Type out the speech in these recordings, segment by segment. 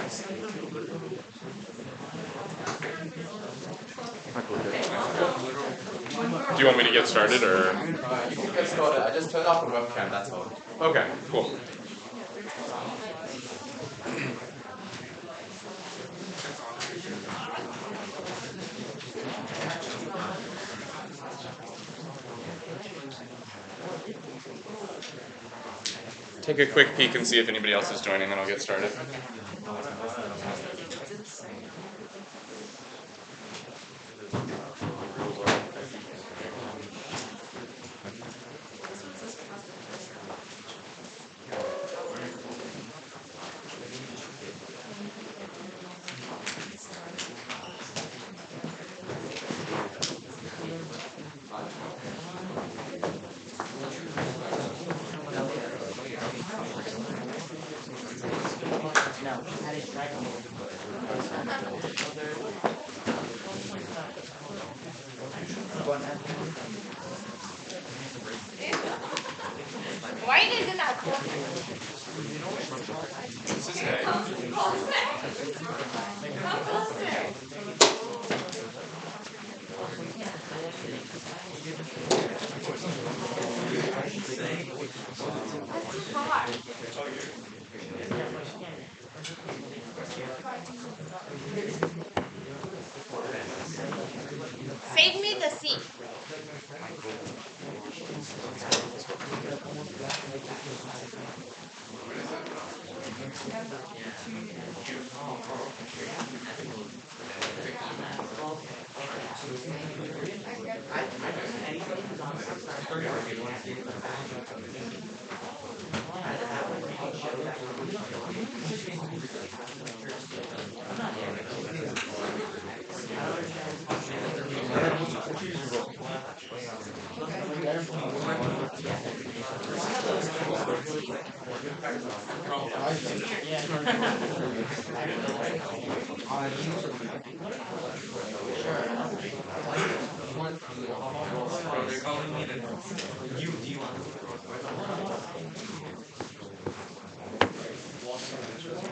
Do you want me to get started, or? You can get started. I just turned off the webcam, that's all. Okay, cool. Take a quick peek and see if anybody else is joining, then I'll get started. Why is it not cool? This is Save me the seat.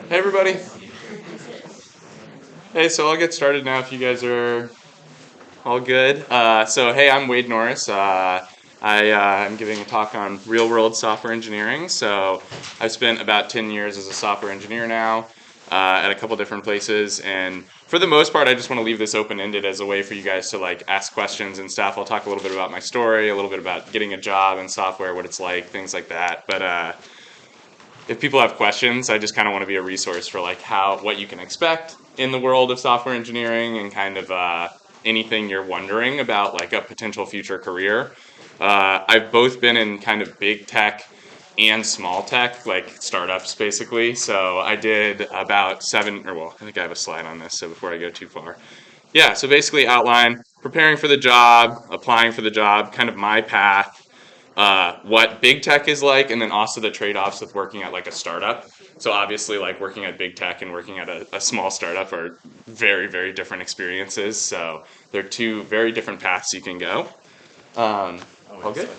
Hey everybody. Hey, so I'll get started now if you guys are all good. So hey, I'm Wade Norris. I'm giving a talk on real-world software engineering. So I've spent about 10 years as a software engineer now at a couple different places. And for the most part, I just want to leave this open-ended as a way for you guys to like ask questions and stuff. I'll talk a little bit about my story, a little bit about getting a job in software, what it's like, things like that. But if people have questions, I just kind of want to be a resource for like what you can expect in the world of software engineering and kind of anything you're wondering about like a potential future career. I've both been in kind of big tech and small tech, like startups basically. So I did about I think I have a slide on this, so before I go too far. Yeah, so basically outline preparing for the job, applying for the job, kind of my path, what big tech is like, and then also the trade-offs with working at like a startup. So obviously like working at big tech and working at a small startup are very, very different experiences. So they're two very different paths you can go. All good?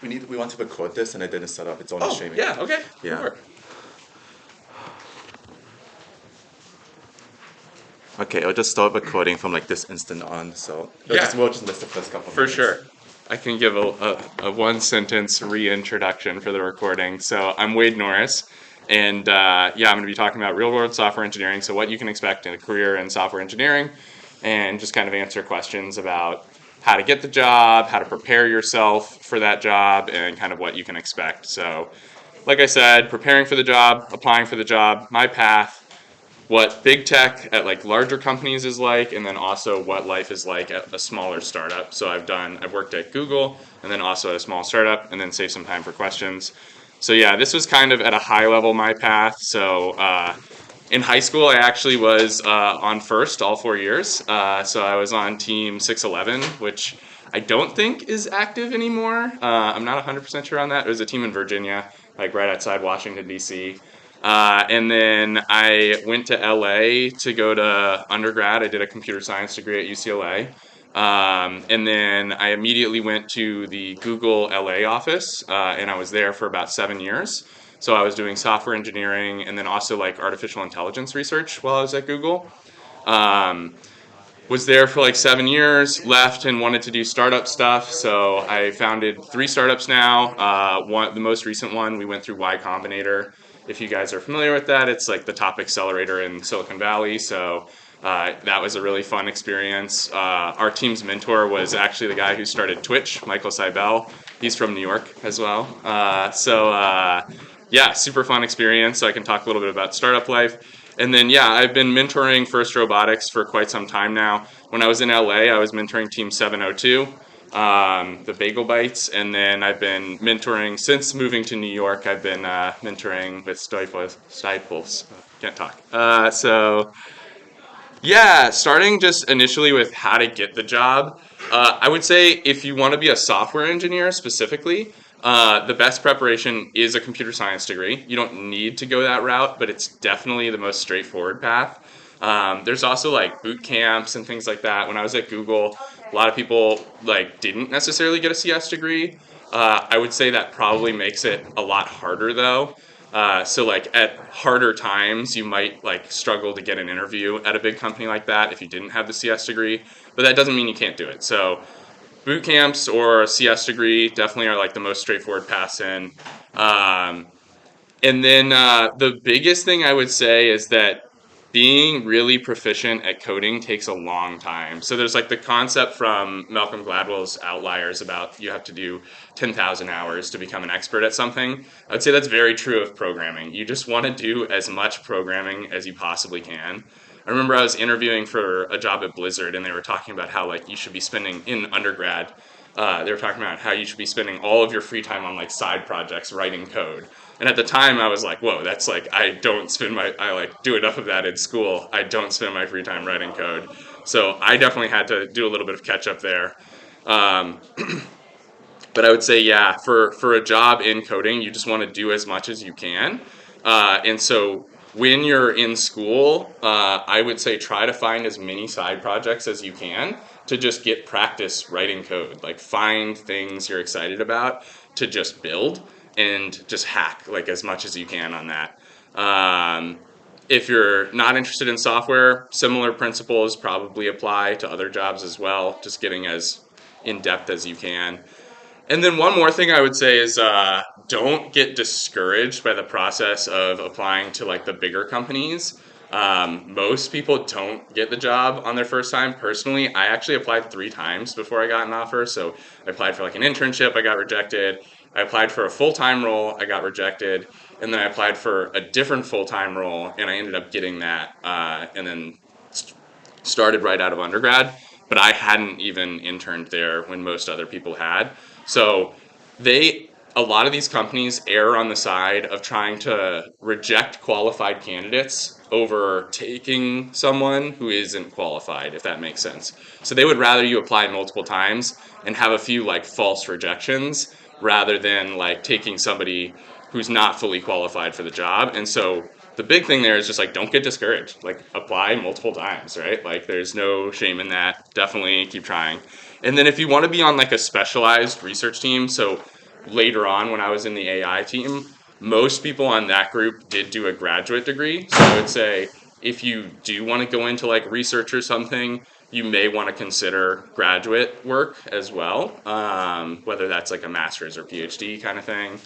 We want to record this, and I didn't set up. It's only streaming. Yeah, okay. Yeah. Sure. Okay, I'll just start recording from like this instant on. So Yeah. we'll just list the first couple. For sure. I can give a one-sentence reintroduction for the recording. So I'm Wade Norris, and I'm going to be talking about real-world software engineering, so what you can expect in a career in software engineering, and just kind of answer questions about how to get the job, how to prepare yourself for that job, and kind of what you can expect. So, like I said, preparing for the job, applying for the job, my path, what big tech at like larger companies is like, and then also what life is like at a smaller startup. So I've worked at Google and then also at a small startup, and then save some time for questions. So yeah, this was kind of at a high level my path. So in high school, I actually was on first all 4 years. So I was on team 611, which I don't think is active anymore. I'm not 100% sure on that. It was a team in Virginia, like right outside Washington, D.C. And then I went to LA to go to undergrad. I did a computer science degree at UCLA. And then I immediately went to the Google LA office, and I was there for about 7 years. So I was doing software engineering and then also like artificial intelligence research while I was at Google. Was there for like 7 years, left and wanted to do startup stuff. So I founded 3 startups now. The most recent one, we went through Y Combinator. If you guys are familiar with that, it's like the top accelerator in Silicon Valley. So that was a really fun experience. Our team's mentor was actually the guy who started Twitch, Michael Seibel. He's from New York as well. Yeah, super fun experience. So I can talk a little bit about startup life. And then, yeah, I've been mentoring First Robotics for quite some time now. When I was in LA, I was mentoring Team 702, the Bagel Bites. And then I've been mentoring, since moving to New York, I've been mentoring with StuySplash. Can't talk. Yeah, starting just initially with how to get the job. I would say if you want to be a software engineer specifically, the best preparation is a computer science degree. You don't need to go that route, but it's definitely the most straightforward path. There's also like boot camps and things like that. When I was at Google, a lot of people like didn't necessarily get a CS degree. I would say that probably makes it a lot harder though. So like at harder times, you might like struggle to get an interview at a big company like that if you didn't have the CS degree, but that doesn't mean you can't do it. So boot camps or a CS degree definitely are like the most straightforward paths in. And then the biggest thing I would say is that being really proficient at coding takes a long time. So there's like the concept from Malcolm Gladwell's Outliers about you have to do 10,000 hours to become an expert at something. I would say that's very true of programming. You just want to do as much programming as you possibly can. I remember I was interviewing for a job at Blizzard, and they were talking about how like you should be spending in undergrad. They were talking about how you should be spending all of your free time on like side projects writing code. And at the time, I was like, "Whoa, that's like I like do enough of that in school. I don't spend my free time writing code." So I definitely had to do a little bit of catch up there. Um, but I would say, yeah, for a job in coding, you just want to do as much as you can. And so when you're in school, I would say try to find as many side projects as you can to just get practice writing code. Like find things you're excited about to just build and just hack like as much as you can on that. If you're not interested in software, similar principles probably apply to other jobs as well, just getting as in depth as you can. And then one more thing I would say is don't get discouraged by the process of applying to like the bigger companies. Most people don't get the job on their first time. Personally, I actually applied 3 times before I got an offer. So I applied for like an internship, I got rejected. I applied for a full-time role, I got rejected. And then I applied for a different full-time role, and I ended up getting that. And then started right out of undergrad. But I hadn't even interned there when most other people had. So a lot of these companies err on the side of trying to reject qualified candidates over taking someone who isn't qualified, if that makes sense. So they would rather you apply multiple times and have a few like false rejections rather than like taking somebody who's not fully qualified for the job. And so the big thing there is just like don't get discouraged. Like apply multiple times, right? Like there's no shame in that. Definitely keep trying. And then if you want to be on like a specialized research team, so later on when I was in the AI team, most people on that group did do a graduate degree. So I would say if you do want to go into like research or something, you may want to consider graduate work as well, whether that's like a master's or PhD kind of thing.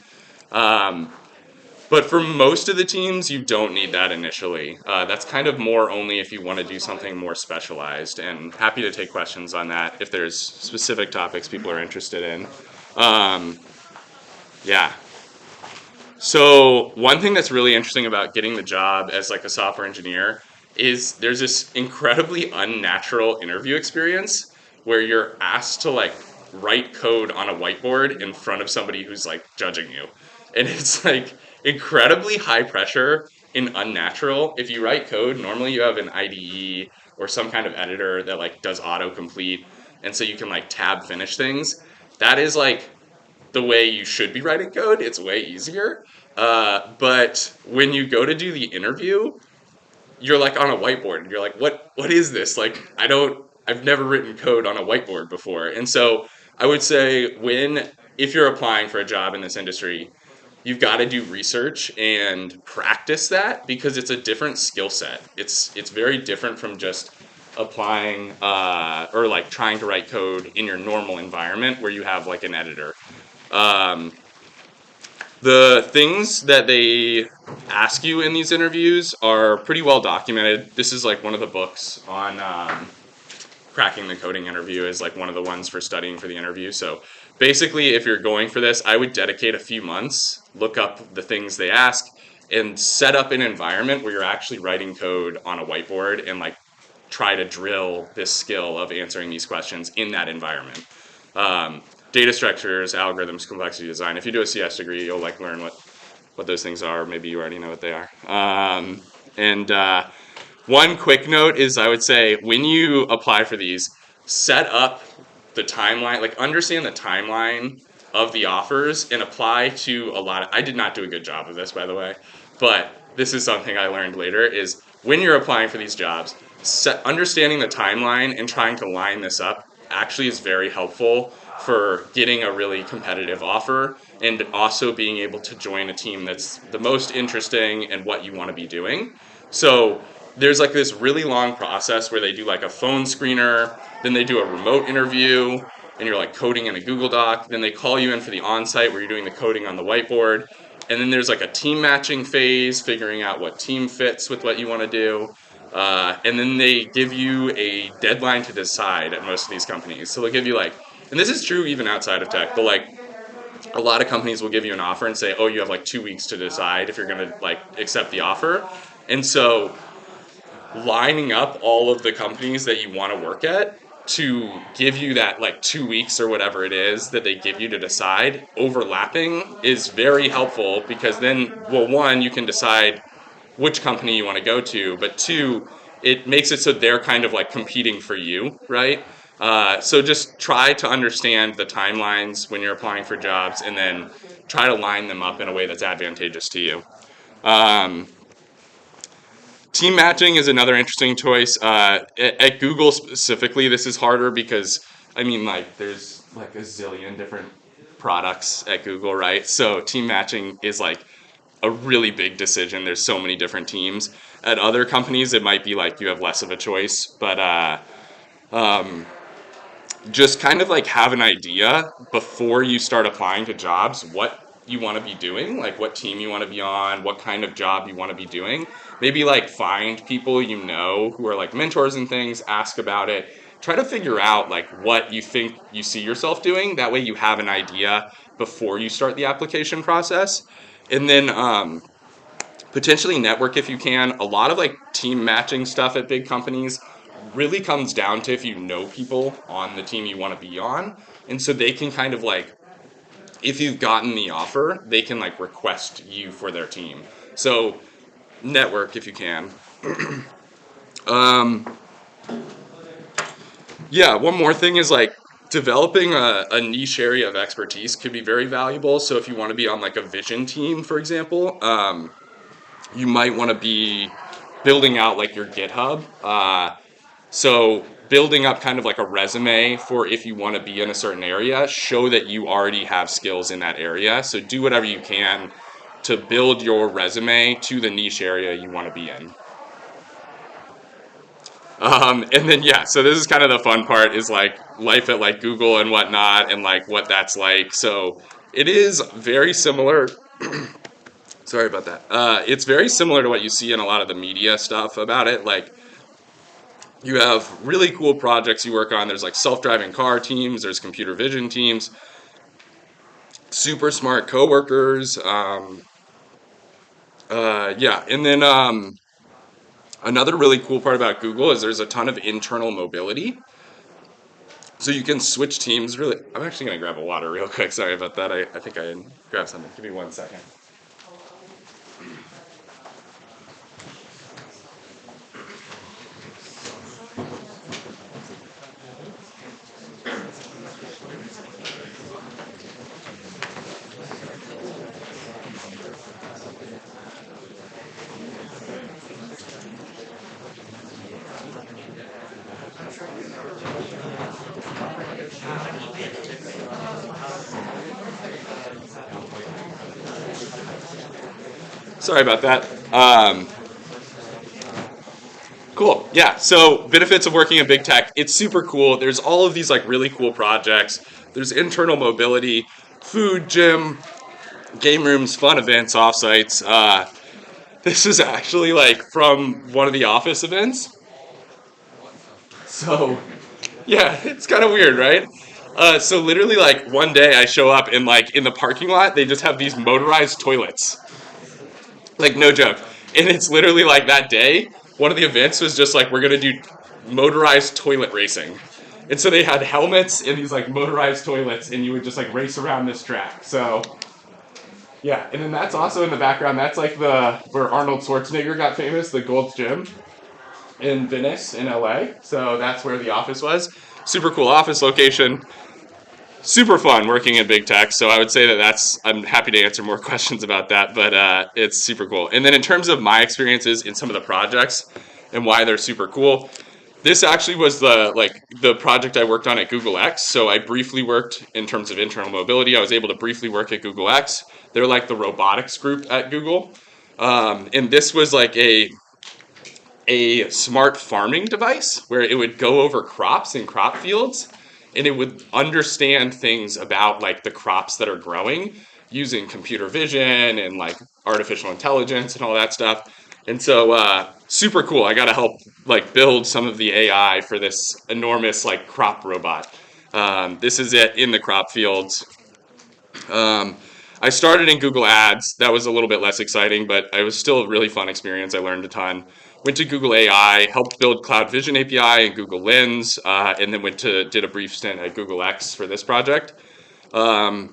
But for most of the teams, you don't need that initially. That's kind of more only if you want to do something more specialized, and happy to take questions on that if there's specific topics people are interested in. Yeah. So one thing that's really interesting about getting the job as like a software engineer is there's this incredibly unnatural interview experience where you're asked to like write code on a whiteboard in front of somebody who's like judging you. And it's like incredibly high pressure and unnatural. If you write code, normally you have an IDE or some kind of editor that like does autocomplete, and so you can like tab finish things. That is like the way you should be writing code. It's way easier. But when you go to do the interview, you're like on a whiteboard and you're like, what is this? Like, I've never written code on a whiteboard before. And so I would say if you're applying for a job in this industry, you've got to do research and practice that because it's a different skill set. It's very different from just applying or like trying to write code in your normal environment where you have like an editor. The things that they ask you in these interviews are pretty well documented. This is like one of the books on cracking the coding interview is like one of the ones for studying for the interview. So basically, if you're going for this, I would dedicate a few months, look up the things they ask, and set up an environment where you're actually writing code on a whiteboard and like try to drill this skill of answering these questions in that environment. Data structures, algorithms, complexity design. If you do a CS degree, you'll like learn what those things are. Maybe you already know what they are. One quick note is I would say when you apply for these, set up the timeline, like understand the timeline of the offers and apply to a lot of, I did not do a good job of this, by the way, but this is something I learned later, is when you're applying for these jobs, understanding the timeline and trying to line this up actually is very helpful for getting a really competitive offer and also being able to join a team that's the most interesting and what you want to be doing. So there's like this really long process where they do like a phone screener, then they do a remote interview, and you're like coding in a Google Doc, then they call you in for the on-site where you're doing the coding on the whiteboard, and then there's like a team matching phase, figuring out what team fits with what you want to do. And then they give you a deadline to decide at most of these companies. So they'll give you like, and this is true even outside of tech, but like a lot of companies will give you an offer and say, oh, you have like 2 weeks to decide if you're going to like accept the offer. And so lining up all of the companies that you want to work at to give you that like 2 weeks or whatever it is that they give you to decide, overlapping is very helpful because then, well, one, you can decide which company you want to go to, but two, it makes it so they're kind of like competing for you, right? So just try to understand the timelines when you're applying for jobs and then try to line them up in a way that's advantageous to you. Team matching is another interesting choice. At Google specifically, this is harder because, I mean, like, there's like a zillion different products at Google, right? So team matching is like a really big decision. There's so many different teams. At other companies, it might be like you have less of a choice, but just kind of like have an idea before you start applying to jobs what you want to be doing, like what team you want to be on, what kind of job you want to be doing. Maybe like find people you know who are like mentors and things, ask about it. Try to figure out like what you think you see yourself doing. That way you have an idea before you start the application process. And then potentially network if you can. A lot of like team matching stuff at big companies really comes down to if you know people on the team you want to be on. And so they can kind of like, if you've gotten the offer, they can like request you for their team. So network if you can. Yeah, one more thing is like developing a niche area of expertise could be very valuable. So if you want to be on like a vision team, for example, you might want to be building out like your GitHub. So building up kind of like a resume for if you want to be in a certain area, show that you already have skills in that area. So do whatever you can to build your resume to the niche area you want to be in. And then, yeah, so this is kind of the fun part is like life at like Google and whatnot and like what that's like. So it is very similar. Sorry about that. It's very similar to what you see in a lot of the media stuff about it. Like you have really cool projects you work on. There's like self-driving car teams. There's computer vision teams. Super smart coworkers. Yeah, and then another really cool part about Google is there's a ton of internal mobility. So you can switch teams really. I'm actually going to grab a water real quick. Sorry about that. I think I grabbed something. Give me 1 second. Sorry about that. Cool. Yeah. So benefits of working in big tech. It's super cool. There's all of these like really cool projects. There's internal mobility, food, gym, game rooms, fun events, offsites. This is actually like from one of the office events. So yeah, it's kind of weird, right? So literally like one day I show up and like in the parking lot they just have these motorized toilets. Like no joke. And it's literally like that day, one of the events was just like we're gonna do motorized toilet racing. And so they had helmets and these like motorized toilets and you would just like race around this track. So yeah, and then that's also in the background, that's like the where Arnold Schwarzenegger got famous, the Gold's Gym in Venice in LA. So that's where the office was. Super cool office location. Super fun working in big tech. So I would say I'm happy to answer more questions about that, but it's super cool. And then in terms of my experiences in some of the projects and why they're super cool, this actually was the project I worked on at Google X. So I briefly worked in terms of internal mobility. I was able to briefly work at Google X. They're like the robotics group at Google. And this was like a smart farming device where it would go over crops in crop fields and it would understand things about like the crops that are growing using computer vision and like artificial intelligence and all that stuff. And so super cool. I got to help like build some of the AI for this enormous like crop robot. This is it in the crop fields. I started in Google Ads. That was a little bit less exciting, but it was still a really fun experience. I learned a ton. Went to Google AI, helped build Cloud Vision API and Google Lens, and then did a brief stint at Google X for this project. Potential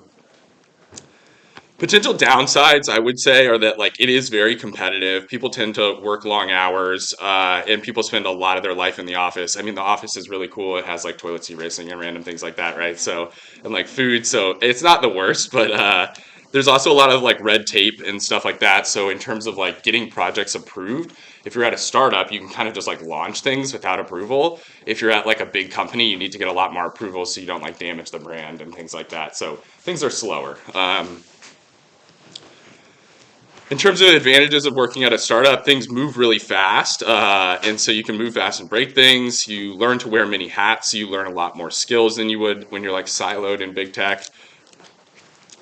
downsides, I would say, are that like it is very competitive. People tend to work long hours, and people spend a lot of their life in the office. I mean, the office is really cool. It has like toilet seat racing and random things like that, right? So and like food. So it's not the worst, but there's also a lot of like red tape and stuff like that. So in terms of like getting projects approved, if you're at a startup, you can kind of just like launch things without approval. If you're at like a big company, you need to get a lot more approval so you don't like damage the brand and things like that. So things are slower. In terms of advantages of working at a startup, things move really fast, and so you can move fast and break things. You learn to wear many hats, so you learn a lot more skills than you would when you're like siloed in big tech.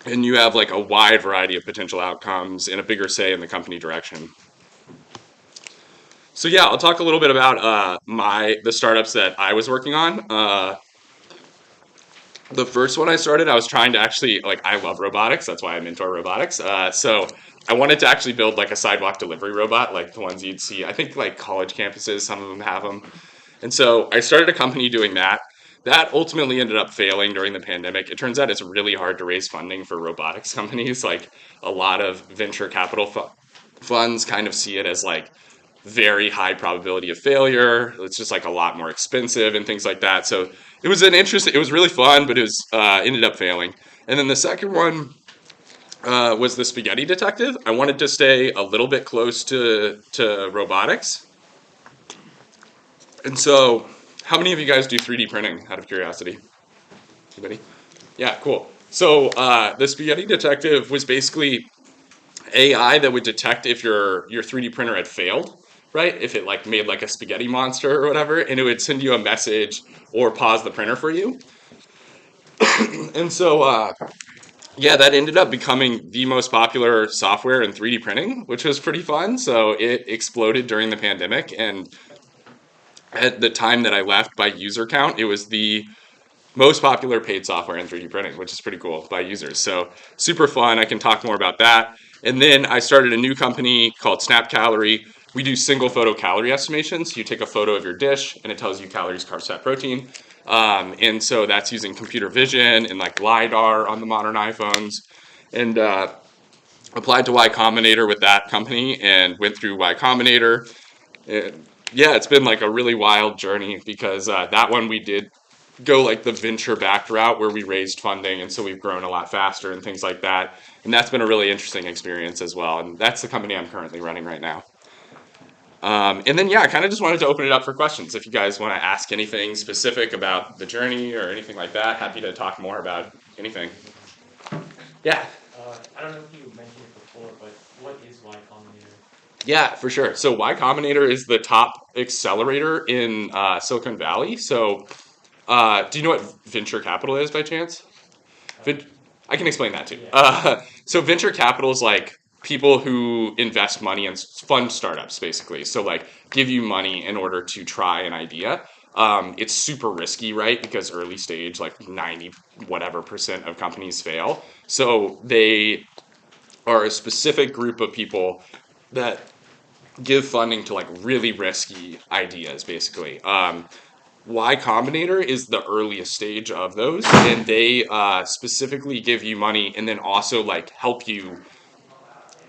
And you have like a wide variety of potential outcomes and a bigger say in the company direction. So yeah, I'll talk a little bit about the startups that I was working on. The first one I started, I was trying to actually like I love robotics. That's why I mentor robotics. So I wanted to actually build like a sidewalk delivery robot, like the ones you'd see. I think like college campuses, some of them have them. And so I started a company doing that. That ultimately ended up failing during the pandemic. It turns out it's really hard to raise funding for robotics companies. Like a lot of venture capital funds kind of see it as like very high probability of failure. It's just like a lot more expensive and things like that. So it was it was really fun, but it was ended up failing. And then the second one was the spaghetti detective. I wanted to stay a little bit close to robotics. And so how many of you guys do 3D printing out of curiosity? Anybody? Yeah, cool. So the spaghetti detective was basically AI that would detect if your 3D printer had failed, right? If it like made like a spaghetti monster or whatever, and it would send you a message or pause the printer for you. And so yeah, that ended up becoming the most popular software in 3D printing, which was pretty fun. So it exploded during the pandemic, and at the time that I left by user count, it was the most popular paid software in 3D printing, which is pretty cool by users. So super fun. I can talk more about that. And then I started a new company called Snap Calorie. We do single photo calorie estimations. You take a photo of your dish and it tells you calories, carbs, fat, protein. And so that's using computer vision and like LiDAR on the modern iPhones. And applied to Y Combinator with that company and went through Y Combinator. And yeah, it's been like a really wild journey because that one we did go like the venture backed route where we raised funding, and so we've grown a lot faster and things like that, and that's been a really interesting experience as well, and that's the company I'm currently running right now. And then yeah, I kind of just wanted to open it up for questions. If you guys want to ask anything specific about the journey or anything like that, happy to talk more about anything. Yeah. I don't know if you mentioned it before, but what is Y Combinator? Yeah, for sure. So Y Combinator is the top accelerator in Silicon Valley. So do you know what venture capital is by chance? Ven- I can explain that too. So venture capital is like people who invest money and fund startups, basically. So like give you money in order to try an idea. It's super risky, right? Because early stage, like 90 whatever percent of companies fail. So they are a specific group of people that give funding to like really risky ideas, basically. Y Combinator is the earliest stage of those, and they specifically give you money and then also like help you.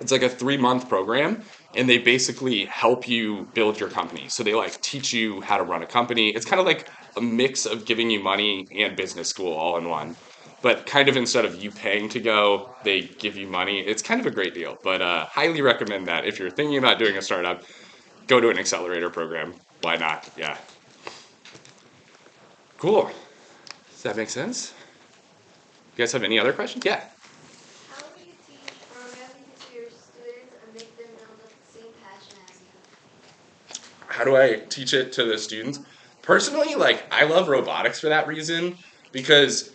It's like a 3 month program, and they basically help you build your company. So they like teach you how to run a company. It's kind of like a mix of giving you money and business school all in one. But kind of instead of you paying to go, they give you money. It's kind of a great deal. But highly recommend that if you're thinking about doing a startup, go to an accelerator program. Why not? Yeah. Cool. Does that make sense? You guys have any other questions? Yeah. How do you teach programming to your students and make them build up the same passion as you? How do I teach it to the students? Personally, like I love robotics for that reason because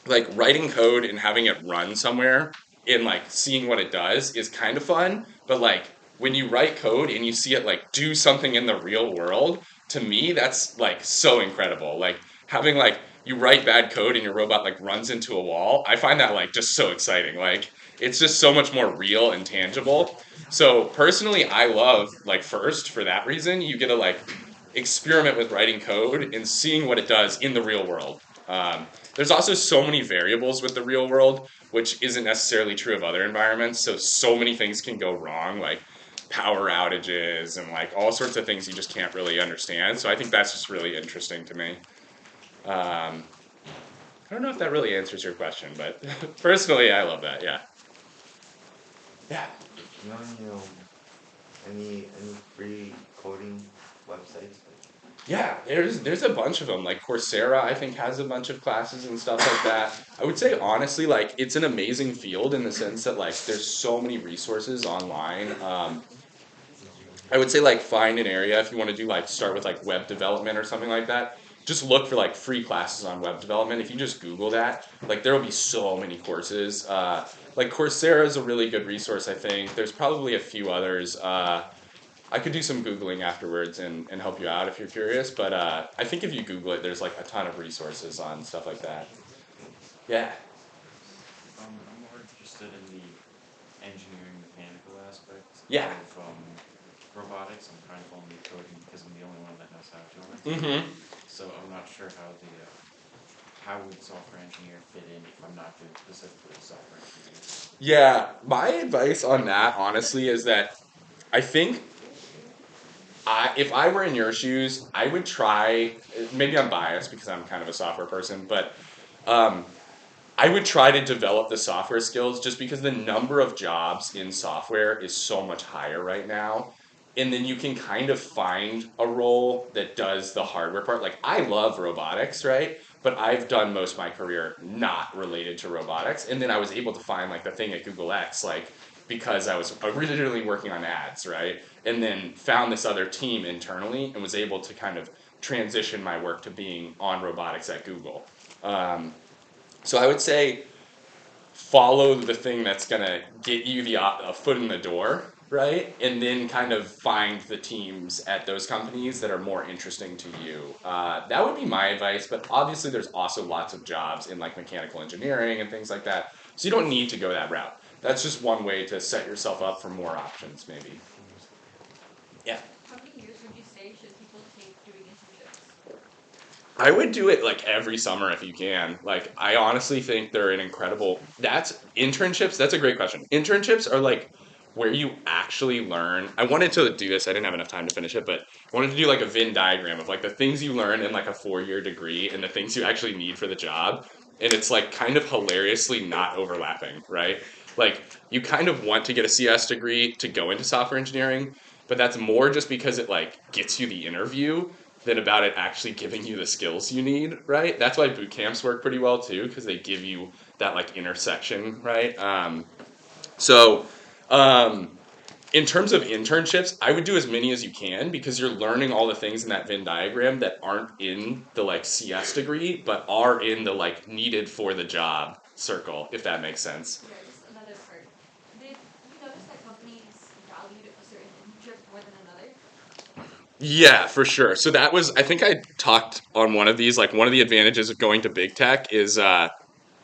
like writing code and having it run somewhere and like seeing what it does is kind of fun, but like when you write code and you see it like do something in the real world, to me that's like so incredible. Like having like you write bad code and your robot like runs into a wall. I find that like just so exciting. Like it's just so much more real and tangible. So personally, I love like first for that reason, you get to like experiment with writing code and seeing what it does in the real world. There's also so many variables with the real world, which isn't necessarily true of other environments. So many things can go wrong, like power outages and like all sorts of things you just can't really understand. So I think that's just really interesting to me. I don't know if that really answers your question, but personally, I love that. Yeah. Yeah. You know any free coding websites? Yeah, there's a bunch of them. Like Coursera, I think has a bunch of classes and stuff like that. I would say honestly, like it's an amazing field in the sense that like there's so many resources online. I would say like find an area if you want to do like start with like web development or something like that. Just look for like free classes on web development. If you just Google that, like there will be so many courses. Like Coursera is a really good resource. I think there's probably a few others. I could do some Googling afterwards and help you out if you're curious, but I think if you Google it, there's like a ton of resources on stuff like that. Yeah. I'm more interested in the engineering mechanical aspect Yeah. of robotics. I'm kind of only coding because I'm the only one that knows how to it. Mm-hmm. So I'm not sure how would software engineer fit in if I'm not doing specifically software engineering. Yeah, my advice on that, honestly, is that I think if I were in your shoes, I would try. Maybe I'm biased because I'm kind of a software person, but um, I would try to develop the software skills just because the number of jobs in software is so much higher right now. And then you can kind of find a role that does the hardware part. Like, I love robotics, right? But I've done most of my career not related to robotics. And then I was able to find like the thing at Google X, like, because I was originally working on ads, right? And then found this other team internally and was able to kind of transition my work to being on robotics at Google. So I would say follow the thing that's gonna get you the a foot in the door, right? And then kind of find the teams at those companies that are more interesting to you. That would be my advice. But obviously, there's also lots of jobs in like mechanical engineering and things like that. So you don't need to go that route. That's just one way to set yourself up for more options, maybe. Yeah. How many years would you say should people take doing internships? I would do it like every summer if you can. Like I honestly think they're an incredible that's internships, that's a great question. Internships are like where you actually learn. I wanted to do this, I didn't have enough time to finish it, but I wanted to do like a Venn diagram of like the things you learn in like a 4 year degree and the things you actually need for the job. And it's like kind of hilariously not overlapping, right? Like you kind of want to get a CS degree to go into software engineering, but that's more just because it like gets you the interview than about it actually giving you the skills you need, right? That's why boot camps work pretty well too, because they give you that like intersection, right? So, um, in terms of internships, I would do as many as you can because you're learning all the things in that Venn diagram that aren't in the like CS degree, but are in the like needed for the job circle, if that makes sense. Yeah, just another part. Did you notice that companies valued a certain internship more than another? Yeah, for sure. So that was, I think I talked on one of these, like one of the advantages of going to big tech is, no,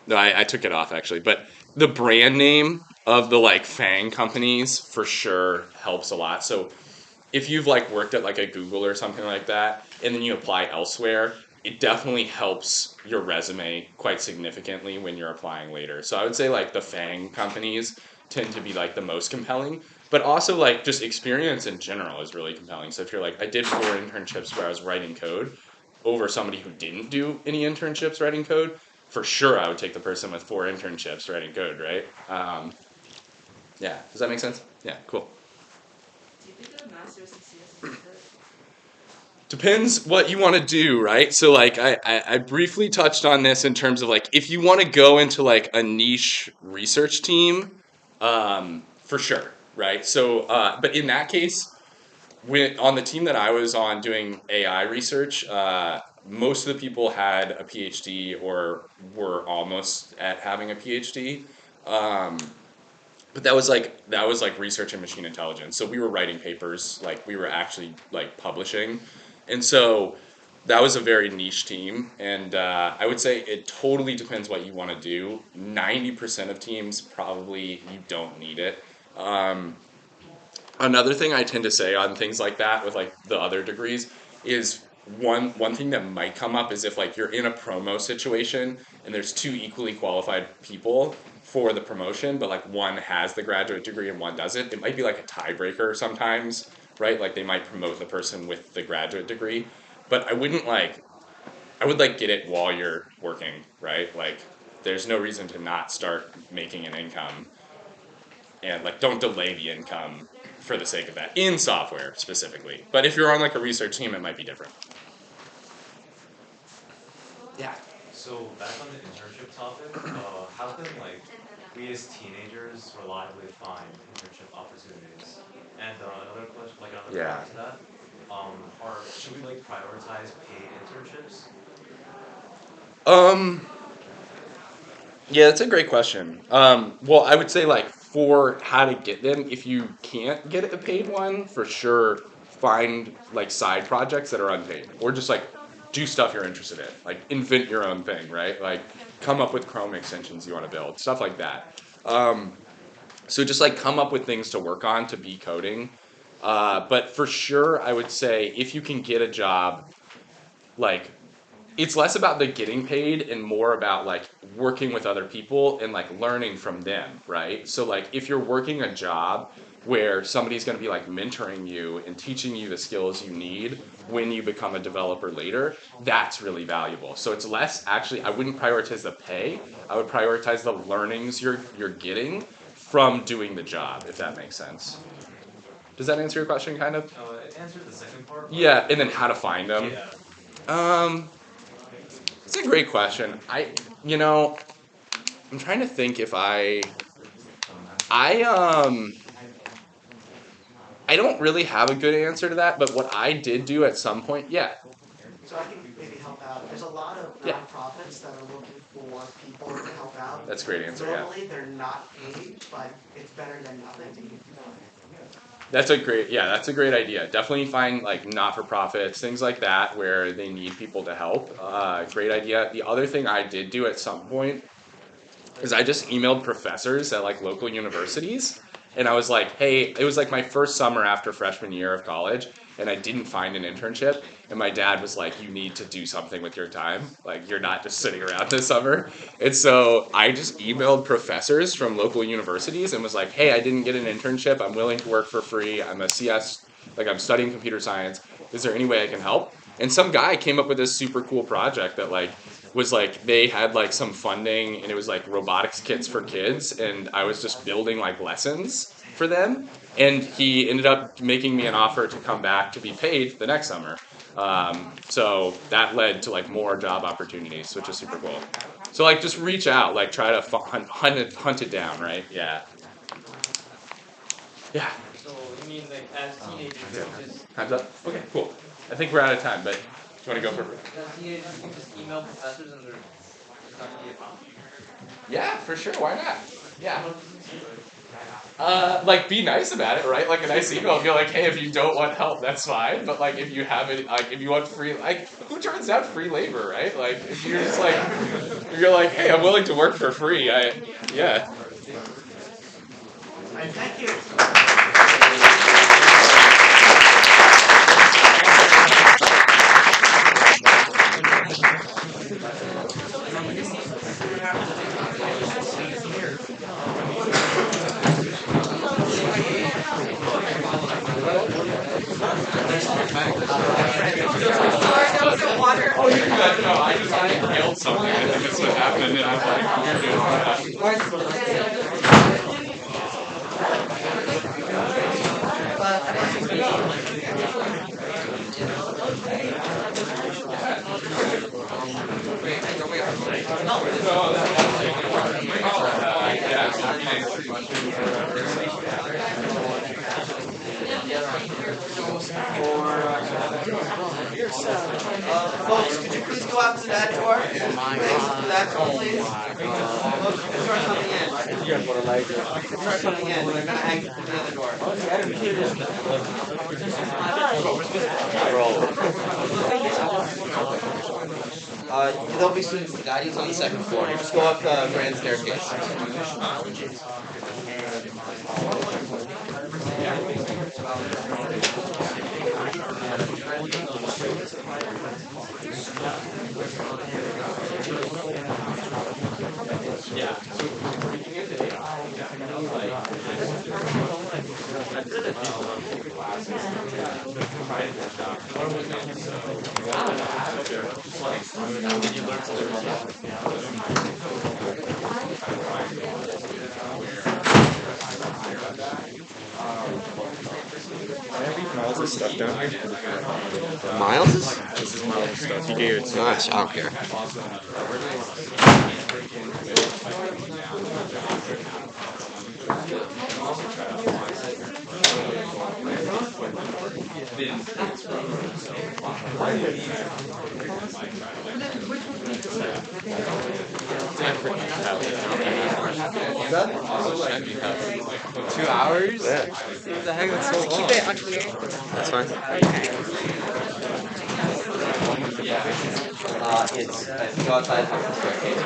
I took it off actually, but the brand name of the like FANG companies for sure helps a lot. So if you've like worked at like a Google or something like that, and then you apply elsewhere, it definitely helps your resume quite significantly when you're applying later. So I would say like the FANG companies tend to be like the most compelling, but also like just experience in general is really compelling. So if you're like, I did 4 internships where I was writing code over somebody who didn't do any internships writing code, for sure I would take the person with 4 internships writing code, right? Yeah, does that make sense? Yeah, cool. Do you think a master's in CS is worth it? Depends what you want to do, right? So like I briefly touched on this in terms of like if you want to go into like a niche research team, for sure, right? So but in that case, when on the team that I was on doing AI research, most of the people had a PhD or were almost at having a PhD. But that was like research and machine intelligence. So we were writing papers, like we were actually like publishing, and so that was a very niche team. And I would say it totally depends what you want to do. 90% of teams probably you don't need it. Um, Another thing I tend to say on things like that with like the other degrees is one thing that might come up is if like you're in a promo situation and there's 2 equally qualified people for the promotion, but like one has the graduate degree and one doesn't, it might be like a tiebreaker sometimes, right? Like they might promote the person with the graduate degree, but I would like get it while you're working, right? Like there's no reason to not start making an income, and like don't delay the income for the sake of that in software specifically. But if you're on like a research team, it might be different. Yeah. So back on the internship topic, how can like we as teenagers reliably find internship opportunities? And another question, like another Yeah. part to that, should we like prioritize paid internships? Yeah, that's a great question. Well, I would say like for how to get them, if you can't get a paid one, for sure find like side projects that are unpaid, or just like do stuff you're interested in, like invent your own thing, right? Like come up with Chrome extensions you want to build, stuff like that. So just like come up with things to work on to be coding. But for sure, I would say if you can get a job, like it's less about the getting paid and more about like working with other people and like learning from them, right? So like if you're working a job where somebody's going to be like mentoring you and teaching you the skills you need when you become a developer later, that's really valuable. So it's less actually, I wouldn't prioritize the pay. I would prioritize the learnings you're getting from doing the job, if that makes sense. Does that answer your question kind of? It answered the second part. Yeah, and then how to find them. Yeah. It's a great question. I'm trying to think if I don't really have a good answer to that, but what I did do at some point, yeah. So I can maybe help out. There's a lot of Yeah. nonprofits that are looking for people to help out. That's a great answer, yeah. Normally they're not paid, but it's better than nothing. That's a great idea. Definitely find like not-for-profits, things like that where they need people to help. Great idea. The other thing I did do at some point is I just emailed professors at like local universities, and I was like, hey, it was like my first summer after freshman year of college, and I didn't find an internship, and my dad was like, you need to do something with your time, like you're not just sitting around this summer. And so I just emailed professors from local universities and was like, hey, I didn't get an internship, I'm willing to work for free, I'm a CS, like I'm studying computer science, is there any way I can help? And some guy came up with this super cool project that like was like they had like some funding, and it was like robotics kits for kids, and I was just building like lessons for them, and he ended up making me an offer to come back to be paid the next summer. So that led to like more job opportunities, which is super cool. So like just reach out, like try to hunt it down, right? Yeah. So mean, like, as teenagers, we just, Time's up? Okay, cool. I think we're out of time, but do you want to go for it? As teenagers, you can just email professors and they're not gonna get pumped. Yeah, for sure. Why not? Yeah. Like, be nice about it, right? Like, a nice email, be like, hey, if you don't want help, that's fine. But, like, if you have it, like, if you want free, like, who turns down free labor, right? Like, if you're just like, if you're like, hey, I'm willing to work for free, yeah. And thank you. Oh, you guys know, I just inhaled something. I think that's what happened, and then I'm Folks, could you please go out to that door? Thanks to that door, please. Folks, the door's on the end. The door's on the end. We're gonna exit through the other door. There'll be students to guide you on the second floor. You just go up the grand staircase. Miles' stuff down here. Miles's? This is Miles' stuff. He gave it to me. Gosh, I don't care. What's that? 2 hours? Yeah. What the heck? That's so long. Keep it on here. That's fine. It's if you go outside the staircase.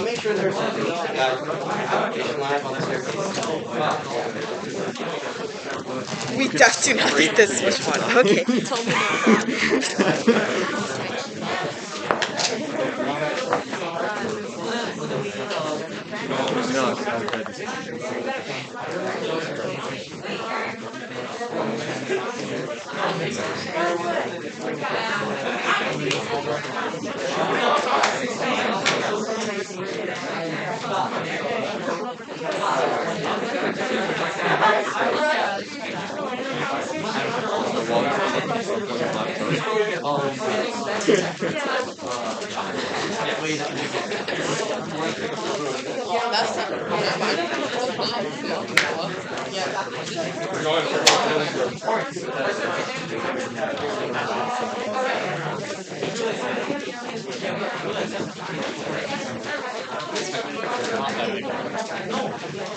Make sure there's something application live on the staircase. We duck do not eat this one. Okay. Told me that's not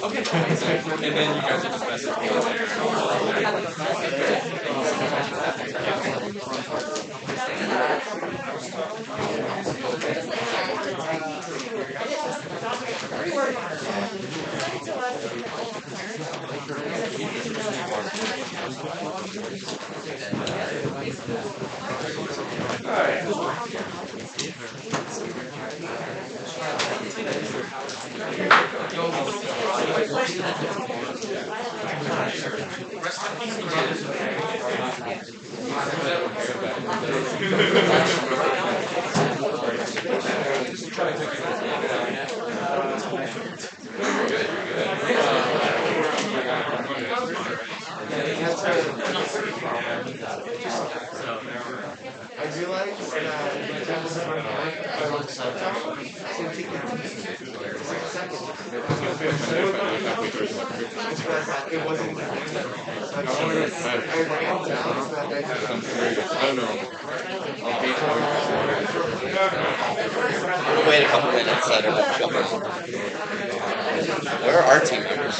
Okay. And then you guys are just messing I realized that We'll wait a couple minutes, let everyone jump in. Where are our team members?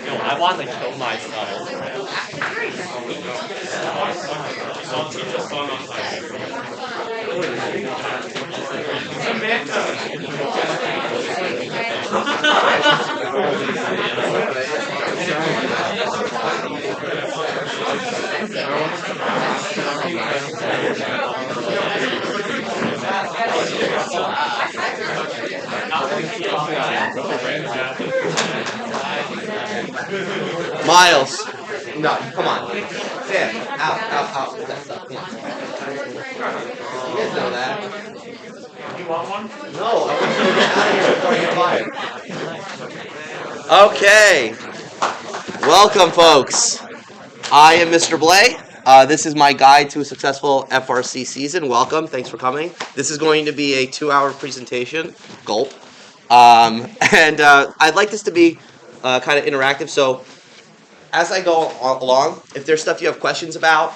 Yo, I want to kill myself. Miles. No, come on. Sam, out. Put that stuff. Come on. You guys know that. You want one? No, I want you to get out of here before I get fired. Okay. Welcome, folks. I am Mr. Blay. This is my guide to a successful FRC season. Welcome. Thanks for coming. This is going to be a 2-hour presentation. Gulp. And I'd like this to be kind of interactive. So as I go along, if there's stuff you have questions about,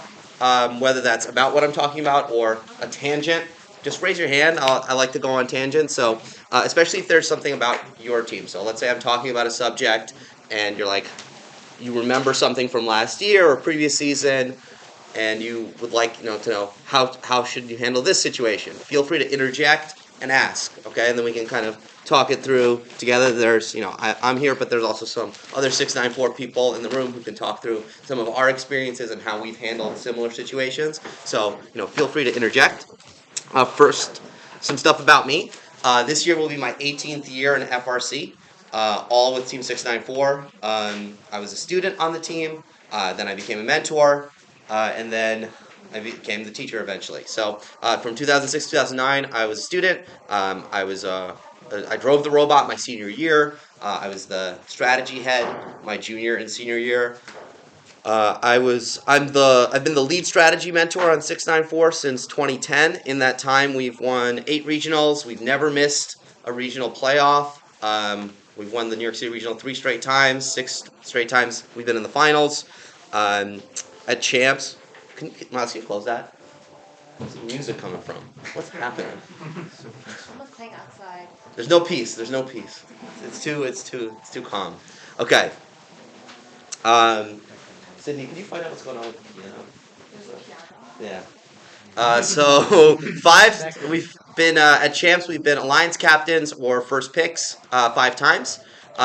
whether that's about what I'm talking about or a tangent, just raise your hand. I like to go on tangents. So especially if there's something about your team. So let's say I'm talking about a subject and you're like, you remember something from last year or previous season, and you would like to know how should you handle this situation. Feel free to interject and ask, okay? And then we can kind of talk it through together. There's, I'm here, but there's also some other 694 people in the room who can talk through some of our experiences and how we've handled similar situations. So, feel free to interject. First, some stuff about me. This year will be my 18th year in FRC, all with Team 694. I was a student on the team, then I became a mentor, and then I became the teacher eventually. So from 2006 to 2009, I was a student. I drove the robot my senior year. I was the strategy head my junior and senior year. I've been the lead strategy mentor on 694 since 2010. In that time, we've won 8 regionals. We've never missed a regional playoff. We've won the New York City Regional 3 straight times. 6 straight times we've been in the finals. At champs. Miles, can you close that? Where's the music coming from? What's happening? Someone's playing outside. There's no peace. It's too calm. Okay. Sydney, can you find out what's going on with the piano? Yeah. So we've been at champs. We've been alliance captains or first picks 5 times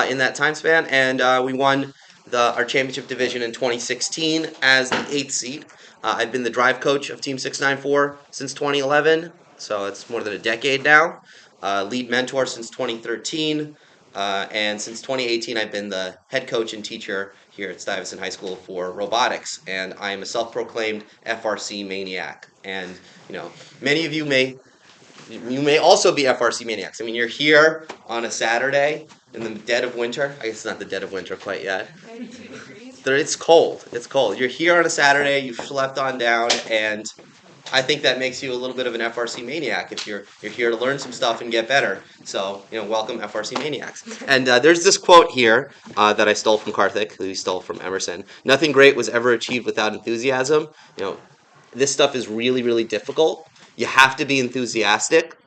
in that time span, and we won our championship division in 2016 as the 8th seed. I've been the drive coach of Team 694 since 2011, so it's more than a decade now. Lead mentor since 2013, and since 2018 I've been the head coach and teacher here at Stuyvesant High School for robotics, and I am a self-proclaimed FRC maniac. And many of you may also be FRC maniacs. I mean, you're here on a Saturday in the dead of winter. I guess it's not the dead of winter quite yet. 92 degrees. It's cold. It's cold. You're here on a Saturday. You've slept on down, and I think that makes you a little bit of an FRC maniac if you're here to learn some stuff and get better. So, welcome FRC maniacs. And there's this quote here that I stole from Karthik, who he stole from Emerson. Nothing great was ever achieved without enthusiasm. This stuff is really, really difficult. You have to be enthusiastic.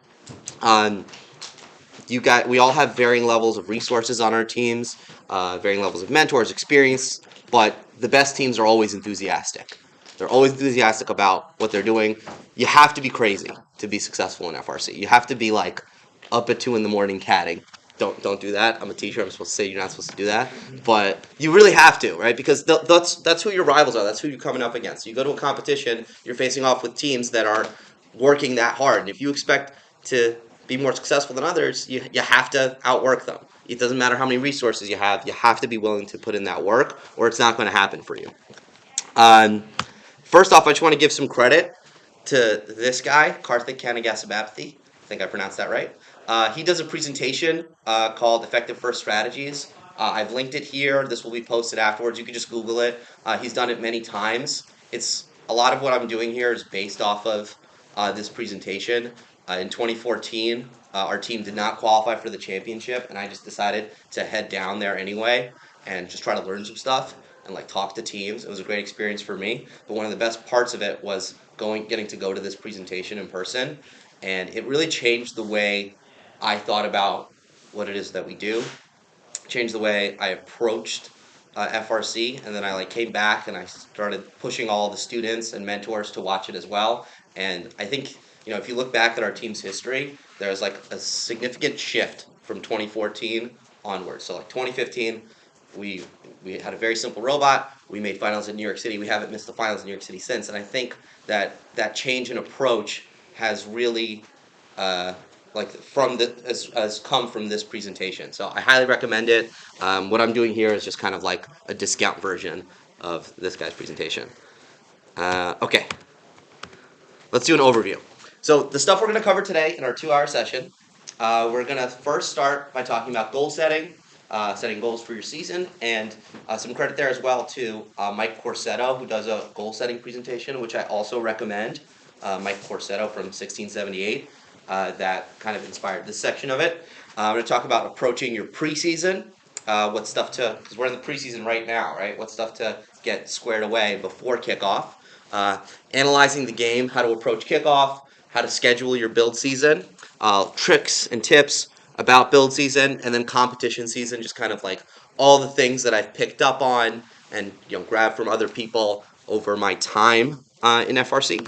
We all have varying levels of resources on our teams, varying levels of mentors, experience, but the best teams are always enthusiastic. They're always enthusiastic about what they're doing. You have to be crazy to be successful in FRC. You have to be like up at 2 a.m. catting. Don't do that. I'm a teacher. I'm supposed to say you're not supposed to do that, but you really have to, right? Because that's who your rivals are. That's who you're coming up against. You go to a competition, you're facing off with teams that are working that hard, and if you expect to be more successful than others, you have to outwork them. It doesn't matter how many resources you have to be willing to put in that work, or it's not going to happen for you. First off, I just want to give some credit to this guy, Karthik Kanagasabapthi. I think I pronounced that right. He does a presentation called Effective First Strategies. I've linked it here. This will be posted afterwards. You can just Google it. He's done it many times. It's a lot of what I'm doing here is based off of this presentation. In 2014, our team did not qualify for the championship, and I just decided to head down there anyway and just try to learn some stuff and like talk to teams. It was a great experience for me, but one of the best parts of it was getting to go to this presentation in person, and it really changed the way I thought about what it is that we do, changed the way I approached FRC, and then I came back and I started pushing all the students and mentors to watch it as well. And I think if you look back at our team's history, there's a significant shift from 2014 onwards. So 2015, we had a very simple robot. We made finals in New York City. We haven't missed the finals in New York City since. And I think that change in approach has really has come from this presentation. So I highly recommend it. What I'm doing here is just kind of like a discount version of this guy's presentation. Okay, let's do an overview. So the stuff we're going to cover today in our 2-hour session, we're going to first start by talking about goal setting, setting goals for your season, and some credit there as well to Mike Corsetto, who does a goal setting presentation, which I also recommend. Mike Corsetto from 1678. That kind of inspired this section of it. I'm going to talk about approaching your preseason, what stuff because we're in the preseason right now, right? What stuff to get squared away before kickoff. Analyzing the game, how to approach kickoff, how to schedule your build season, tricks and tips about build season, and then competition season, just kind of all the things that I've picked up on and grabbed from other people over my time in FRC.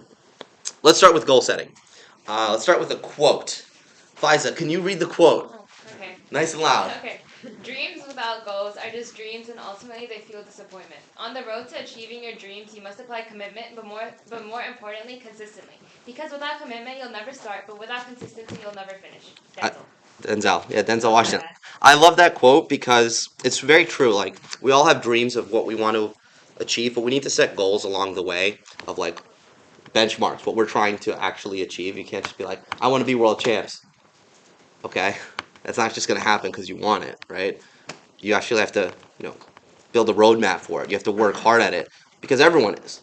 Let's start with goal setting. Let's start with a quote. Faiza, can you read the quote? Oh, okay. Nice and loud. Okay. Dreams without goals are just dreams, and ultimately they feel disappointment. On the road to achieving your dreams, you must apply commitment, but more importantly, consistently. Because without commitment, you'll never start, but without consistency, you'll never finish. Denzel Washington. I love that quote because it's very true. We all have dreams of what we want to achieve, but we need to set goals along the way of benchmarks, what we're trying to actually achieve. You can't just be I want to be world champs. Okay? That's not just going to happen because you want it, right? You actually have to, build a roadmap for it. You have to work hard at it because everyone is.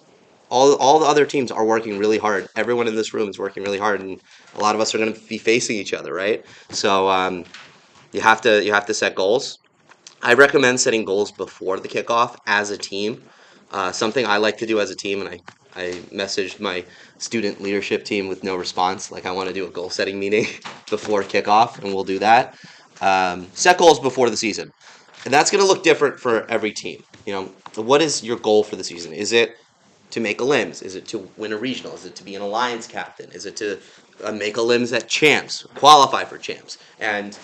All the other teams are working really hard. Everyone in this room is working really hard, and a lot of us are going to be facing each other, right? So you have to set goals. I recommend setting goals before the kickoff as a team. Something I like to do as a team, and I messaged my student leadership team with no response. I want to do a goal setting meeting before kickoff, and we'll do that. Set goals before the season. And that's going to look different for every team. What is your goal for the season? Is it to make a LIMS? Is it to win a regional? Is it to be an alliance captain? Is it to make a LIMS at champs, qualify for champs? And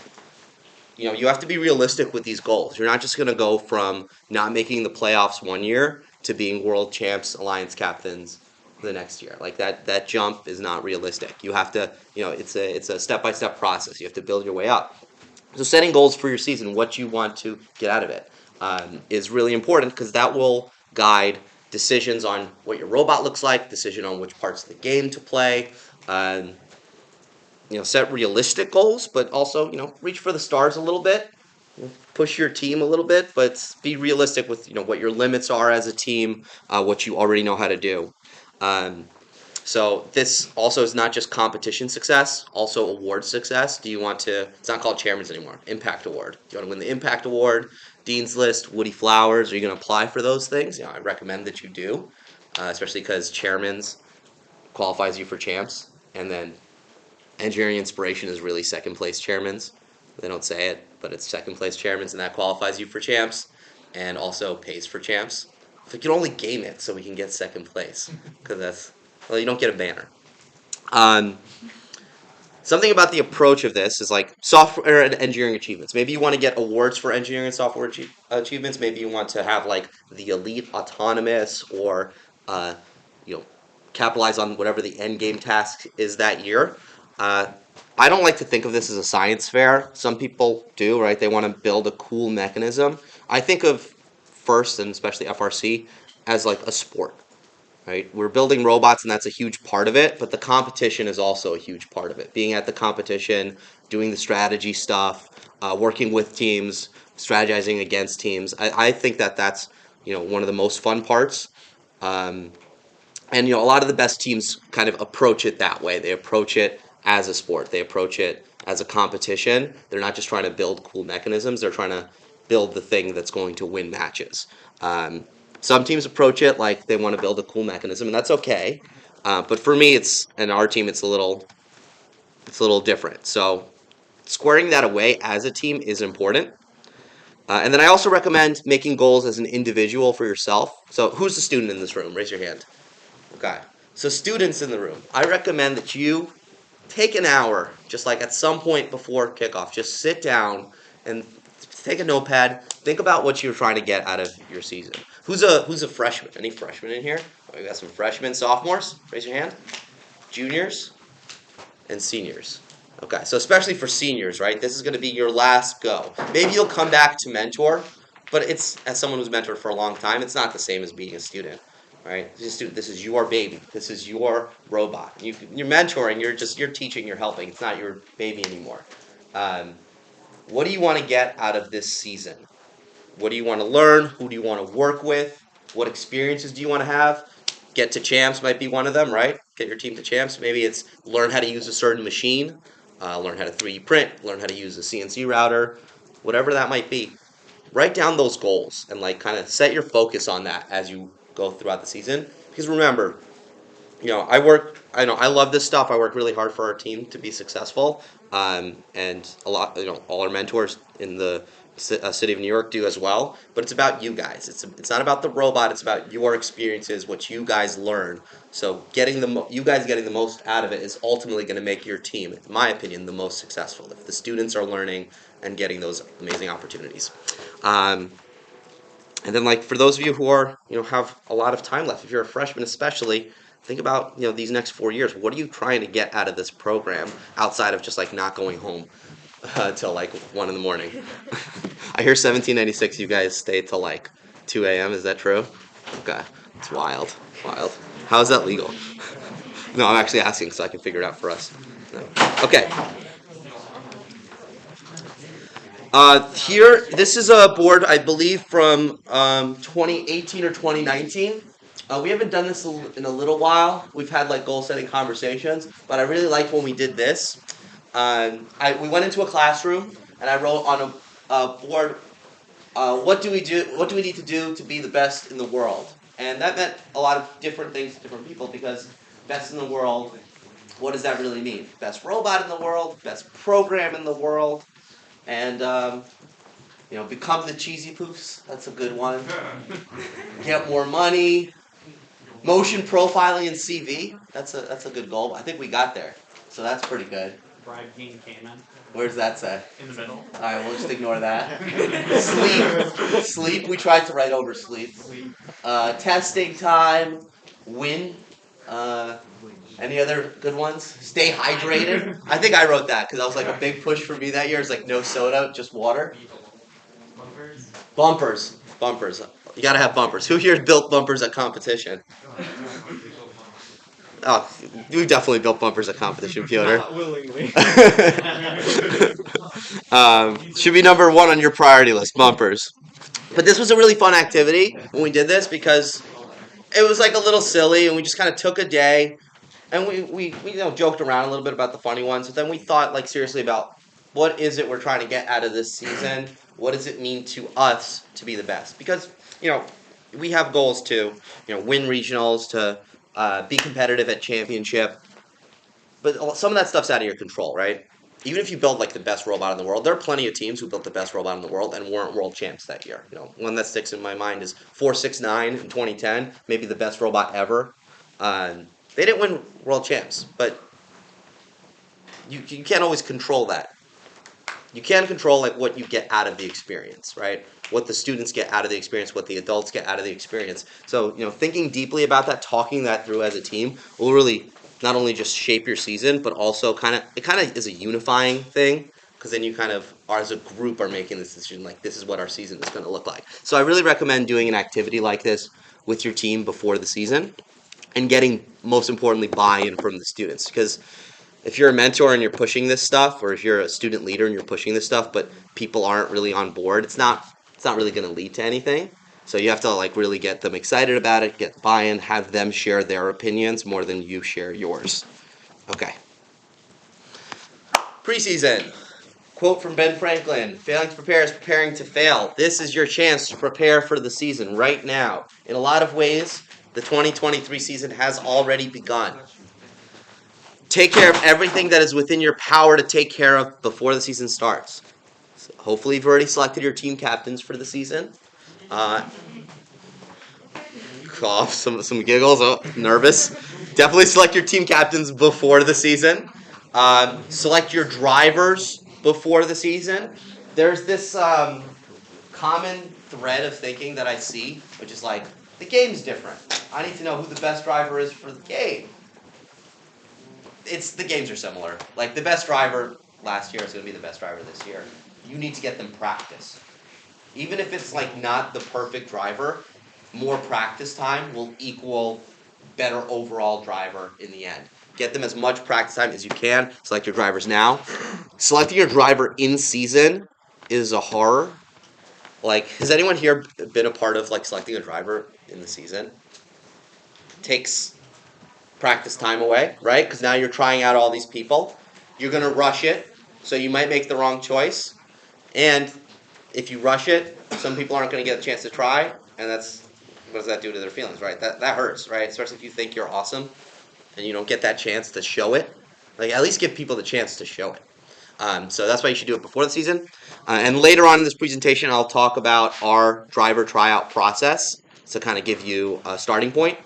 you have to be realistic with these goals. You're not just going to go from not making the playoffs one year to being world champs, alliance captains the next year. That jump is not realistic. You have to, it's a step-by-step process. You have to build your way up. So setting goals for your season, what you want to get out of it, is really important because that will guide decisions on what your robot looks like, decision on which parts of the game to play. Set realistic goals, but also, reach for the stars a little bit. Push your team a little bit, but be realistic with, what your limits are as a team, what you already know how to do. So this also is not just competition success, also award success. It's not called Chairman's anymore, Impact Award. Do you want to win the Impact Award, Dean's List, Woody Flowers? Are you going to apply for those things? I recommend that you do, especially because Chairman's qualifies you for champs, and then Engineering Inspiration is really second place Chairman's. They don't say it, but it's second place Chairman's, and that qualifies you for champs, and also pays for champs. if we could only game it so we can get second place, because you don't get a banner. Something about the approach of this is like software and engineering achievements. Maybe you want to get awards for engineering and software achievements. Maybe you want to have like the elite autonomous, or capitalize on whatever the end game task is that year. I don't like to think of this as a science fair. Some people do, right? They want to build a cool mechanism. I think of FIRST, and especially FRC, as like a sport. Right? We're building robots, and that's a huge part of it, but the competition is also a huge part of it. Being at the competition, doing the strategy stuff, working with teams, strategizing against teams. I think that's one of the most fun parts. And a lot of the best teams kind of approach it that way. They approach it as a sport. They approach it as a competition. They're not just trying to build cool mechanisms. They're trying to build the thing that's going to win matches. Some teams approach it like they want to build a cool mechanism, and that's okay. But for me, and our team, it's a little different. So squaring that away as a team is important. And then I also recommend making goals as an individual for yourself. So who's the student in this room? Raise your hand. Okay. So students in the room, I recommend that you take an hour, just like at some point before kickoff, just sit down and take a notepad. Think about what you're trying to get out of your season. Who's a freshman? Any freshmen in here? Oh, we got some freshmen, sophomores. Raise your hand. Juniors and seniors. Okay, so especially for seniors, right? This is going to be your last go. Maybe you'll come back to mentor, but it's, as someone who's mentored for a long time, it's not the same as being a student, right? This is your baby. This is your robot. You're mentoring. You're teaching. You're helping. It's not your baby anymore. What do you want to get out of this season? What do you want to learn? Who do you want to work with? What experiences do you want to have? Get to champs might be one of them, right? Get your team to champs. Maybe it's learn how to use a certain machine, learn how to 3D print, learn how to use a CNC router, whatever that might be. Write down those goals and kind of set your focus on that as you go throughout the season. Because remember, I love this stuff. I work really hard for our team to be successful, and a lot, all our mentors in the city of New York do as well. But it's about you guys. It's not about the robot. It's about your experiences, what you guys learn. So you guys getting the most out of it is ultimately going to make your team, in my opinion, the most successful. If the students are learning and getting those amazing opportunities. And then, for those of you who are, have a lot of time left, if you're a freshman especially, think about, these next 4 years. What are you trying to get out of this program outside of just, not going home till, 1 in the morning? I hear 1796 you guys stay till, 2 a.m. Is that true? Okay. It's wild. Wild. How is that legal? No, I'm actually asking so I can figure it out for us. No. Okay. Here, this is a board, I believe, from 2018 or 2019. We haven't done this in a little while. We've had goal-setting conversations, but I really liked when we did this. We went into a classroom, and I wrote on a board, what do we need to do to be the best in the world? And that meant a lot of different things to different people, because best in the world, what does that really mean? Best robot in the world, best program in the world. And, become the cheesy poofs. That's a good one. Get more money. Motion profiling in CV. That's a good goal. I think we got there. So that's pretty good. Bride King Cayman. Where's that say? In the middle. All right, we'll just ignore that. Sleep. We tried to write over sleep. Testing time. Win. Any other good ones? Stay hydrated. I think I wrote that because that was a big push for me that year. It's no soda, just water. Bumpers. You gotta have bumpers. Who here built bumpers at competition? Oh, we definitely built bumpers at competition, Piotr. Not willingly. Should be number 1 on your priority list, bumpers. But this was a really fun activity when we did this because it was a little silly, and we just kind of took a day. And we joked around a little bit about the funny ones, but then we thought seriously about what is it we're trying to get out of this season? What does it mean to us to be the best? Because, we have goals to, win regionals, to be competitive at championship. But some of that stuff's out of your control, right? even if you build like the best robot in the world, there are plenty of teams who built the best robot in the world and weren't world champs that year. One that sticks in my mind is 469 in 2010, maybe the best robot ever. They didn't win world champs, but you can't always control that. You can control like what you get out of the experience, right? What the students get out of the experience, what the adults get out of the experience. So, thinking deeply about that, talking that through as a team will really not only just shape your season, but also it kind of is a unifying thing, because then you kind of are as a group are making this decision, like this is what our season is going to look like. So I really recommend doing an activity like this with your team before the season and getting, most importantly, buy-in from the students, because if you're a mentor and you're pushing this stuff, or if you're a student leader and you're pushing this stuff, but people aren't really on board, it's not really going to lead to anything. So you have to like really get them excited about it, get buy-in, have them share their opinions more than you share yours. Okay. Preseason. Quote from Ben Franklin: "Failing to prepare is preparing to fail." This is your chance to prepare for the season right now. In a lot of ways, the 2023 season has already begun. Take care of everything that is within your power to take care of before the season starts. So hopefully you've already selected your team captains for the season. Cough, some giggles, nervous. Definitely select your team captains before the season. Select your drivers before the season. There's this common thread of thinking that I see, which is like, the game's different. I need to know who the best driver is for the game. The games are similar. Like, the best driver last year is going to be the best driver this year. You need to get them practice. Even if it's like not the perfect driver, more practice time will equal better overall driver in the end. Get them as much practice time as you can. Select your drivers now. Selecting your driver in season is a horror. Like, has anyone here been a part of like selecting a driver in the season? Takes practice time away, right? Because now you're trying out all these people. You're going to rush it, so you might make the wrong choice. And if you rush it, some people aren't going to get a chance to try, and what does that do to their feelings, right? That hurts, right? Especially if you think you're awesome and you don't get that chance to show it. Like, at least give people the chance to show it. So that's why you should do it before the season. And later on in this presentation, I'll talk about our driver tryout process to kind of give you a starting point.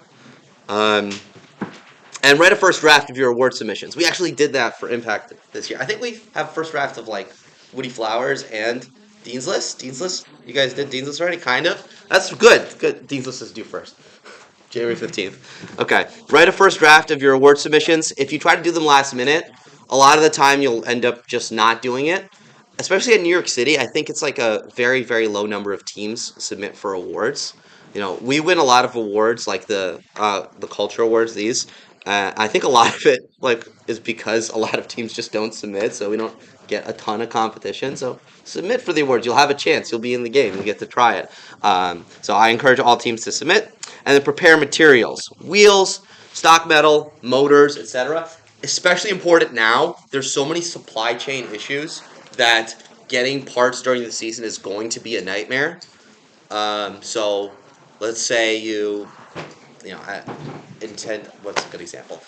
And write a first draft of your award submissions. We actually did that for Impact this year. I think we have first draft of like Woody Flowers and Dean's List. Dean's List? You guys did Dean's List already? Kind of? That's good. Good. Dean's List is due first. January 15th. Okay. Write a first draft of your award submissions. If you try to do them last minute, a lot of the time you'll end up just not doing it. Especially in New York City, I think it's like a very, very low number of teams submit for awards. We win a lot of awards, like the culture awards, these. I think a lot of it is because a lot of teams just don't submit, so we don't get a ton of competition. So submit for the awards. You'll have a chance. You'll be in the game. You get to try it. So I encourage all teams to submit. And then prepare materials. Wheels, stock metal, motors, etc. Especially important now. There's so many supply chain issues that getting parts during the season is going to be a nightmare. So let's say what's a good example?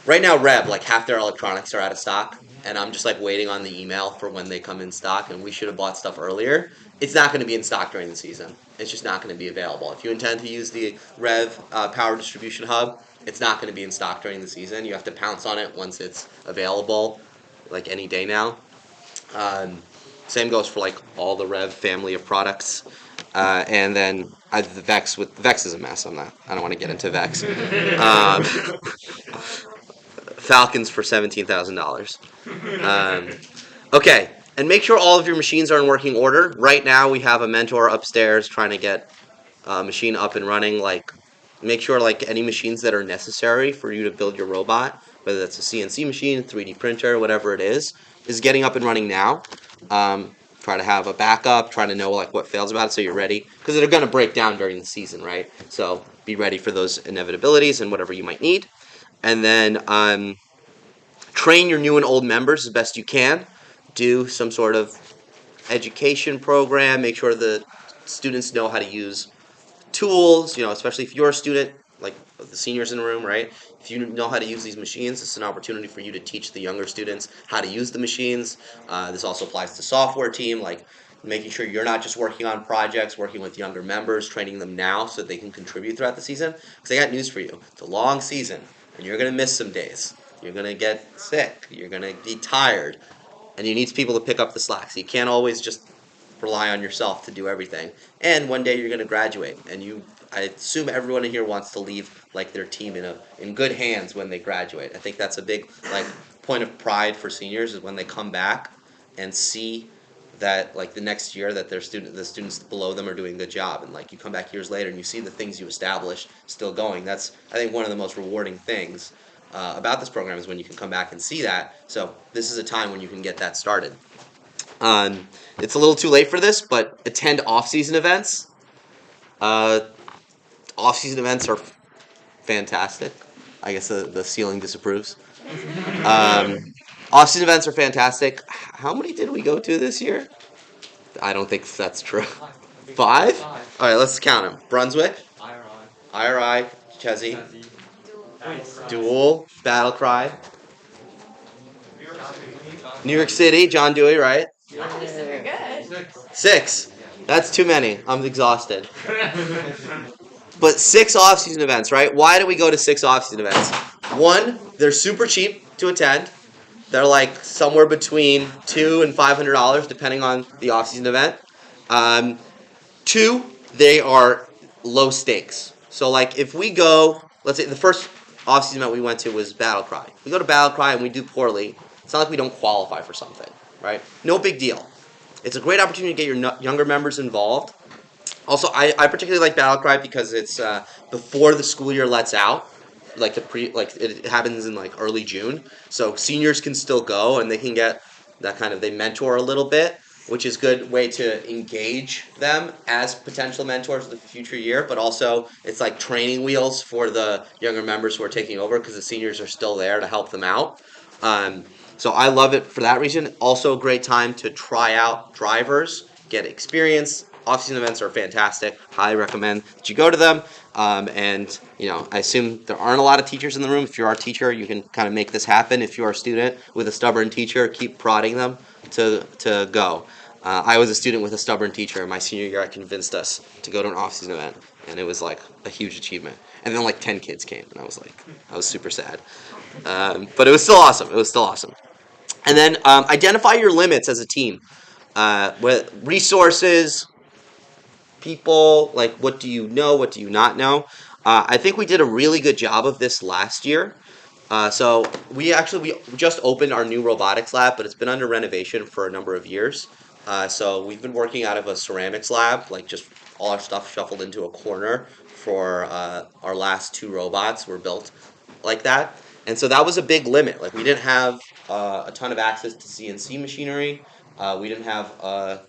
Right now, Rev, like half their electronics are out of stock, and I'm just like waiting on the email for when they come in stock, and we should have bought stuff earlier. It's not going to be in stock during the season. It's just not going to be available. If you intend to use the Rev Power Distribution Hub, it's not going to be in stock during the season. You have to pounce on it once it's available, like any day now. Same goes for like all the Rev family of products. And then the Vex is a mess. I don't want to get into Vex. Falcons for $17,000. Okay, and make sure all of your machines are in working order. Right now, we have a mentor upstairs trying to get a machine up and running. Like, make sure like any machines that are necessary for you to build your robot, whether that's a CNC machine, 3D printer, whatever it is getting up and running now. Try to have a backup, try to know like what fails about it so you're ready, because they're going to break down during the season, right? So be ready for those inevitabilities and whatever you might need. And then train your new and old members as best you can. Do some sort of education program. Make sure the students know how to use tools, especially if you're a student, like the seniors in the room, right? if you know how to use these machines, it's an opportunity for you to teach the younger students how to use the machines. This also applies to software team, like making sure you're not just working on projects, working with younger members, training them now so that they can contribute throughout the season. Because I got news for you. It's a long season, and you're going to miss some days. You're going to get sick. You're going to be tired. And you need people to pick up the slack. So you can't always just rely on yourself to do everything. And one day you're going to graduate, and I assume everyone in here wants to leave like their team in good hands when they graduate. I think that's a big like point of pride for seniors is when they come back and see that like the next year that the students below them are doing a good job, and like you come back years later and you see the things you established still going. That's I think one of the most rewarding things about this program is when you can come back and see that. So this is a time when you can get that started. It's a little too late for this, but attend off-season events. Off-season events are fantastic. I guess the ceiling disapproves. Off-season events are fantastic. How many did we go to this year? I don't think that's true. 5? All right, let's count them. Brunswick, IRI, Chesney, Dual, Battle Cry, New York City, John Dewey, right? Super good. 6. That's too many. I'm exhausted. But 6 off-season events, right? Why do we go to 6 off-season events? 1, they're super cheap to attend. They're like somewhere between $200 and $500 depending on the off-season event. 2, they are low stakes. So like if we go, let's say the first off-season event we went to was Battle Cry. If we go to Battle Cry and we do poorly, it's not like we don't qualify for something, right? No big deal. It's a great opportunity to get your younger members involved. Also, I particularly like Battle Cry because it's before the school year lets out. It happens in like early June, so seniors can still go and they can get that kind of they mentor a little bit, which is a good way to engage them as potential mentors for the future year. But also, it's like training wheels for the younger members who are taking over because the seniors are still there to help them out. So I love it for that reason. Also, a great time to try out drivers, get experience. Off-season events are fantastic. Highly recommend that you go to them. And I assume there aren't a lot of teachers in the room. If you are a teacher, you can kind of make this happen. If you are a student with a stubborn teacher, keep prodding them to go. I was a student with a stubborn teacher. My senior year, I convinced us to go to an off-season event, and it was like a huge achievement. And then like 10 kids came, and I was super sad. But it was still awesome. It was still awesome. And then identify your limits as a team. With resources, people, like what do you know, what do you not know. I think we did a really good job of this last year. So we just opened our new robotics lab, but it's been under renovation for a number of years. So we've been working out of a ceramics lab, like just all our stuff shuffled into a corner for our last 2 robots were built like that. And so that was a big limit. Like we didn't have a ton of access to CNC machinery. We didn't have a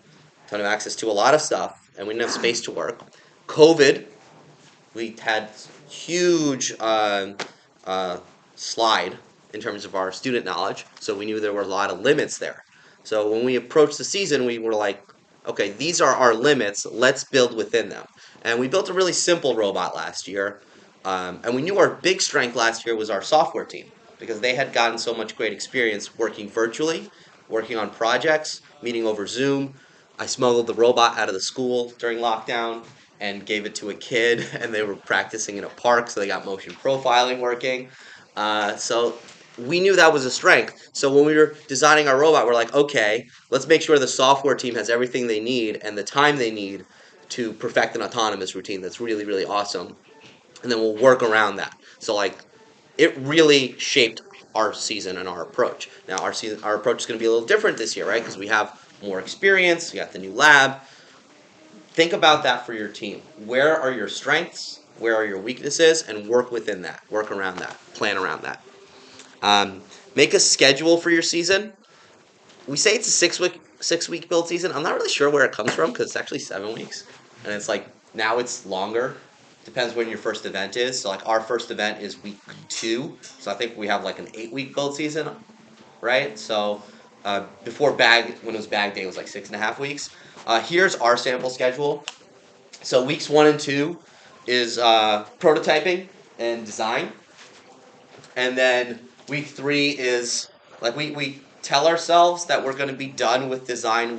ton of access to a lot of stuff, and we didn't have space to work. COVID, we had huge slide in terms of our student knowledge, so we knew there were a lot of limits there. So when we approached the season, we were like, okay, these are our limits, let's build within them. And we built a really simple robot last year, and we knew our big strength last year was our software team, because they had gotten so much great experience working virtually, working on projects, meeting over Zoom. I smuggled the robot out of the school during lockdown and gave it to a kid, and they were practicing in a park, so they got motion profiling working. So we knew that was a strength. So when we were designing our robot, we're like, okay, let's make sure the software team has everything they need and the time they need to perfect an autonomous routine that's really, really awesome. And then we'll work around that. So it really shaped our season and our approach. Now our approach is going to be a little different this year, right? Because we have more experience, we got the new lab. Think about that for your team. Where are your strengths? Where are your weaknesses? And work within that. Work around that. Plan around that. Make a schedule for your season. We say it's a 6-week build season. I'm not really sure where it comes from because it's actually 7 weeks. And it's like, now it's longer. Depends when your first event is. So our first event is week 2. So I think we have an 8-week build season, right? So before when it was bag day, it was 6.5 weeks. Here's our sample schedule. So weeks 1 and 2 is prototyping and design. And then week 3 is like we tell ourselves that we're going to be done with design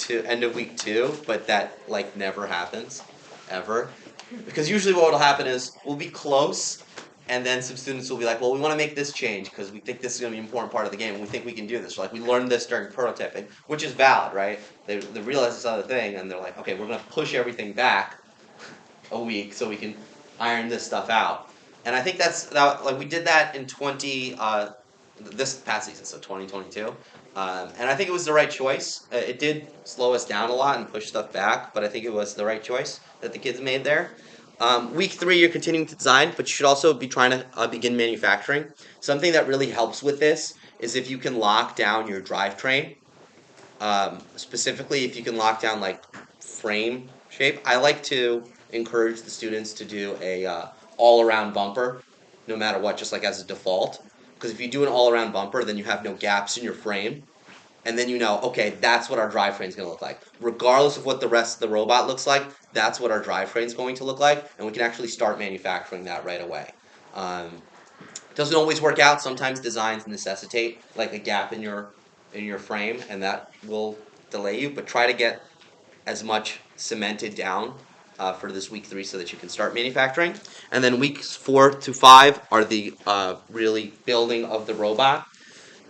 end of week 2, but that like never happens, ever. Because usually what will happen is we'll be close, and then some students will be like, well, we want to make this change because we think this is going to be an important part of the game, and we think we can do this. Or like we learned this during prototyping, which is valid, right? They realize this other thing, and they're like, okay, we're going to push everything back a week so we can iron this stuff out. And I think like we did that in this past season, so 2022. And I think it was the right choice. It did slow us down a lot and push stuff back, but I think it was the right choice that the kids made there. Week 3, you're continuing to design, but you should also be trying to begin manufacturing. Something that really helps with this is if you can lock down your drivetrain. Specifically, if you can lock down like frame shape. I like to encourage the students to do a all-around bumper, no matter what, just like as a default. Because if you do an all-around bumper, then you have no gaps in your frame. And then you know, okay, that's what our drivetrain is going to look like. Regardless of what the rest of the robot looks like, that's what our drivetrain is going to look like. And we can actually start manufacturing that right away. Doesn't always work out. Sometimes designs necessitate like a gap in your frame, and that will delay you. But try to get as much cemented down for this week 3 so that you can start manufacturing. And then weeks 4 to 5 are the really building of the robot.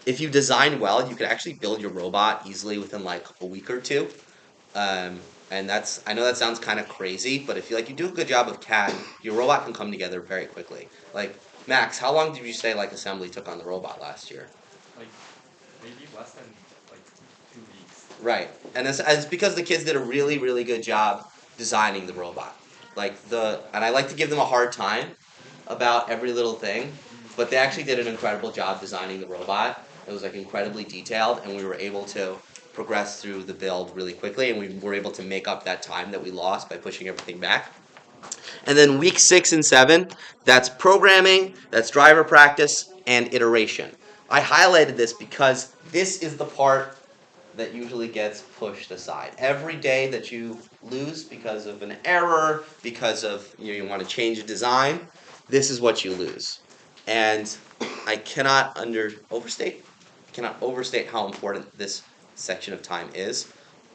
If you design well, you can actually build your robot easily within like a week or 2. And I know that sounds kind of crazy, but if you do a good job of CAD, your robot can come together very quickly. Like Max, how long did you say like assembly took on the robot last year? Like maybe less than like 2 weeks. Right, and it's because the kids did a really, really good job designing the robot. And I like to give them a hard time about every little thing, but they actually did an incredible job designing the robot. It was like incredibly detailed, and we were able to progress through the build really quickly, and we were able to make up that time that we lost by pushing everything back. And then week 6 and 7, that's programming, that's driver practice, and iteration. I highlighted this because this is the part that usually gets pushed aside. Every day that you lose because of an error, because of you want to change a design, this is what you lose. And I cannot overstate how important this section of time is.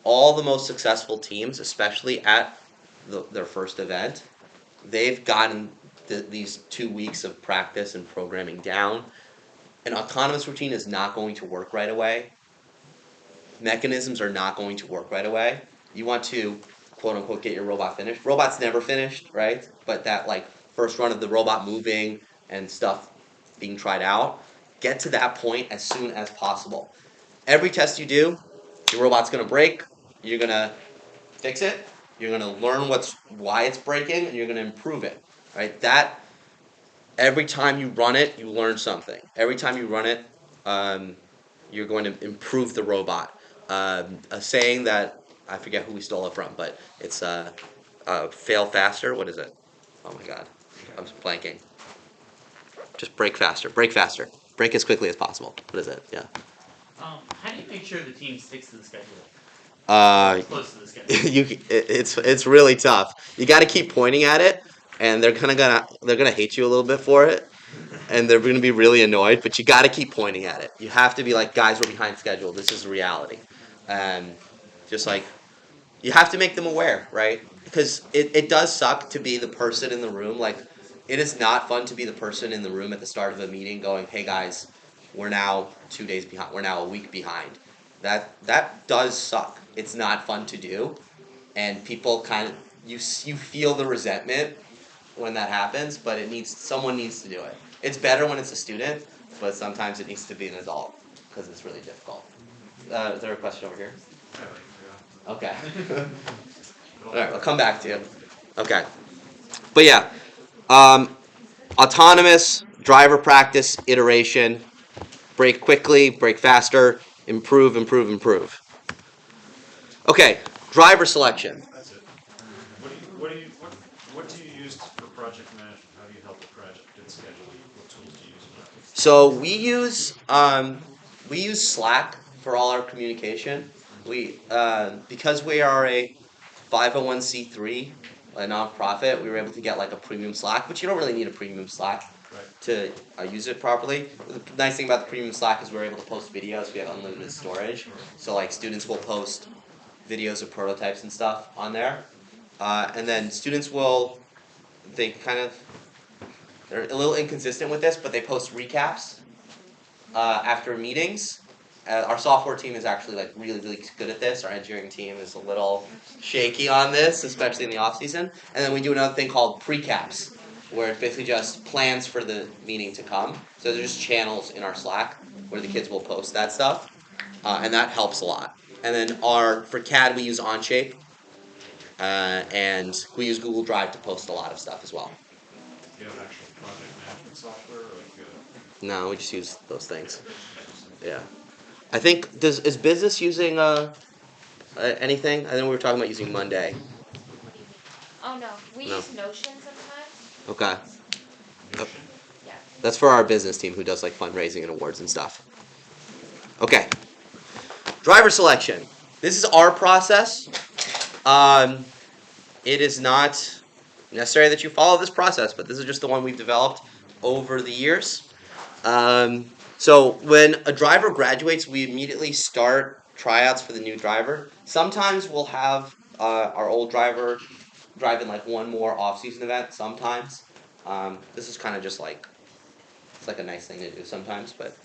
All the most successful teams, especially at their first event, they've gotten these 2 weeks of practice and programming down. An autonomous routine is not going to work right away. Mechanisms are not going to work right away. You want to, quote unquote, get your robot finished. Robot's never finished, right? But that first run of the robot moving and stuff being tried out, get to that point as soon as possible. Every test you do, your robot's going to break. You're going to fix it. You're going to learn why it's breaking, and you're going to improve it. Right? Every time you run it, you learn something. Every time you run it, you're going to improve the robot. A saying that I forget who we stole it from, but it's fail faster. What is it? Oh my God, I'm blanking. Just break faster. Break faster. Break as quickly as possible. What is it? Yeah. How do you make sure the team sticks to the schedule? Close to the schedule. It's really tough. You got to keep pointing at it, and they're gonna hate you a little bit for it, and they're gonna be really annoyed. But you got to keep pointing at it. You have to be like, guys, we're behind schedule. This is reality, and just like you have to make them aware, right? Because it does suck to be the person in the room. Like, it is not fun to be the person in the room at the start of a meeting going, hey guys, we're now 2 days behind. We're now a week behind. That does suck. It's not fun to do, and people you feel the resentment when that happens. But someone needs to do it. It's better when it's a student, but sometimes it needs to be an adult because it's really difficult. Is there a question over here? Okay. All right, I'll come back to you. Okay. But yeah, autonomous, driver practice, iteration, break quickly, break faster, improve, improve, improve. Okay, driver selection. That's it. What do you use for project management? How do you help the project get scheduled? What tools do you use? So we use Slack for all our communication. Because we are a 501c3, a nonprofit, we were able to get a premium Slack, but you don't really need a premium Slack. to use it properly. The nice thing about the premium Slack is we're able to post videos. We have unlimited storage, so like students will post videos of prototypes and stuff on there, and then students will they're a little inconsistent with this, but they post recaps after meetings. Our software team is actually like really good at this. Our engineering team is a little shaky on this, especially in the off season. And then we do another thing called precaps, where it's basically just plans for the meeting to come. So there's just channels in our Slack where the kids will post that stuff, and that helps a lot. And then for CAD we use Onshape, and we use Google Drive to post a lot of stuff as well. Do you have actual project management software, or like? No, we just use those things. Yeah. I think is business using anything? I know we were talking about using Monday. Oh no, we No. use Notion sometimes. Okay. Yeah. That's for our business team who does like fundraising and awards and stuff. Okay. Driver selection. This is our process. It is not necessary that you follow this process, but this is just the one we've developed over the years. So when a driver graduates, we immediately start tryouts for the new driver. Sometimes we'll have our old driver drive in like one more off-season event. Sometimes this is kind of just like it's like a nice thing to do sometimes, but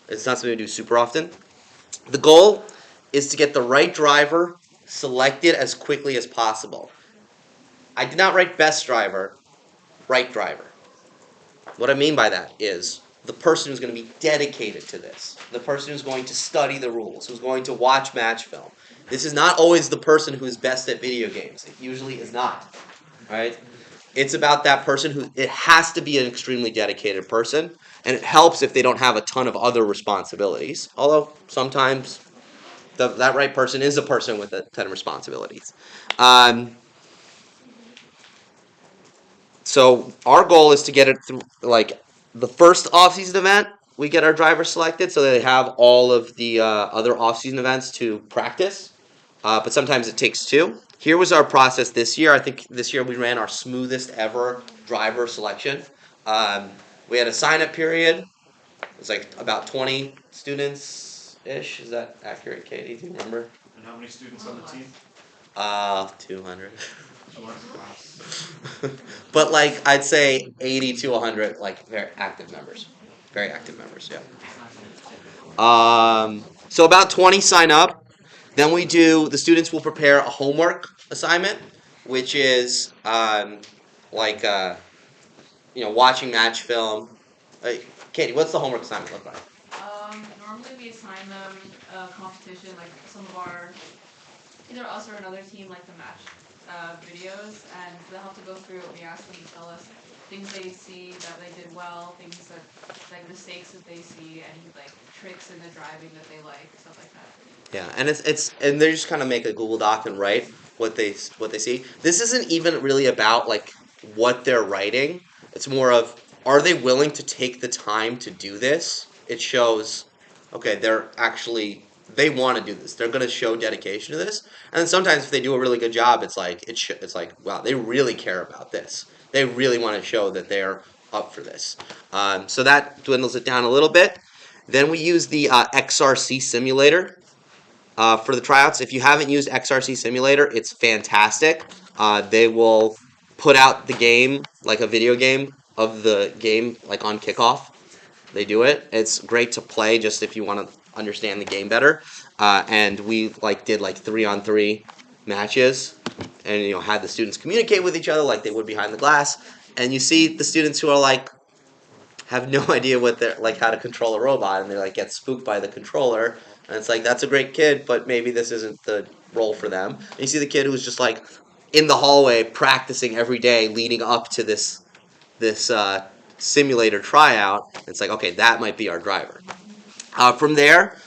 it's not something we do super often. The goal is to get the right driver selected as quickly as possible. I did not write best driver, right driver. What I mean by that is the person who's going to be dedicated to this, the person who's going to study the rules, who's going to watch match film. This is not always the person who's best at video games. It usually is not, right? It's about that person it has to be an extremely dedicated person, and it helps if they don't have a ton of other responsibilities, although sometimes that right person is a person with a ton of responsibilities. So our goal is to get it through, like, the first off-season event, we get our drivers selected so they have all of the other off-season events to practice. But sometimes it takes two. Here was our process this year. I think this year we ran our smoothest ever driver selection. We had a sign-up period. It was like about 20 students-ish. Is that accurate, Katie? Do you remember? And how many students on the team? 200. But like I'd say 80 to 100 like very active members. Very active members, yeah. So about 20 sign up. Then the students will prepare a homework assignment, which is watching match film. Katie, what's the homework assignment look like? Normally we assign them a competition, like some of our, either us or another team, like the match videos, and they'll have to go through it. We ask them to tell us things they see that they did well, things that, like mistakes that they see, and like tricks in the driving that they like, stuff like that. Yeah, and and they just kind of make a Google Doc and write what they see. This isn't even really about like what they're writing. It's more of, are they willing to take the time to do this? It shows, okay, they want to do this. They're going to show dedication to this. And then sometimes if they do a really good job, it's like wow, they really care about this. They really want to show that they're up for this. So that dwindles it down a little bit. Then we use the XRC simulator for the tryouts. If you haven't used XRC simulator, it's fantastic. They will put out the game, like a video game of the game, like on kickoff. They do it. It's great to play just if you want to understand the game better. And we did 3-on-3 matches, and had the students communicate with each other like they would behind the glass. And you see the students who are have no idea what they're how to control a robot, and they get spooked by the controller. And it's that's a great kid, but maybe this isn't the role for them. And you see the kid who's just in the hallway practicing every day leading up to this simulator tryout. It's okay, that might be our driver. From there,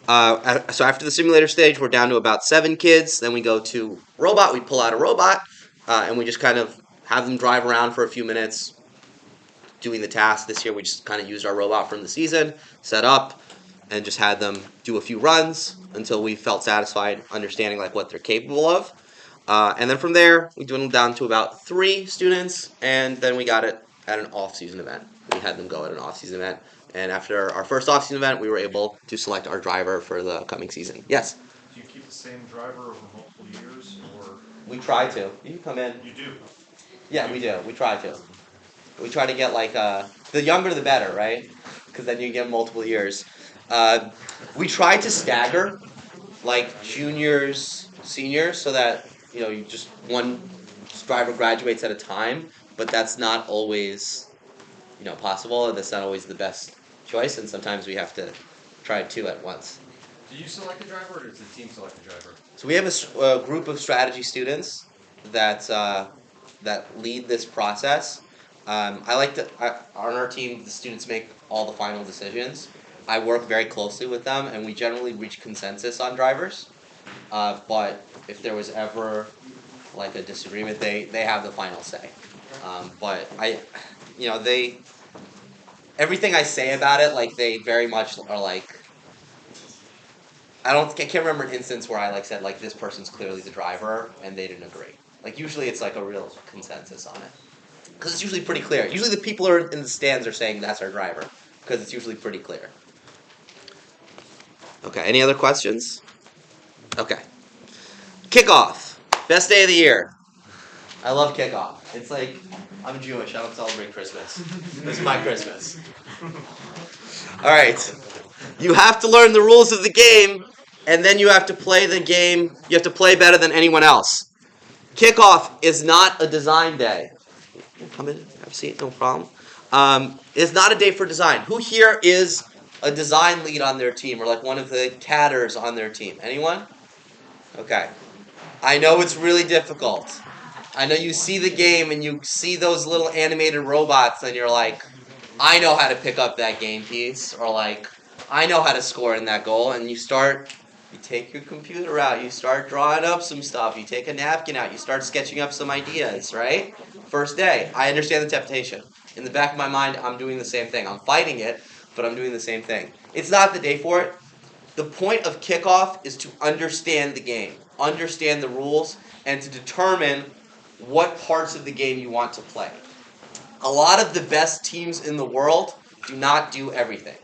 so after the simulator stage, we're down to about 7 kids. Then we go to robot. We pull out a robot, and we just kind of have them drive around for a few minutes doing the task. This year, we just kind of used our robot from the season, set up, and just had them do a few runs until we felt satisfied understanding what they're capable of. And then from there, we dwindled down to about 3 students, and then we got it at an off-season event. We had them go at an off-season event. And after our first off-season event, we were able to select our driver for the coming season. Yes? Do you keep the same driver over multiple years, or? We try to. You can come in. You do? Yeah, we do. We try to. We try to get like the younger the better, right? Because then you get multiple years. We try to stagger like juniors, seniors, so that you just one driver graduates at a time. But that's not always possible. That's not always the best choice, and sometimes we have to try two at once. Do you select the driver, or does the team select the driver? So we have a group of strategy students that lead this process. On our team, the students make all the final decisions. I work very closely with them, and we generally reach consensus on drivers. But if there was ever like a disagreement, they have the final say. But everything I say about it, like they very much are like. I can't remember an instance where I said this person's clearly the driver and they didn't agree. Usually it's a real consensus on it. Because it's usually pretty clear. Usually the people who are in the stands are saying that's our driver. Because it's usually pretty clear. Okay, any other questions? Okay. Kickoff. Best day of the year. I love kickoff. It's I'm Jewish, I don't celebrate Christmas. This is my Christmas. Alright. You have to learn the rules of the game, and then you have to play the game. You have to play better than anyone else. Kickoff is not a design day. Come in, have a seat, no problem. It's not a day for design. Who here is a design lead on their team, or one of the cadders on their team? Anyone? Okay. I know it's really difficult. I know you see the game and you see those little animated robots and you're like, I know how to pick up that game piece, or I know how to score in that goal, and you take your computer out, you start drawing up some stuff, you take a napkin out, you start sketching up some ideas, right? First day, I understand the temptation. In the back of my mind, I'm doing the same thing. I'm fighting it, but I'm doing the same thing. It's not the day for it. The point of kickoff is to understand the game, understand the rules, and to determine what parts of the game you want to play. A lot of the best teams in the world do not do everything.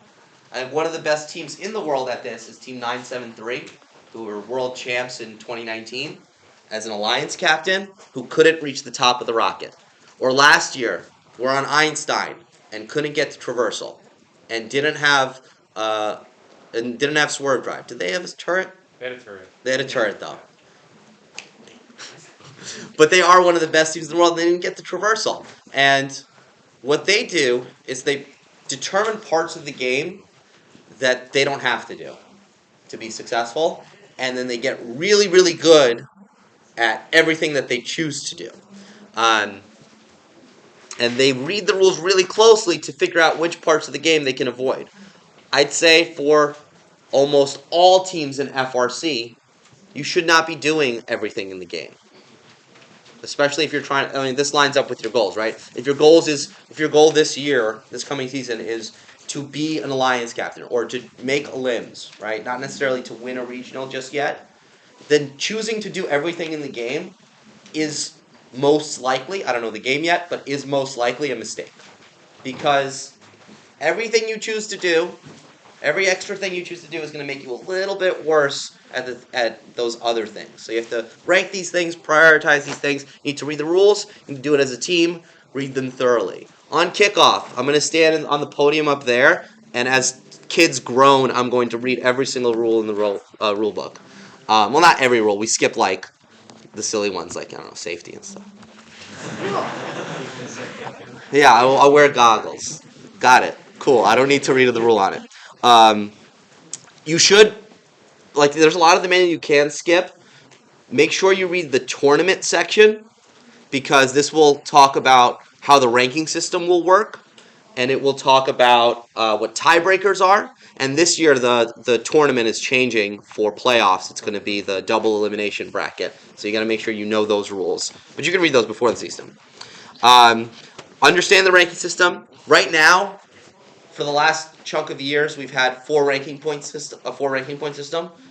And one of the best teams in the world at this is Team 973, who were world champs in 2019, as an alliance captain who couldn't reach the top of the rocket. Or last year, we're on Einstein and couldn't get to traversal, and didn't have swerve drive. Did they have a turret? They had a turret. They had a turret though. But they are one of the best teams in the world, and they didn't get the traversal. And what they do is they determine parts of the game that they don't have to do to be successful, and then they get really, really good at everything that they choose to do. And they read the rules really closely to figure out which parts of the game they can avoid. I'd say for almost all teams in FRC, you should not be doing everything in the game. Especially if you're trying, this lines up with your goals, right? If your goal this year, this coming season, is to be an alliance captain or to make a limbs, right? Not necessarily to win a regional just yet, then choosing to do everything in the game is most likely, I don't know the game yet, but is most likely a mistake. Because everything you choose to do, every extra thing you choose to do is going to make you a little bit worse at those other things. So you have to rank these things, prioritize these things. You need to read the rules. You need to do it as a team. Read them thoroughly. On kickoff, I'm going to stand on the podium up there, and as kids groan, I'm going to read every single rule in the rule book. Well, not every rule. We skip the silly ones, safety and stuff. Yeah, I'll wear goggles. Got it. Cool. I don't need to read the rule on it. You should, there's a lot of the menu you can skip. Make sure you read the tournament section, because this will talk about how the ranking system will work, and it will talk about what tiebreakers are. And this year, the tournament is changing for playoffs. It's going to be the double elimination bracket. So you got to make sure you know those rules. But you can read those before the season. Understand the ranking system. Right now, for the last chunk of years, we've had a 4 ranking point system.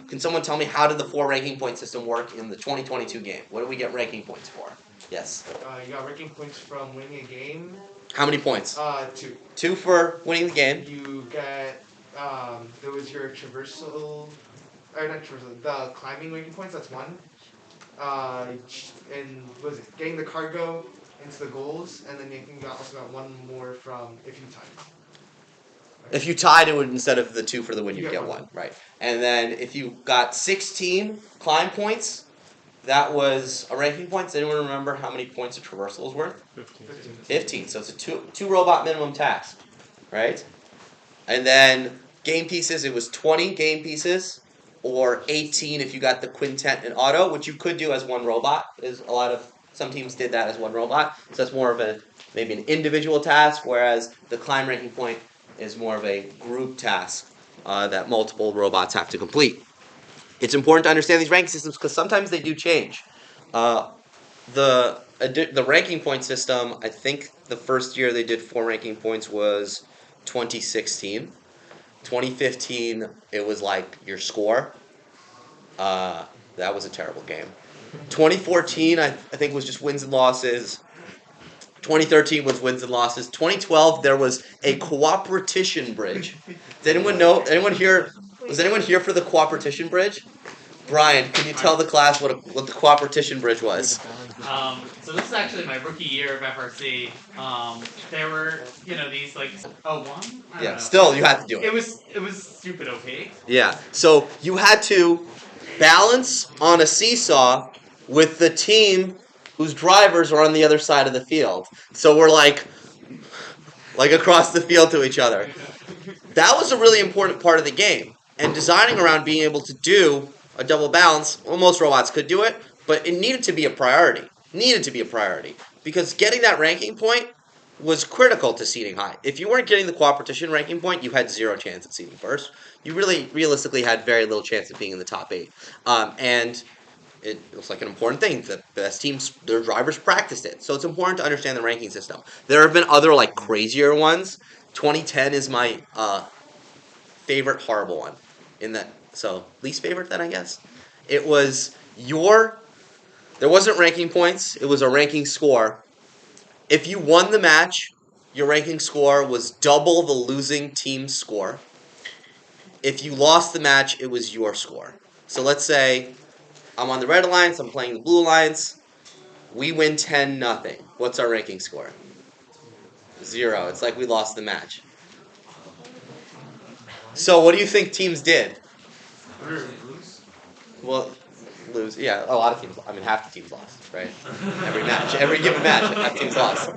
Can someone tell me how did the 4 ranking point system work in the 2022 game? What did we get ranking points for? Yes. You got ranking points from winning a game. How many points? 2. 2 for winning the game. You get, there was your traversal, or not traversal, the climbing ranking points, that's 1. And was it getting the cargo into the goals, and then you also got 1 more from if you tied. If you tied, it would, instead of the 2 for the win, you'd get 1. Right. And then if you got 16 climb points, that was a ranking point. Does anyone remember how many points a traversal is worth? 15. So it's a two robot minimum task, right? And then game pieces, it was 20 game pieces, or 18 if you got the quintet and auto, which you could do as 1 robot. Some teams did that as 1 robot. So that's more of maybe an individual task, whereas the climb ranking point is more of a group task that multiple robots have to complete. It's important to understand these ranking systems because sometimes they do change. The ranking point system, I think the first year they did 4 ranking points was 2016. 2015, it was like your score. That was a terrible game. 2014, I think was just wins and losses. 2013 was wins and losses. 2012, there was a cooperation bridge. Did anyone know? Was anyone here for the cooperation bridge? Brian, can you tell the class what the cooperation bridge was? So this is actually my rookie year of FRC. There were, these like 01? Yeah, still you had to do it. It was stupid opaque. Yeah, so you had to balance on a seesaw with the team whose drivers are on the other side of the field. So we're like across the field to each other. That was a really important part of the game. And designing around being able to do a double balance, well, most robots could do it, but it needed to be a priority. Because getting that ranking point was critical to seeding high. If you weren't getting the cooperation ranking point, you had 0 chance at seeding first. You really realistically had very little chance of being in the top 8. And it was like an important thing. The best teams, their drivers practiced it. So it's important to understand the ranking system. There have been other like crazier ones. 2010 is my favorite horrible one. So least favorite then, I guess. It was there wasn't ranking points. It was a ranking score. If you won the match, your ranking score was double the losing team's score. If you lost the match, it was your score. So let's say I'm on the red alliance, I'm playing the blue alliance. We win 10-0. What's our ranking score? 0. It's like we lost the match. So what do you think teams did? Well, lose. Yeah, a lot of teams. I mean, half the teams lost, right? Every given match, half the teams lost.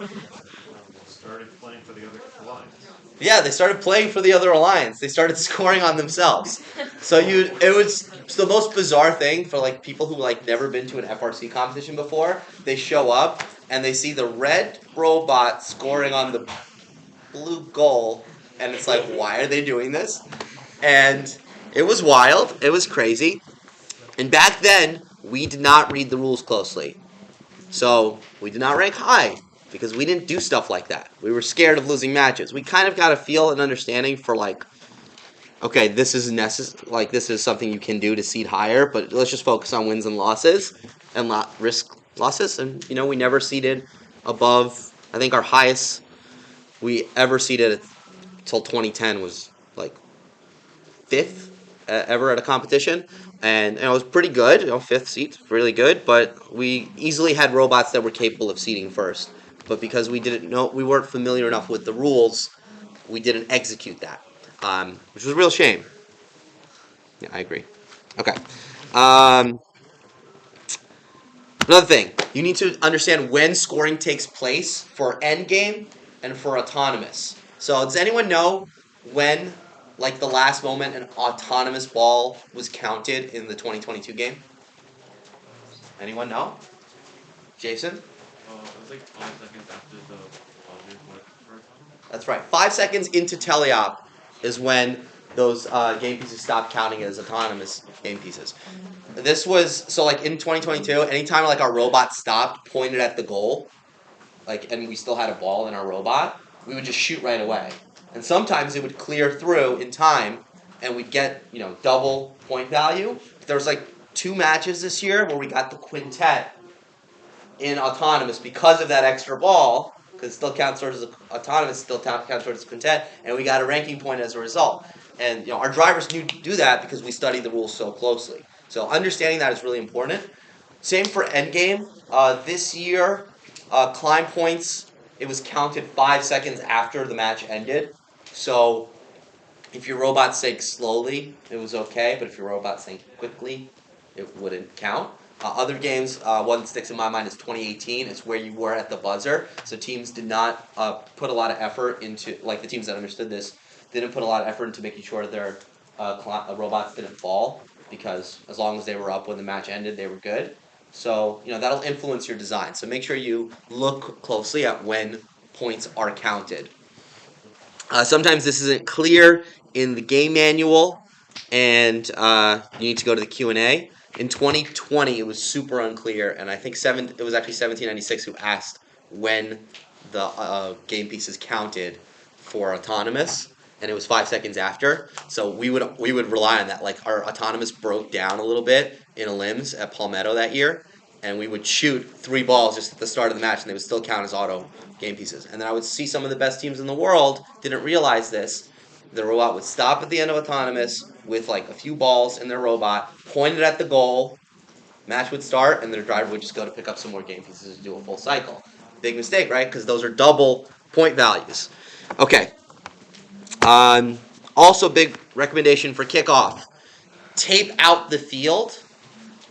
Started playing for the other alliance. Yeah, they started playing for the other alliance. They started scoring on themselves. So it was the most bizarre thing for like people who like never been to an FRC competition before. They show up and they see the red robot scoring on the blue goal, and it's like, why are they doing this? And it was wild. It was crazy. And back then, we did not read the rules closely. So we did not rank high because we didn't do stuff like that. We were scared of losing matches. We kind of got a feel and understanding for like, okay, this is this is something you can do to seed higher, but let's just focus on wins and losses and not risk losses. And we never seeded above. I think our highest we ever seeded until 2010 was like 5th ever at a competition, and it was pretty good. 5th seat, really good. But we easily had robots that were capable of seeding first. But because we weren't familiar enough with the rules, we didn't execute that, which was a real shame. Yeah, I agree. Okay. Another thing, you need to understand when scoring takes place for endgame and for autonomous. So does anyone know when, like the last moment, an autonomous ball was counted in the 2022 game? Anyone know? Jason? It was like 5 seconds after the buzzer went for autonomous. That's right. 5 seconds into teleop is when those game pieces stopped counting as autonomous game pieces. This was, so like in 2022, anytime like our robot stopped, pointed at the goal, and we still had a ball in our robot, we would just shoot right away. And sometimes it would clear through in time, and we'd get, double point value. There was like 2 matches this year where we got the quintet in autonomous because of that extra ball, because it still counts towards autonomous, still counts towards quintet, and we got a ranking point as a result. And our drivers knew to do that because we studied the rules so closely. So understanding that is really important. Same for endgame. This year, climb points, it was counted 5 seconds after the match ended. So if your robot sank slowly, it was okay, but if your robot sank quickly, it wouldn't count. Other games, one that sticks in my mind is 2018. It's where you were at the buzzer. So teams did not put a lot of effort into, like the teams that understood this, didn't put a lot of effort into making sure their robots didn't fall, because as long as they were up when the match ended, they were good. So that'll influence your design. So make sure you look closely at when points are counted. Sometimes this isn't clear in the game manual, and you need to go to the Q&A. In 2020, it was super unclear, and I think it was actually 1796 who asked when the game pieces counted for autonomous, and it was 5 seconds after. So we would rely on that. Like our autonomous broke down a little bit in a limbs at Palmetto that year, and we would shoot 3 balls just at the start of the match, and they would still count as auto game pieces. And then I would see some of the best teams in the world didn't realize this. The robot would stop at the end of autonomous with like a few balls in their robot, pointed at the goal, match would start, and their driver would just go to pick up some more game pieces and do a full cycle. Big mistake, right? Because those are double point values. Okay. Also, big recommendation for kickoff. Tape out the field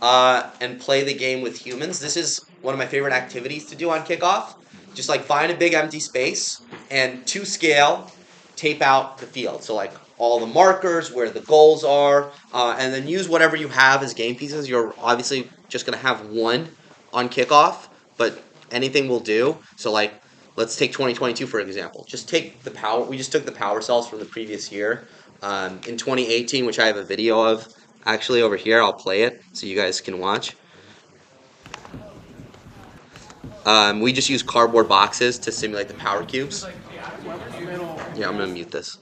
and play the game with humans. This is one of my favorite activities to do on kickoff. Just like find a big empty space and to scale, tape out the field. So like all the markers, where the goals are, and then use whatever you have as game pieces. You're obviously just going to have one on kickoff, but anything will do. So like, let's take 2022 for example. Just take the power. We just took the power cells from the previous year. In 2018, which I have a video of actually over here, I'll play it so you guys can watch. We just use cardboard boxes to simulate the power cubes. Yeah, I'm gonna mute this.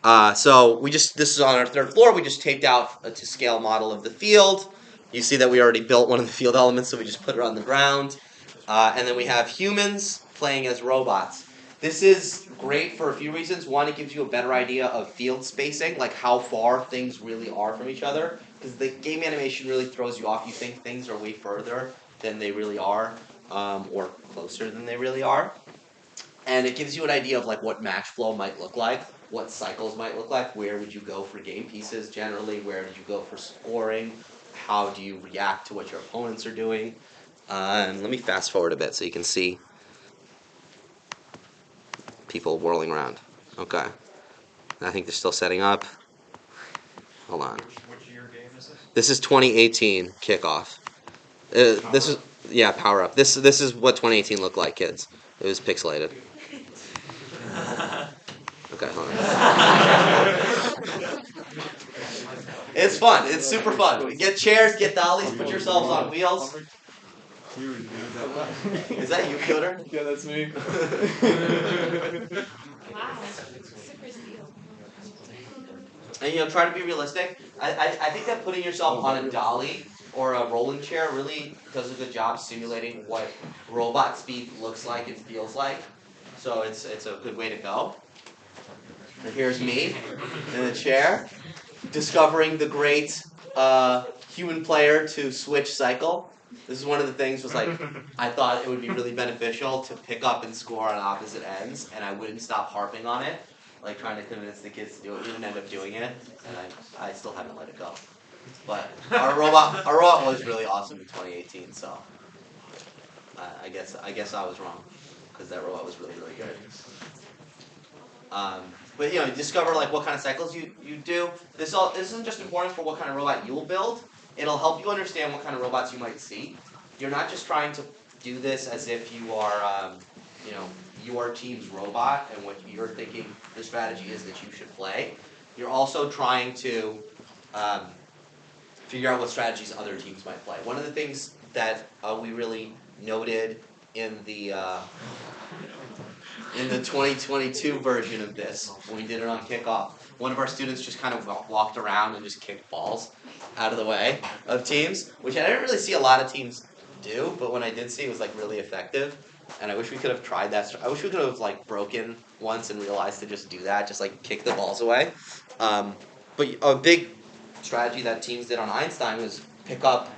So this is on our 3rd floor. We just taped out a to scale model of the field. You see that we already built one of the field elements, so we just put it on the ground. And then we have humans playing as robots. This is great for a few reasons. One, it gives you a better idea of field spacing, like how far things really are from each other. Because the game animation really throws you off. You think things are way further than they really are, or closer than they really are. And it gives you an idea of like what match flow might look like, what cycles might look like, where would you go for game pieces generally, where did you go for scoring, how do you react to what your opponents are doing. And let me fast forward a bit so you can see people whirling around. Okay. I think they're still setting up. Hold on. Which year game is this? This is 2018 kickoff. This is power up. This is what 2018 looked like, kids. It was pixelated. Okay, hold on. It's fun. It's super fun. Get chairs, get dollies, put yourselves on wheels. Is that you, Piotr? Yeah, that's me. Wow. Super steal. And try to be realistic. I think that putting yourself on a dolly or a rolling chair really does a good job simulating what robot speed looks like and feels like. So it's a good way to go. And here's me in the chair, discovering the great human player to switch cycle. This is one of the things was like, I thought it would be really beneficial to pick up and score on opposite ends, and I wouldn't stop harping on it, like trying to convince the kids to do it. We didn't end up doing it, and I still haven't let it go. But our robot was really awesome in 2018, so I guess I was wrong, because that robot was really, really good. But you discover like what kind of cycles you do. This isn't just important for what kind of robot you will build. It'll help you understand what kind of robots you might see. You're not just trying to do this as if you are, your team's robot and what you're thinking the strategy is that you should play. You're also trying to figure out what strategies other teams might play. One of the things that we really noted in the 2022 version of this, when we did it on kickoff, one of our students just kind of walked around and just kicked balls out of the way of teams, which I didn't really see a lot of teams do, but when I did see it was like really effective. And I wish we could have tried that. I wish we could have like broken once and realized to just do that, just like kick the balls away. But a big strategy that teams did on Einstein was pick up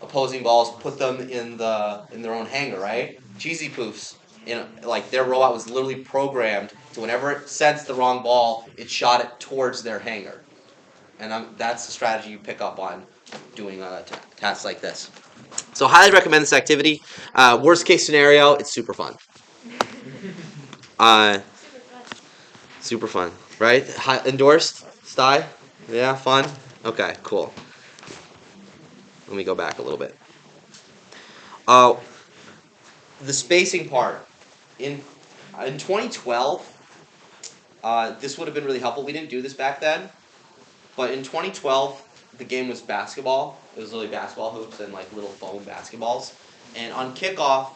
opposing balls, put them in their own hangar, right? Cheesy Poofs, like their robot was literally programmed to whenever it sensed the wrong ball, it shot it towards their hangar. And that's the strategy you pick up on doing tasks like this. So highly recommend this activity. Worst case scenario, it's super fun. Super fun, right? Endorsed? Sty? Yeah, fun? Okay, cool. Let me go back a little bit. The spacing part. In 2012, this would have been really helpful. We didn't do this back then. But in 2012, the game was basketball. It was literally basketball hoops and like little foam basketballs. And on kickoff,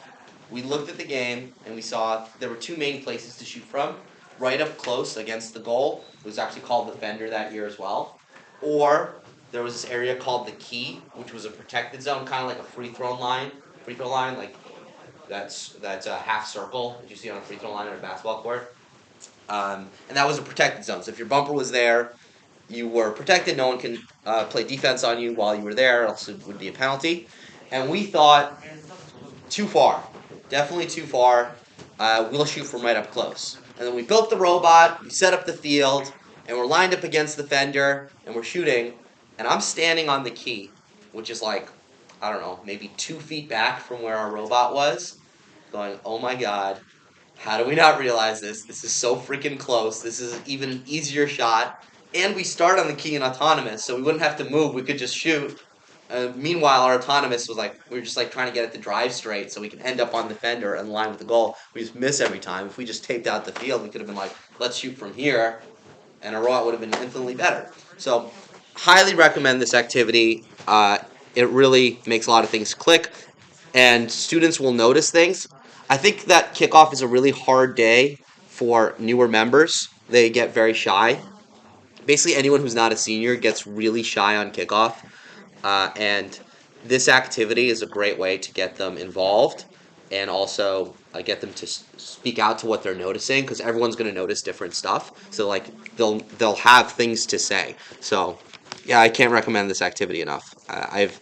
we looked at the game and we saw there were two main places to shoot from. Right up close against the goal. It was actually called the Fender that year as well. Or there was this area called the Key, which was a protected zone, kind of like a free throw line, like that's a half circle that you see on a free throw line on a basketball court. And that was a protected zone. So if your bumper was there, you were protected. No one can play defense on you while you were there, else it would be a penalty. And we thought, too far. Definitely too far. We'll shoot from right up close. And then we built the robot, we set up the field, and we're lined up against the fender, and we're shooting. And I'm standing on the key, which is like, I don't know, maybe 2 feet back from where our robot was, going, oh my god, how do we not realize this? This is so freaking close. This is even an easier shot. And we start on the key in autonomous, so we wouldn't have to move. We could just shoot. Meanwhile, our autonomous was like, we were just like trying to get it to drive straight so we can end up on the fender and line with the goal. We just miss every time. If we just taped out the field, we could have been like, let's shoot from here, and our robot would have been infinitely better. So, highly recommend this activity. It really makes a lot of things click, and students will notice things. I think that kickoff is a really hard day for newer members. They get very shy. Basically, anyone who's not a senior gets really shy on kickoff, and this activity is a great way to get them involved and also get them to speak out to what they're noticing, because everyone's going to notice different stuff. So like they'll have things to say. So yeah, I can't recommend this activity enough. I've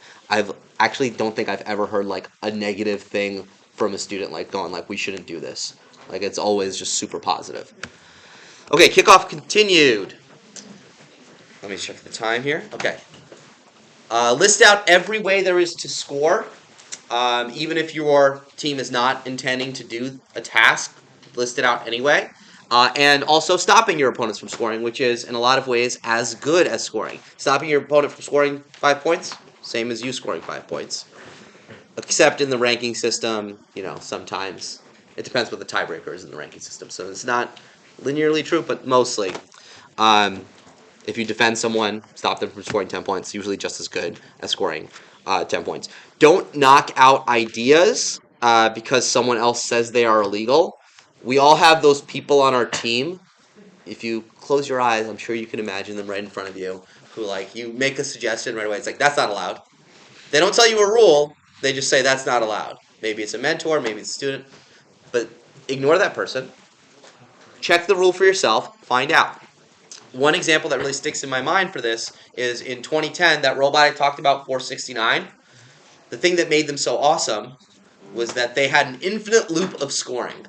actually don't think I've ever heard like a negative thing from a student like going like we shouldn't do this. Like it's always just super positive. Okay, kickoff continued. Let me check the time here. Okay. List out every way there is to score. Even if your team is not intending to do a task, list it out anyway. And also stopping your opponents from scoring, which is in a lot of ways as good as scoring. Stopping your opponent from scoring 5 points, same as you scoring 5 points. Except in the ranking system, sometimes it depends what the tiebreaker is in the ranking system. So it's not linearly true, but mostly. If you defend someone, stop them from scoring 10 points, usually just as good as scoring 10 points. Don't knock out ideas because someone else says they are illegal. We all have those people on our team. If you close your eyes, I'm sure you can imagine them right in front of you, who you make a suggestion right away. It's like, that's not allowed. They don't tell you a rule. They just say that's not allowed. Maybe it's a mentor, maybe it's a student. But ignore that person. Check the rule for yourself. Find out. One example that really sticks in my mind for this is in 2010, that robot I talked about, 469. The thing that made them so awesome was that they had an infinite loop of scoring.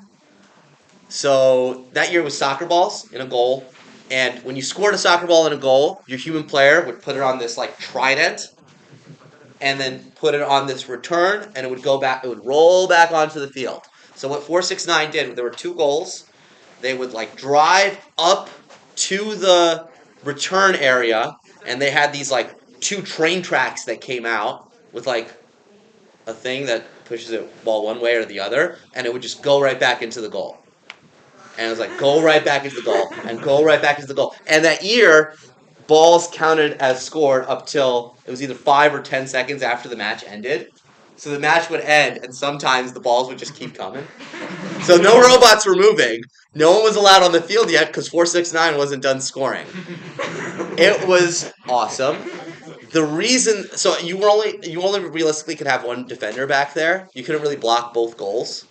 So that year was soccer balls in a goal. And when you scored a soccer ball in a goal, your human player would put it on this trident and then put it on this return, and it would go back. It would roll back onto the field. So what 469 did, there were 2 goals. They would drive up to the return area, and they had these 2 train tracks that came out with a thing that pushes the ball one way or the other, and it would just go right back into the goal. And it was go right back into the goal, and go right back into the goal. And that year, balls counted as scored up till it was either 5 or 10 seconds after the match ended. So the match would end, and sometimes the balls would just keep coming. So no robots were moving. No one was allowed on the field yet because 469 wasn't done scoring. It was awesome. The reason, so you only realistically could have one defender back there. You couldn't really block both goals.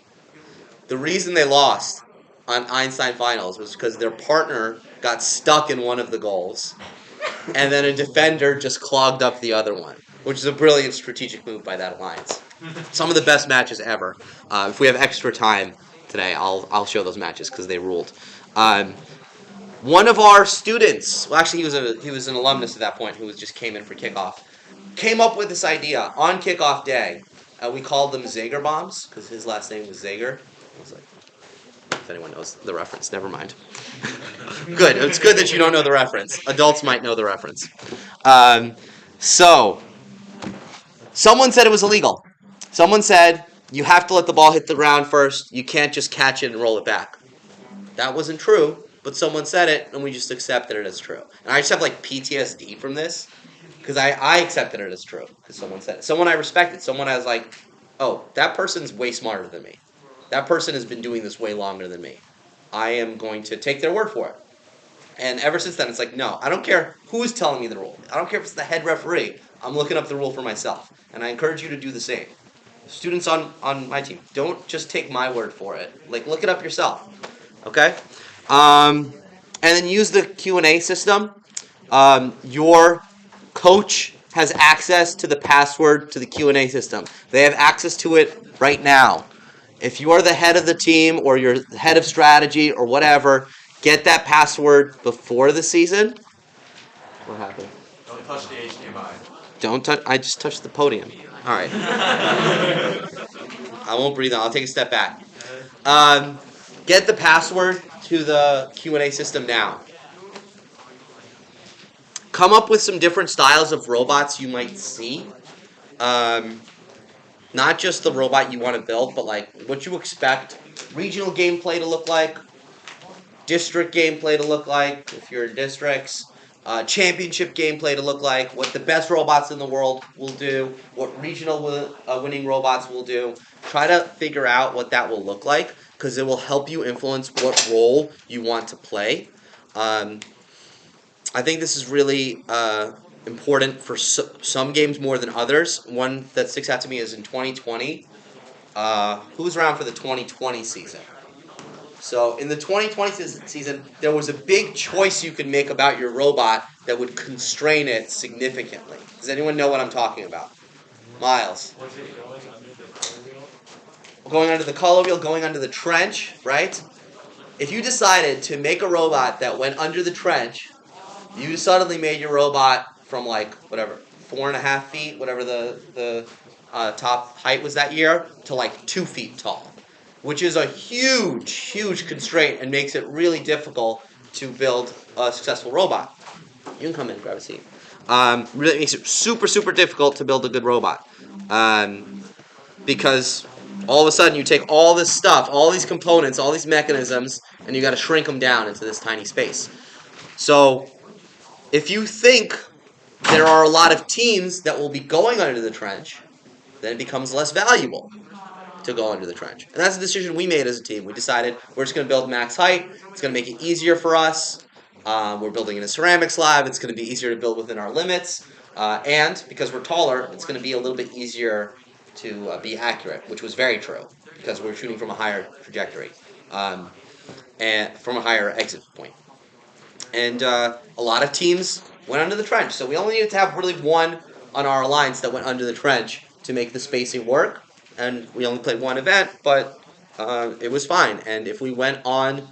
The reason they lost on Einstein Finals was because their partner got stuck in one of the goals, and then a defender just clogged up the other one, which is a brilliant strategic move by that alliance. Some of the best matches ever. If we have extra time today, I'll show those matches because they ruled. One of our students, well, actually he was an alumnus at that point who just came in for kickoff, came up with this idea on kickoff day. We called them Zager bombs because his last name was Zager. I was like, if anyone knows the reference, never mind. Good. It's good that you don't know the reference. Adults might know the reference. So, someone said it was illegal. Someone said you have to let the ball hit the ground first. You can't just catch it and roll it back. That wasn't true, but someone said it, and we just accepted it as true. And I just have like PTSD from this because I accepted it as true because someone said it. Someone I respected. Someone I was like, oh, that person's way smarter than me. That person has been doing this way longer than me. I am going to take their word for it. And ever since then, it's like, no, I don't care who's telling me the rule. I don't care if it's the head referee. I'm looking up the rule for myself. And I encourage you to do the same. Students on my team, don't just take my word for it. Like, look it up yourself. Okay? And then use the Q&A system. Your coach has access to the password to the Q&A system. They have access to it right now. If you are the head of the team or you're the head of strategy or whatever, get that password before the season. What happened? Don't touch the HDMI. Don't touch. I just touched the podium. All right. I won't breathe on. I'll take a step back. Get the password to the Q&A system now. Come up with some different styles of robots you might see. Not just the robot you want to build, but like what you expect regional gameplay to look like, district gameplay to look like, if you're in districts, championship gameplay to look like, what the best robots in the world will do, what regional winning robots will do. Try to figure out what that will look like because it will help you influence what role you want to play. I think this is really important for some games more than others. One that sticks out to me is in 2020. Who was around for the 2020 season? So in the 2020 season, there was a big choice you could make about your robot that would constrain it significantly. Does anyone know what I'm talking about? Miles. Was it going under the color wheel? Going under the color wheel, going under the trench, right? If you decided to make a robot that went under the trench, you suddenly made your robot from like, whatever, 4.5 feet, whatever the top height was that year, to like 2 feet tall, which is a huge, huge constraint and makes it really difficult to build a successful robot. You can come in and grab a seat. Really makes it super, super difficult to build a good robot. Because all of a sudden you take all this stuff, all these components, all these mechanisms, and you got to shrink them down into this tiny space. So if you think there are a lot of teams that will be going under the trench, then it becomes less valuable to go under the trench. And that's a decision we made as a team. We decided we're just going to build max height. It's going to make it easier for us. We're building in a ceramics lab. It's going to be easier to build within our limits. And because we're taller, it's going to be a little bit easier to be accurate, which was very true because we're shooting from a higher trajectory and from a higher exit point. And a lot of teams went under the trench. So we only needed to have really one on our alliance that went under the trench to make the spacing work. And we only played one event, but it was fine. And if we went on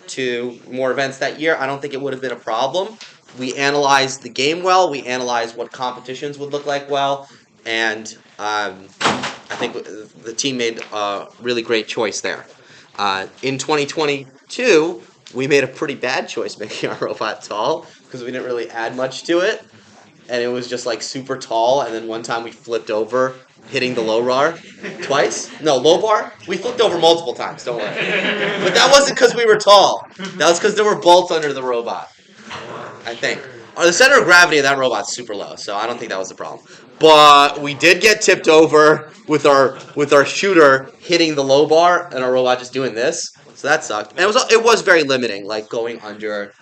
to more events that year, I don't think it would have been a problem. We analyzed the game well. We analyzed what competitions would look like well. And I think the team made a really great choice there. In 2022, we made a pretty bad choice making our robot tall because we didn't really add much to it. And it was just like super tall. And then one time we flipped over, hitting the low bar twice. No, low bar? We flipped over multiple times, don't worry. But that wasn't because we were tall. That was because there were bolts under the robot, I think. The center of gravity of that robot's super low, so I don't think that was the problem. But we did get tipped over with our shooter hitting the low bar and our robot just doing this. So that sucked. And it was very limiting, like going under,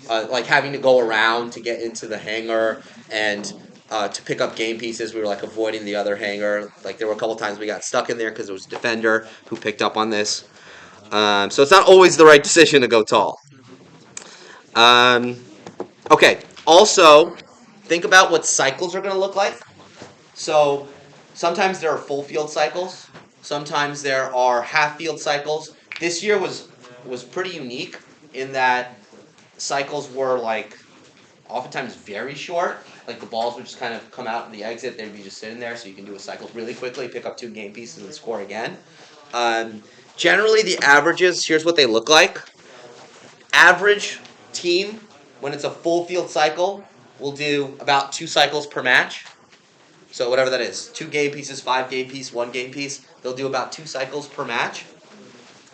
like having to go around to get into the hangar and to pick up game pieces. We were like avoiding the other hangar. Like there were a couple times we got stuck in there because there was a defender who picked up on this. So it's not always the right decision to go tall. Okay. Also, think about what cycles are going to look like. So sometimes there are full field cycles. Sometimes there are half field cycles. This year was pretty unique in that cycles were like oftentimes very short. Like the balls would just kind of come out in the exit. They'd be just sitting there, so you can do a cycle really quickly, pick up 2 game pieces, and score again. Generally, the averages, here's what they look like. Average team, when it's a full field cycle, will do about 2 cycles per match. So whatever that is, 2 game pieces, 5 game piece, 1 game piece, they'll do about 2 cycles per match.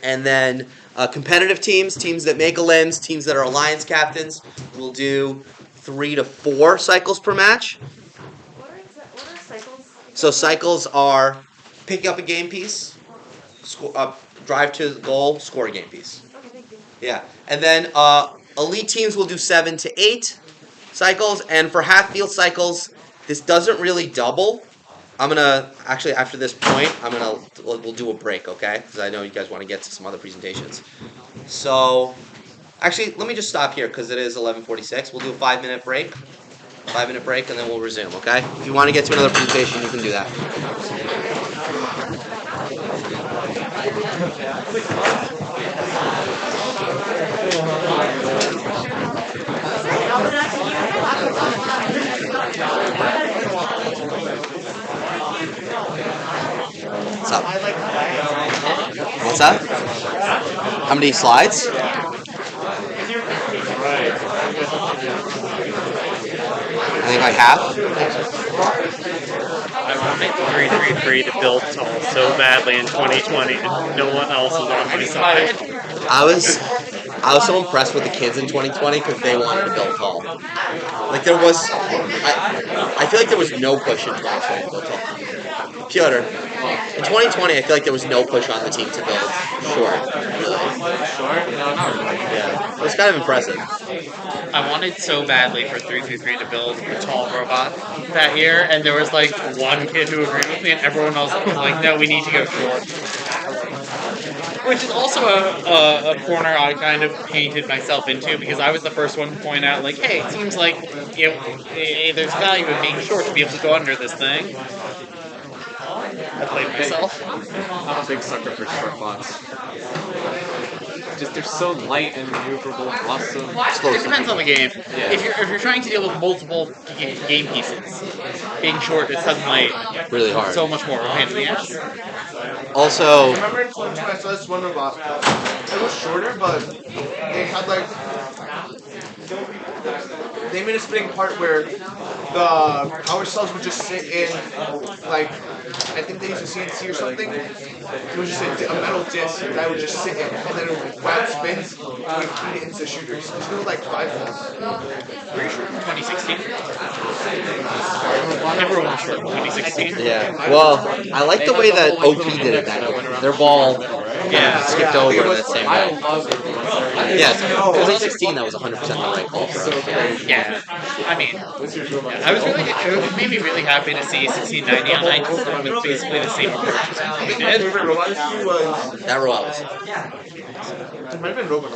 And then competitive teams that make elims, teams that are alliance captains, will do 3 to 4 cycles per match. What are cycles? So cycles are picking up a game piece, drive to the goal, score a game piece. Okay, thank you. Yeah, and then elite teams will do 7 to 8 cycles, and for half field cycles, this doesn't really double. I'm gonna actually after this point, we'll do a break, okay? Because I know you guys want to get to some other presentations. So, actually, let me just stop here because it is 11:46. We'll do a 5-minute break. 5-minute break, and then we'll resume, okay? If you want to get to another presentation, you can do that. What's up? What's up? How many slides? I think like half. I wanted 333 to build tall so badly in 2020, and no one else was on my side. I was so impressed with the kids in 2020 because they wanted to build tall. Like there was, I feel like there was no push in 2020 to build tall. Piotr, in 2020, I feel like there was no push on the team to build short. Really. Short? No, not really. Yeah, it was kind of impressive. I wanted so badly for 333 to build a tall robot that year, and there was like one kid who agreed with me, and everyone else was like, no, we need to go short. Which is also a corner I kind of painted myself into, because I was the first one to point out, like, hey, it seems like there's value in being short to be able to go under this thing. I played myself. I'm a big sucker for short bots. Just they're so light and maneuverable and awesome. It depends on the game. Yeah. If you're trying to deal with multiple game pieces, being short is suddenly really hard. So much more of a pain in the ass. Also, I remember in 2020 I saw this one robot. It was shorter, but they had like they made a spinning part where the power cells would just sit in like I think they used a CNC or something. It was just a metal disc that would just sit in, and then it would grab spins and it would feed it into shooters. It was like 5 volts. Pretty sure 2016. Everyone was short in 2016. Yeah. Well, I like the way that OP did it that year. Their ball skipped over that same way. Yes, 2016 that was 100% the right call for us. Yeah. I mean, I was really, it made me really happy to see 1690 on 97 with basically the same approach as we did. That robot was. It might have been Robot.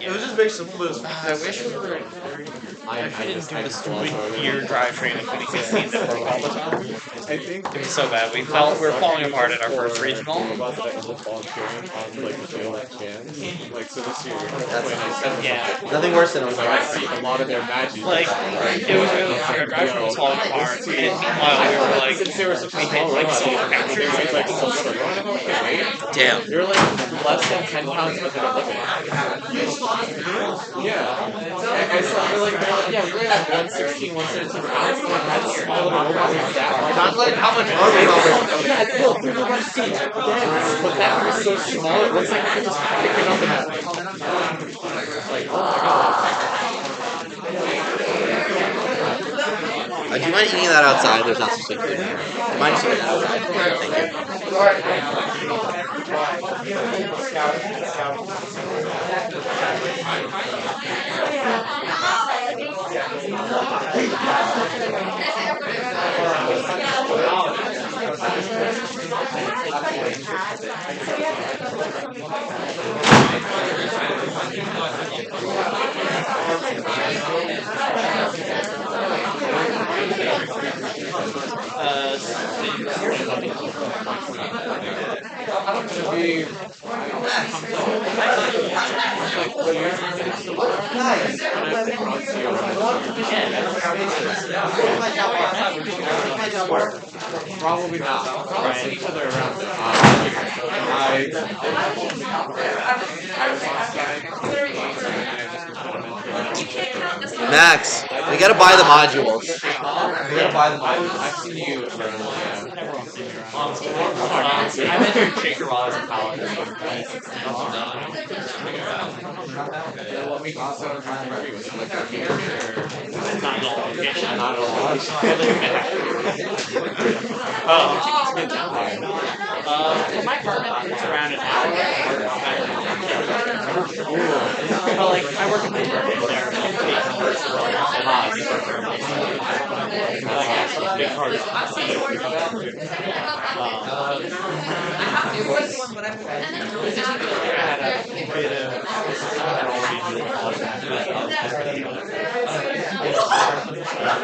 It was just very simple, but it was I wish we were. I didn't do the stupid gear drivetrain in 2016 that broke all the time. I think It was so bad. We were falling apart at our first regional. robots that end up volunteering on like the jail cans. Like so this year, Yeah. Nothing worse than a lot of their badges. Like, it was really, our drivetrain was falling apart, and meanwhile we were like, we had like solar capture. Damn. They're like less than 10 pounds, but they're like yeah. I saw they're like yeah, we were at 116, 117 pounds, and had a small little robot like that. Not like how much are we Yeah, it's cool. But that was so small, it looks like you could just pick it up and like, oh my god. Do you mind eating that outside? There's not such a good. Do you mind just eating that outside? Thank you. Probably not. Probably see each other around it. Max, we gotta buy the modules. We gotta buy the modules. I've seen you around. I met your Shaker while I was in college. What we also was like a game Not at all. not a lot. My apartment is around an hour. But like, I work in the there. Big party.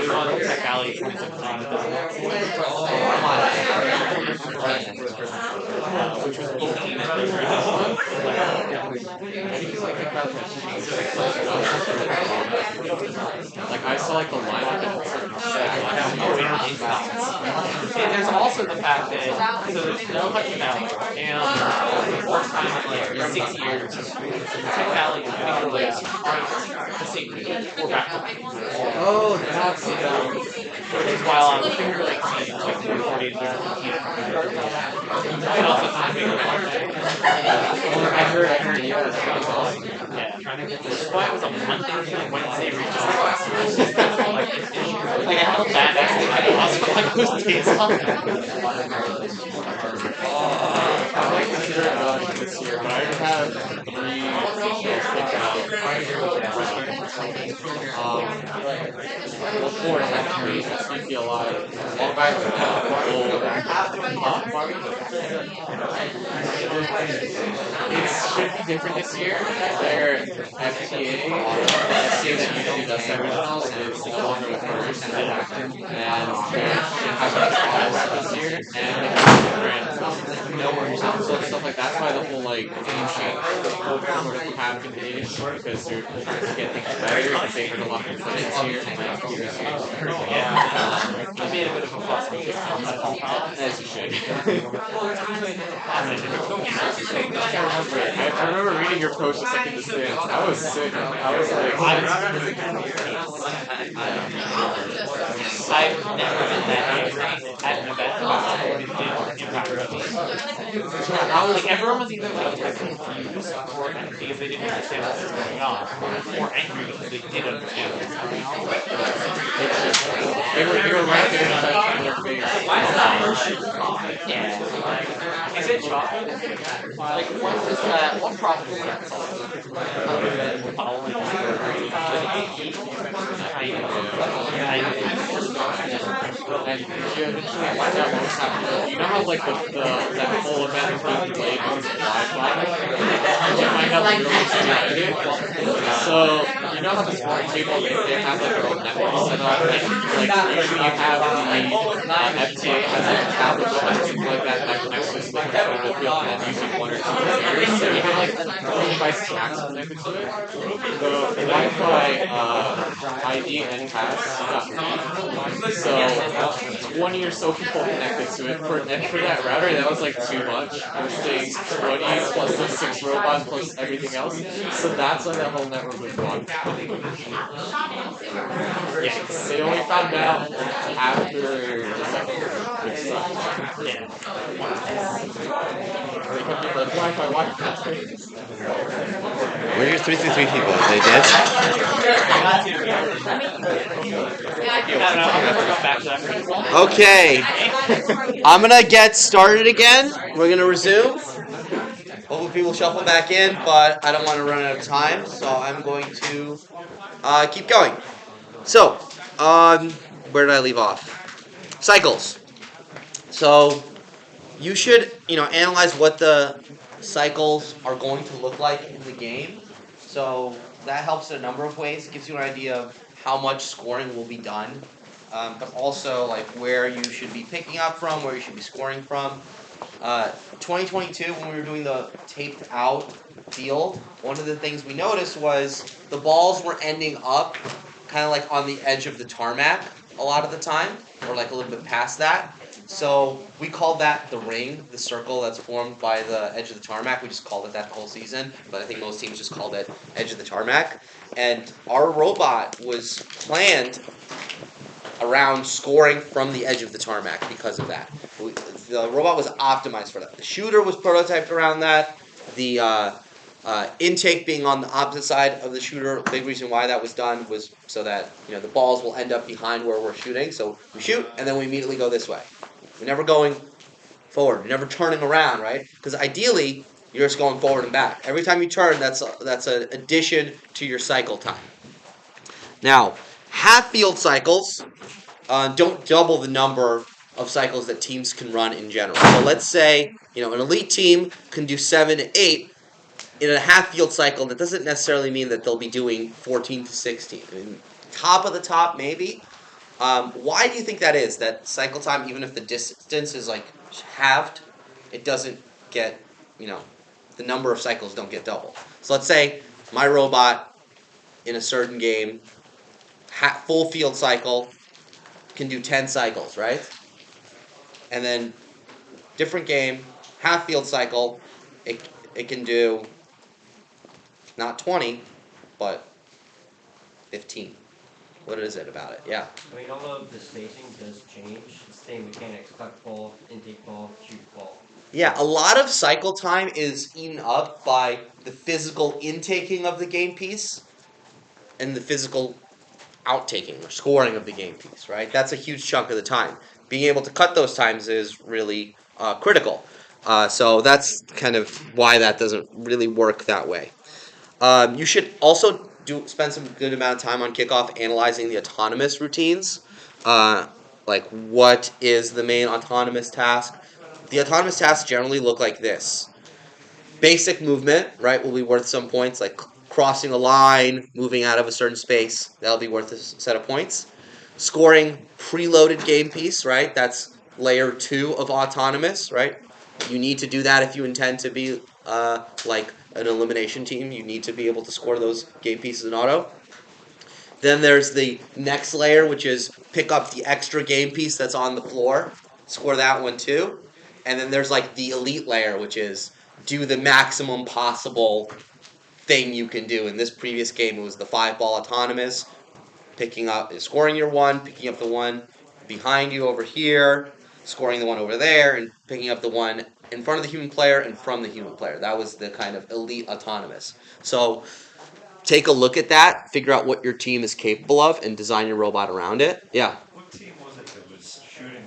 We want to Tech Alley 26 which was 18 like I saw like the lineup and and there's also the fact that so there's no Hudson Valley and for the first time in like 6 years, Tech Valley is literally the same we're back. oh, that's Which is while on the Finger Lake team, like 40 and also some bigger I heard, yeah, that was awesome. yeah, trying to get this. Why it was a Monday and Wednesday regional. Like I felt bad actually. I was like those days off. I might consider it going this year, but I already have 3 well, 4 actually, just feel alive. All guys it should be different this year. Their FTA, the FTA that usually does semifinals, is no longer with first and they should have finals this year, and they have no worries. So stuff like that's why the whole like game change sort of happened because you're trying to get things better and they heard a lot of this year and like previous years. I made a bit of a fuss. As you should. I remember reading your post just like in the stands. I was sick. I was like, I've never been that angry at an event I was like, everyone was either like confused or angry because they didn't understand what was going on, or angry because they did understand what was going on. They were right there in their face. Yeah. Is it chocolate? Like, what problem is that solving? And you eventually find out what was happening. You know how like that whole event was being delayed because of Wi-Fi? You find out the really stupid. So you know how the sport table they have like their own network set up, and like usually you have the FTA has like a tablet or something like that next to the speaker for the field, and usually 1 or 2 computers. So you have like 3 devices max connected to it. The Wi-Fi ID and pass got leaked. So 20 or so people connected to it. And for that router, that was like too much. It was saying 20 plus the 6 robots plus everything else. So that's why that whole network was gone. Yeah, they only found out after the second big stuff. Yeah. They kept being like, Wi-Fi. Where are your 333 people? Are they dead? Okay. I'm gonna get started again. We're gonna resume. Hopefully people shuffle back in, but I don't want to run out of time, so I'm going to keep going. So, where did I leave off? Cycles. So, you should, analyze what the cycles are going to look like in the game. So that helps in a number of ways. It gives you an idea of how much scoring will be done, but also like where you should be picking up from, where you should be scoring from. 2022, when we were doing the taped out field, one of the things we noticed was the balls were ending up kind of like on the edge of the tarmac a lot of the time, or like a little bit past that. So we called that the ring, the circle that's formed by the edge of the tarmac. We just called it that the whole season, but I think most teams just called it edge of the tarmac. And our robot was planned around scoring from the edge of the tarmac because of that. The robot was optimized for that. The shooter was prototyped around that. The intake being on the opposite side of the shooter, a big reason why that was done was so that the balls will end up behind where we're shooting. So we shoot, and then we immediately go this way. We're never going forward. We're never turning around, right? Because ideally, you're just going forward and back. Every time you turn, that's an addition to your cycle time. Now, half-field cycles don't double the number of cycles that teams can run in general. So let's say an elite team can do 7 to 8 in a half-field cycle. That doesn't necessarily mean that they'll be doing 14 to 16. I mean, top of the top, maybe. Why do you think that is? That cycle time, even if the distance is like halved, it doesn't get, the number of cycles don't get doubled. So let's say my robot in a certain game, full field cycle, can do 10 cycles, right? And then different game, half field cycle, it can do not 20, but 15. What is it about it? Yeah. I mean, although the spacing does change, the same mechanics, cut ball, intake ball, shoot ball. Yeah, a lot of cycle time is eaten up by the physical intaking of the game piece and the physical outtaking or scoring of the game piece, right? That's a huge chunk of the time. Being able to cut those times is really critical. So that's kind of why that doesn't really work that way. You should also spend some good amount of time on kickoff analyzing the autonomous routines. Like what is the main autonomous task? The autonomous tasks generally look like this. Basic movement, right, will be worth some points, like crossing a line, moving out of a certain space. That'll be worth a set of points. Scoring preloaded game piece, right? That's layer 2 of autonomous, right? You need to do that if you intend to be like an elimination team. You need to be able to score those game pieces in auto. Then there's the next layer, which is pick up the extra game piece that's on the floor. Score that one too. And then there's like the elite layer, which is do the maximum possible thing you can do. In this previous game, it was the 5-ball autonomous, scoring your one, picking up the one behind you over here, scoring the one over there, and picking up the one in front of the human player and from the human player. That was the kind of elite autonomous. So take a look at that, figure out what your team is capable of, and design your robot around it. Yeah? What team was it that was shooting?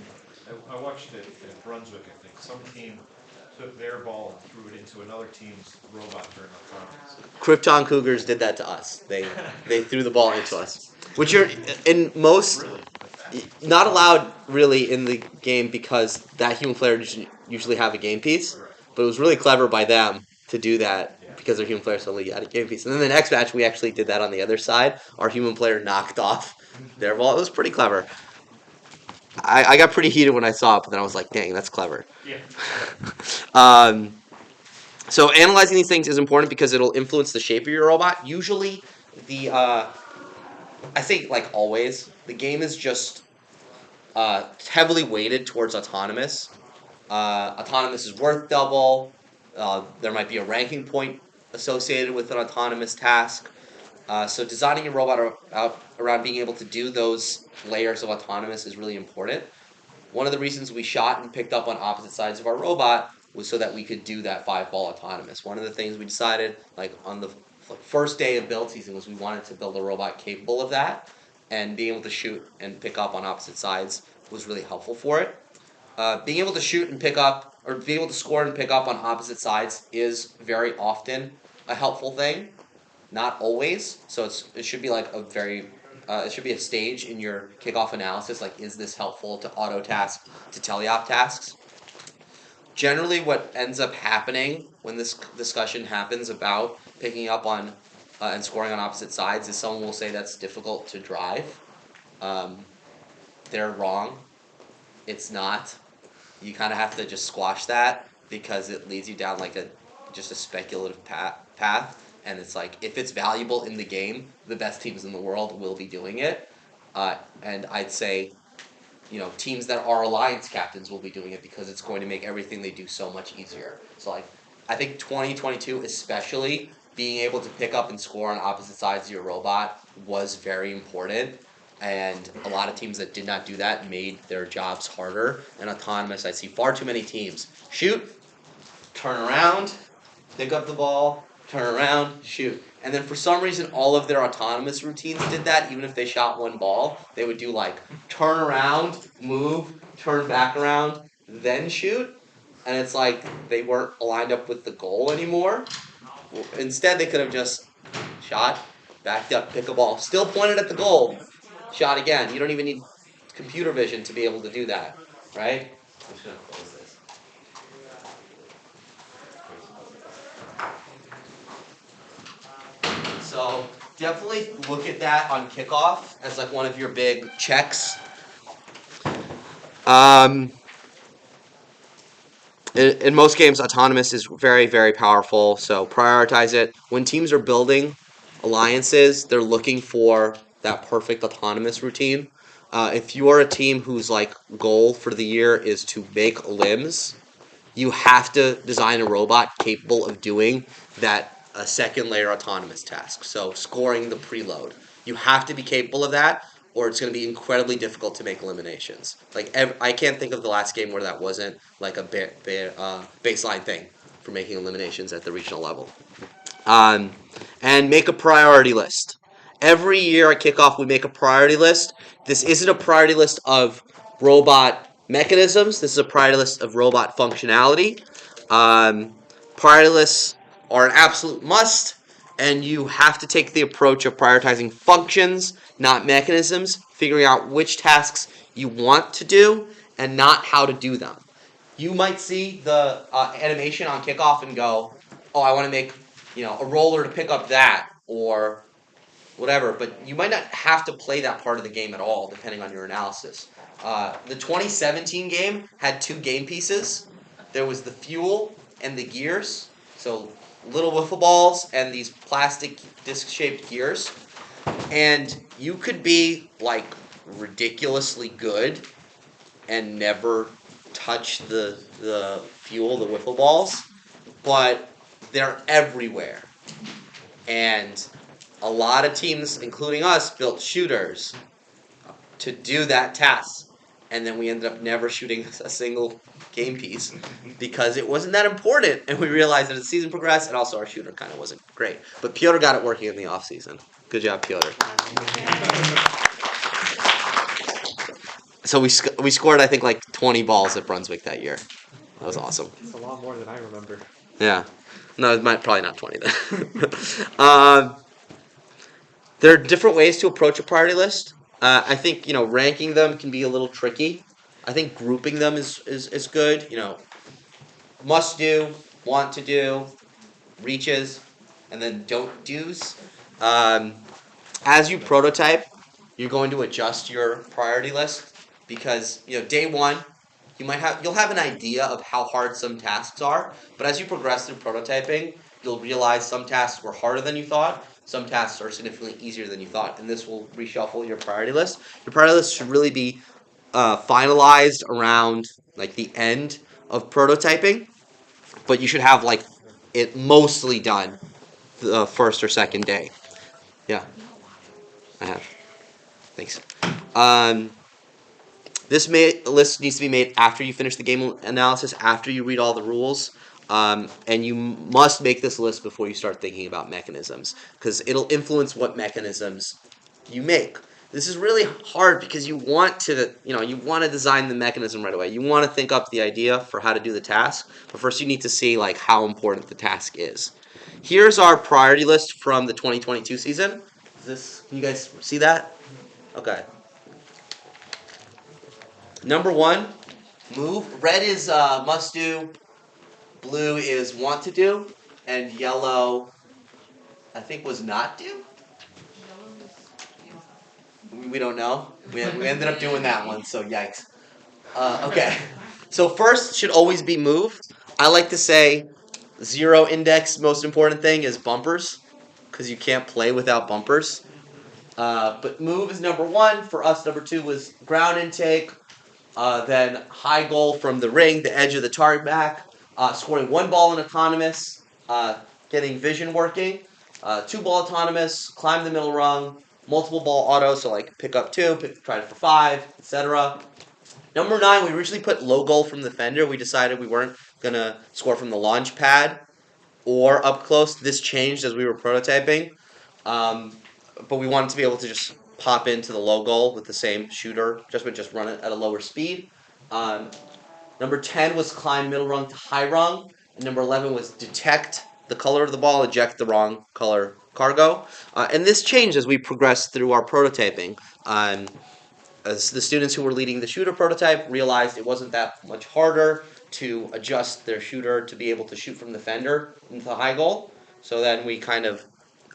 I watched it at Brunswick, I think. Some team took their ball and threw it into another team's robot during autonomous. Krypton Cougars did that to us. They threw the ball into us. Which are in most not allowed really in the game because that human player usually have a game piece. But it was really clever by them to do that because their human player suddenly had a game piece. And then the next match we actually did that on the other side. Our human player knocked off their ball. It was pretty clever. I got pretty heated when I saw it, but then I was like, dang, that's clever. Yeah. So analyzing these things is important because it'll influence the shape of your robot. Usually, I think like always, the game is just heavily weighted towards autonomous. Autonomous is worth double. There might be a ranking point associated with an autonomous task. So designing your robot around being able to do those layers of autonomous is really important. One of the reasons we shot and picked up on opposite sides of our robot was so that we could do that 5-ball autonomous. One of the things we decided, like on the first day of build season, was we wanted to build a robot capable of that, and being able to shoot and pick up on opposite sides was really helpful for it. Being able to shoot and pick up, or being able to score and pick up on opposite sides is very often a helpful thing. Not always. So it should be like it should be a stage in your kickoff analysis. Like, is this helpful to auto task, to teleop tasks? generally what ends up happening when this discussion happens about picking up on and scoring on opposite sides is someone will say that's difficult to drive. They're wrong. It's not. You kind of have to just squash that because it leads you down like just a speculative path. And it's like, if it's valuable in the game, the best teams in the world will be doing it. And I'd say, teams that are alliance captains will be doing it because it's going to make everything they do so much easier. So like, I think 2022 especially, being able to pick up and score on opposite sides of your robot was very important. And a lot of teams that did not do that made their jobs harder. And autonomous, I see far too many teams shoot, turn around, pick up the ball, turn around, shoot. And then for some reason, all of their autonomous routines did that. Even if they shot one ball, they would do like turn around, move, turn back around, then shoot. And it's like they weren't aligned up with the goal anymore. Instead, they could have just shot, backed up, pick a ball, still pointed at the goal, shot again. You don't even need computer vision to be able to do that, right? I'm just going to close this. So definitely look at that on kickoff as like one of your big checks. In most games, autonomous is very, very powerful, so prioritize it. When teams are building alliances, they're looking for that perfect autonomous routine. If you are a team whose like goal for the year is to make limbs, you have to design a robot capable of doing that second layer autonomous task. So scoring the preload. You have to be capable of that, or it's going to be incredibly difficult to make eliminations. Like I can't think of the last game where that wasn't like a baseline thing for making eliminations at the regional level. And make a priority list. Every year at kickoff, we make a priority list. This isn't a priority list of robot mechanisms. This is a priority list of robot functionality. Priority lists are an absolute must, and you have to take the approach of prioritizing functions, not mechanisms, figuring out which tasks you want to do and not how to do them. You might see the animation on kickoff and go, oh, I want to make a roller to pick up that, or whatever, but you might not have to play that part of the game at all, depending on your analysis. The 2017 game had two game pieces. There was the fuel and the gears, so little wiffle balls and these plastic disc-shaped gears. And you could be, like, ridiculously good and never touch the fuel, the wiffle balls, but they're everywhere. And a lot of teams, including us, built shooters to do that task. And then we ended up never shooting a single game piece because it wasn't that important. And we realized that as the season progressed, and also our shooter kind of wasn't great. But Piotr got it working in the offseason. Good job, Piotr. So we scored, I think, like 20 balls at Brunswick that year. That was awesome. It's a lot more than I remember. Yeah. No, probably not 20 then. There are different ways to approach a priority list. I think, ranking them can be a little tricky. I think grouping them is good. Must do, want to do, reaches, and then don't do's. As you prototype, you're going to adjust your priority list because, day one, you'll have an idea of how hard some tasks are, but as you progress through prototyping, you'll realize some tasks were harder than you thought, some tasks are significantly easier than you thought, and this will reshuffle your priority list. Your priority list should really be finalized around like the end of prototyping, but you should have like it mostly done the first or second day. Yeah, I have. Thanks. This list needs to be made after you finish the game analysis, after you read all the rules, and you must make this list before you start thinking about mechanisms, because it'll influence what mechanisms you make. This is really hard because you want to design the mechanism right away. You want to think up the idea for how to do the task, but first you need to see like how important the task is. Here's our priority list from the 2022 season. Can you guys see that? Okay. Number 1, move. Red is must do. blue is want to do, and yellow, I think, was not do. We don't know. We ended up doing that one, so yikes. Okay. So first should always be move. I like to say 0 index, most important thing is bumpers, because you can't play without bumpers. But move is number 1. For us, number 2 was ground intake. Then high goal from the ring, the edge of the target back. Scoring 1 ball in autonomous. Getting vision working. 2 ball autonomous. Climb the middle rung. Multiple ball auto, so like pick up 2, try it for 5, etc. Number 9, we originally put low goal from the fender. We decided we weren't going to score from the launch pad or up close. This changed as we were prototyping. But we wanted to be able to just pop into the low goal with the same shooter, just run it at a lower speed. Number 10 was climb middle rung to high rung. And number 11 was detect the color of the ball, eject the wrong color cargo. And this changed as we progressed through our prototyping. As the students who were leading the shooter prototype realized it wasn't that much harder to adjust their shooter to be able to shoot from the fender into the high goal. So then we kind of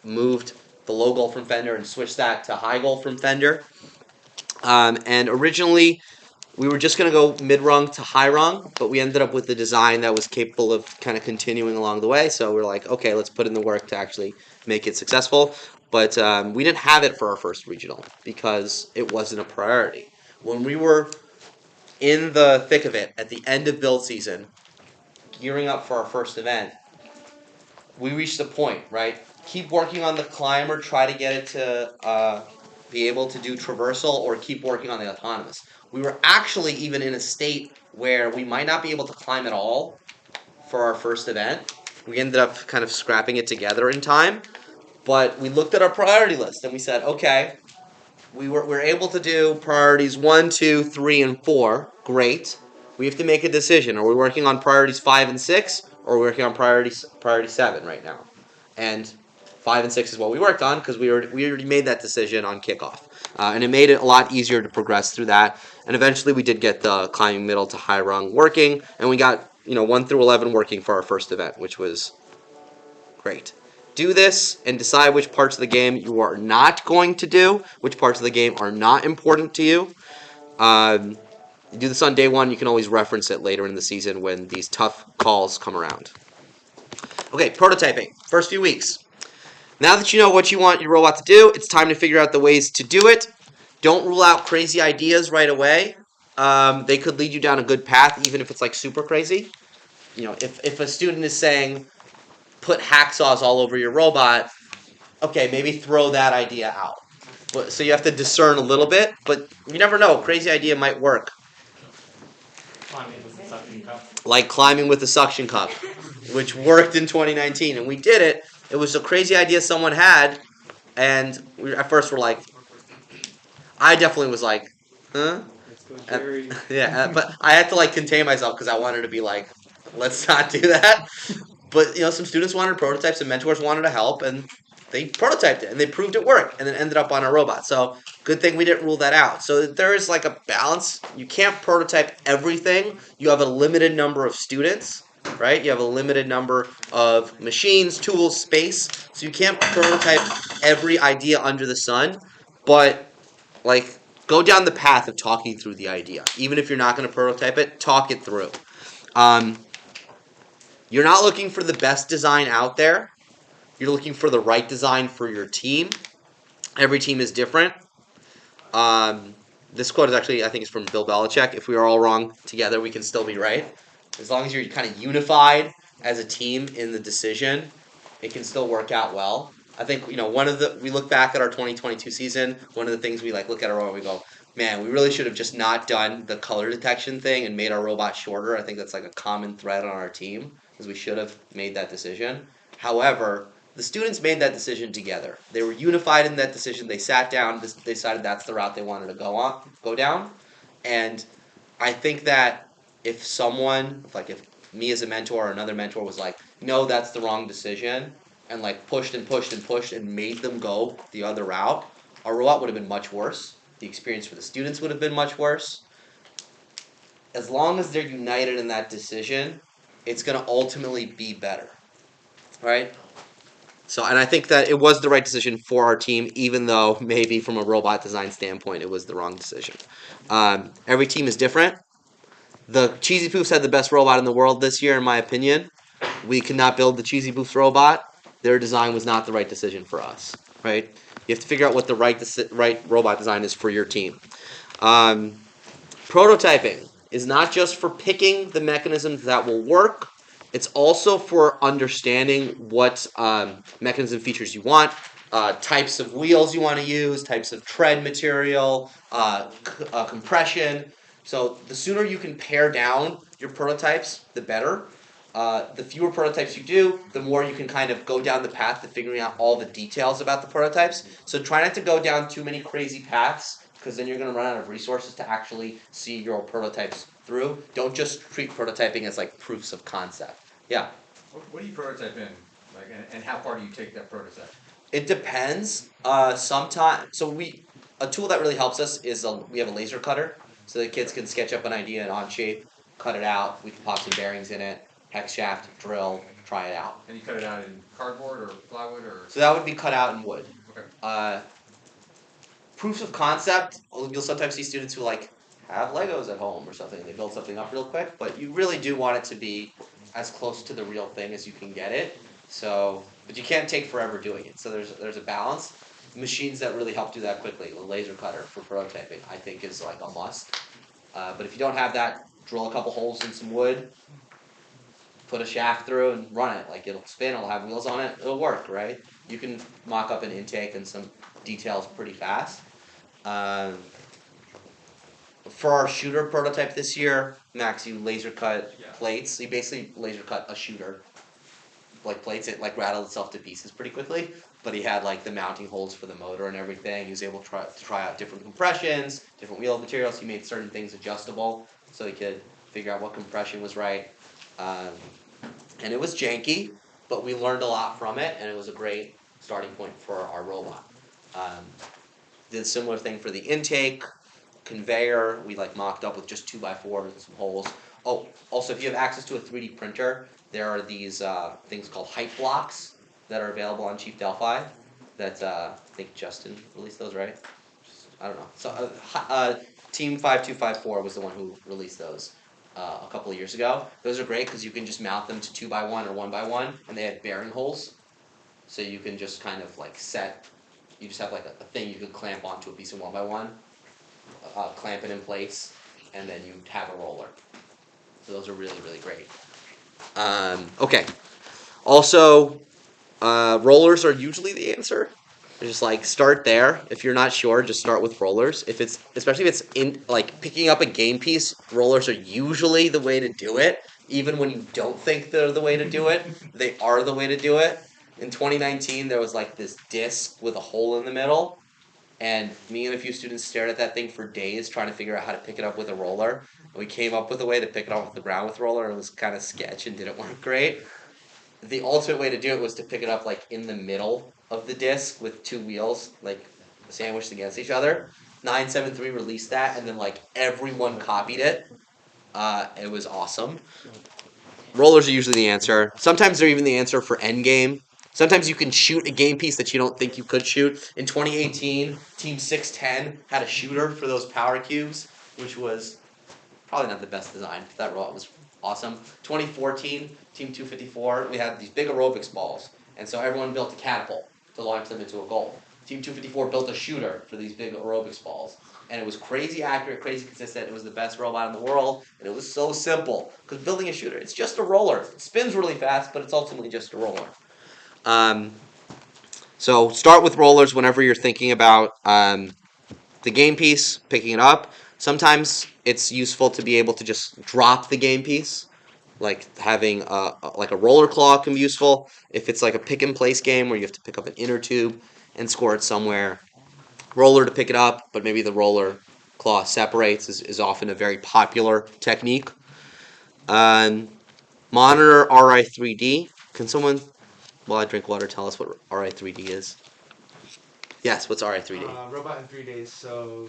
moved the low goal from fender and switched that to high goal from fender. And originally, we were just going to go mid-rung to high-rung, but we ended up with a design that was capable of kind of continuing along the way. So we're like, okay, let's put in the work to actually make it successful. But we didn't have it for our first regional because it wasn't a priority. When we were in the thick of it, at the end of build season, gearing up for our first event, we reached a point, right? Keep working on the climber, try to get it to be able to do traversal, or keep working on the autonomous. We were actually even in a state where we might not be able to climb at all for our first event. We ended up kind of scrapping it together in time. But we looked at our priority list and we said, okay, we're able to do priorities 1, 2, 3, and 4. Great. We have to make a decision. Are we working on priorities 5 and 6, or are we working on priority 7 right now? And 5 and 6 is what we worked on because we already made that decision on kickoff. And it made it a lot easier to progress through that. And eventually we did get the climbing middle to high rung working, and we got 1 through 11 working for our first event, which was great. Do this and decide which parts of the game you are not going to do, which parts of the game are not important to you. You do this on day 1, you can always reference it later in the season when these tough calls come around. Okay, prototyping. First few weeks. Now that you know what you want your robot to do, it's time to figure out the ways to do it. Don't rule out crazy ideas right away. They could lead you down a good path, even if it's like super crazy. If a student is saying, put hacksaws all over your robot, okay, maybe throw that idea out. So you have to discern a little bit, but you never know. A crazy idea might work. Climbing with the suction cup. Like climbing with the suction cup, which worked in 2019, and we did it. It was a crazy idea someone had, and at first we're like, I definitely was like, huh? Yeah, but I had to contain myself because I wanted to be like, let's not do that. But some students wanted prototypes and mentors wanted to help, and they prototyped it and they proved it worked, and then ended up on a robot. So good thing we didn't rule that out. So there is a balance. You can't prototype everything. You have a limited number of students, right? You have a limited number of machines, tools, space. So you can't prototype every idea under the sun. But go down the path of talking through the idea. Even if you're not going to prototype it, talk it through. You're not looking for the best design out there. You're looking for the right design for your team. Every team is different. This quote is actually, I think it's from Bill Belichick. If we are all wrong together, we can still be right. As long as you're kind of unified as a team in the decision, it can still work out well. I think, we look back at our 2022 season, one of the things we look at our robot, we go, man, we really should have just not done the color detection thing and made our robot shorter. I think that's a common thread on our team, because we should have made that decision. However, the students made that decision together. They were unified in that decision. They sat down, they decided that's the route they wanted to go down. And I think that if someone, if me as a mentor or another mentor was like, no, that's the wrong decision, and pushed and pushed and pushed and made them go the other route, our robot would have been much worse. The experience for the students would have been much worse. As long as they're united in that decision, it's going to ultimately be better, right? So, and I think that it was the right decision for our team, even though maybe from a robot design standpoint, it was the wrong decision. Every team is different. The Cheesy Poofs had the best robot in the world this year, in my opinion. We could not build the Cheesy Poofs robot. Their design was not the right decision for us, right? You have to figure out what the right robot design is for your team. Prototyping is not just for picking the mechanisms that will work. It's also for understanding what mechanism features you want, types of wheels you want to use, types of tread material, compression. So the sooner you can pare down your prototypes, the better. The fewer prototypes you do, the more you can kind of go down the path to figuring out all the details about the prototypes. So try not to go down too many crazy paths, because then you're going to run out of resources to actually see your prototypes through. Don't just treat prototyping as like proofs of concept. Yeah? What do you prototype in? Like, and how far do you take that prototype? It depends. Sometimes, a tool that really helps us is we have a laser cutter, so the kids can sketch up an idea in Onshape, cut it out. We can pop some bearings in it, hex shaft, drill, try it out. And you cut it out in cardboard or plywood or? So that would be cut out in wood. Okay. Proofs of concept, you'll sometimes see students who like have Legos at home or something. They build something up real quick, but you really do want it to be as close to the real thing as you can get it. So, but you can't take forever doing it. So there's a balance. Machines that really help do that quickly, a laser cutter for prototyping, I think is like a must. But if you don't have that, drill a couple holes in some wood, put a shaft through and run it. Like it'll spin, it'll have wheels on it, it'll work, right? You can mock up an intake and some details pretty fast. For our shooter prototype this year, Max, you laser cut plates. So you basically laser cut a shooter, like plates. It like rattled itself to pieces pretty quickly. But he had like the mounting holes for the motor and everything. He was able to try out different compressions, different wheel materials. He made certain things adjustable so he could figure out what compression was right. And it was janky, but we learned a lot from it, and it was a great starting point for our robot. Did a similar thing for the intake, conveyor. We like mocked up with just 2x4s and some holes. Oh, also if you have access to a 3D printer, there are these things called height blocks that are available on Chief Delphi. That I think Justin released those, right? I don't know. So Team 5254 was the one who released those a couple of years ago. Those are great because you can just mount them to 2x1 or 1x1, and they have bearing holes. So you can just kind of like you just have like a thing you can clamp onto a piece of 1x1, clamp it in place, and then you have a roller. So those are really, really great. Okay. Also, rollers are usually the answer. Just like start there. If you're not sure, just start with rollers. Especially if it's in like picking up a game piece, rollers are usually the way to do it. Even when you don't think they're the way to do it, they are the way to do it. In 2019, there was like this disc with a hole in the middle, and me and a few students stared at that thing for days trying to figure out how to pick it up with a roller. And we came up with a way to pick it off the ground with a roller, and it was kind of sketch and didn't work great. The ultimate way to do it was to pick it up like in the middle of the disc with two wheels like sandwiched against each other. 973 released that, and then like everyone copied it. It was awesome. Rollers are usually the answer. Sometimes they're even the answer for endgame. Sometimes you can shoot a game piece that you don't think you could shoot. In 2018, Team 610 had a shooter for those power cubes, which was probably not the best design. That robot was awesome. 2014, Team 254, we had these big aerobics balls. And so everyone built a catapult to launch them into a goal. Team 254 built a shooter for these big aerobics balls. And it was crazy accurate, crazy consistent. It was the best robot in the world. And it was so simple. Because building a shooter, it's just a roller. It spins really fast, but it's ultimately just a roller. So start with rollers whenever you're thinking about the game piece, picking it up. Sometimes it's useful to be able to just drop the game piece. Like having like a roller claw can be useful. If it's like a pick and place game where you have to pick up an inner tube and score it somewhere. Roller to pick it up, but maybe the roller claw separates is often a very popular technique. Monitor RI3D. Can someone, while I drink water, tell us what RI3D is? Yes, what's RI3D? Robot in 3 days. So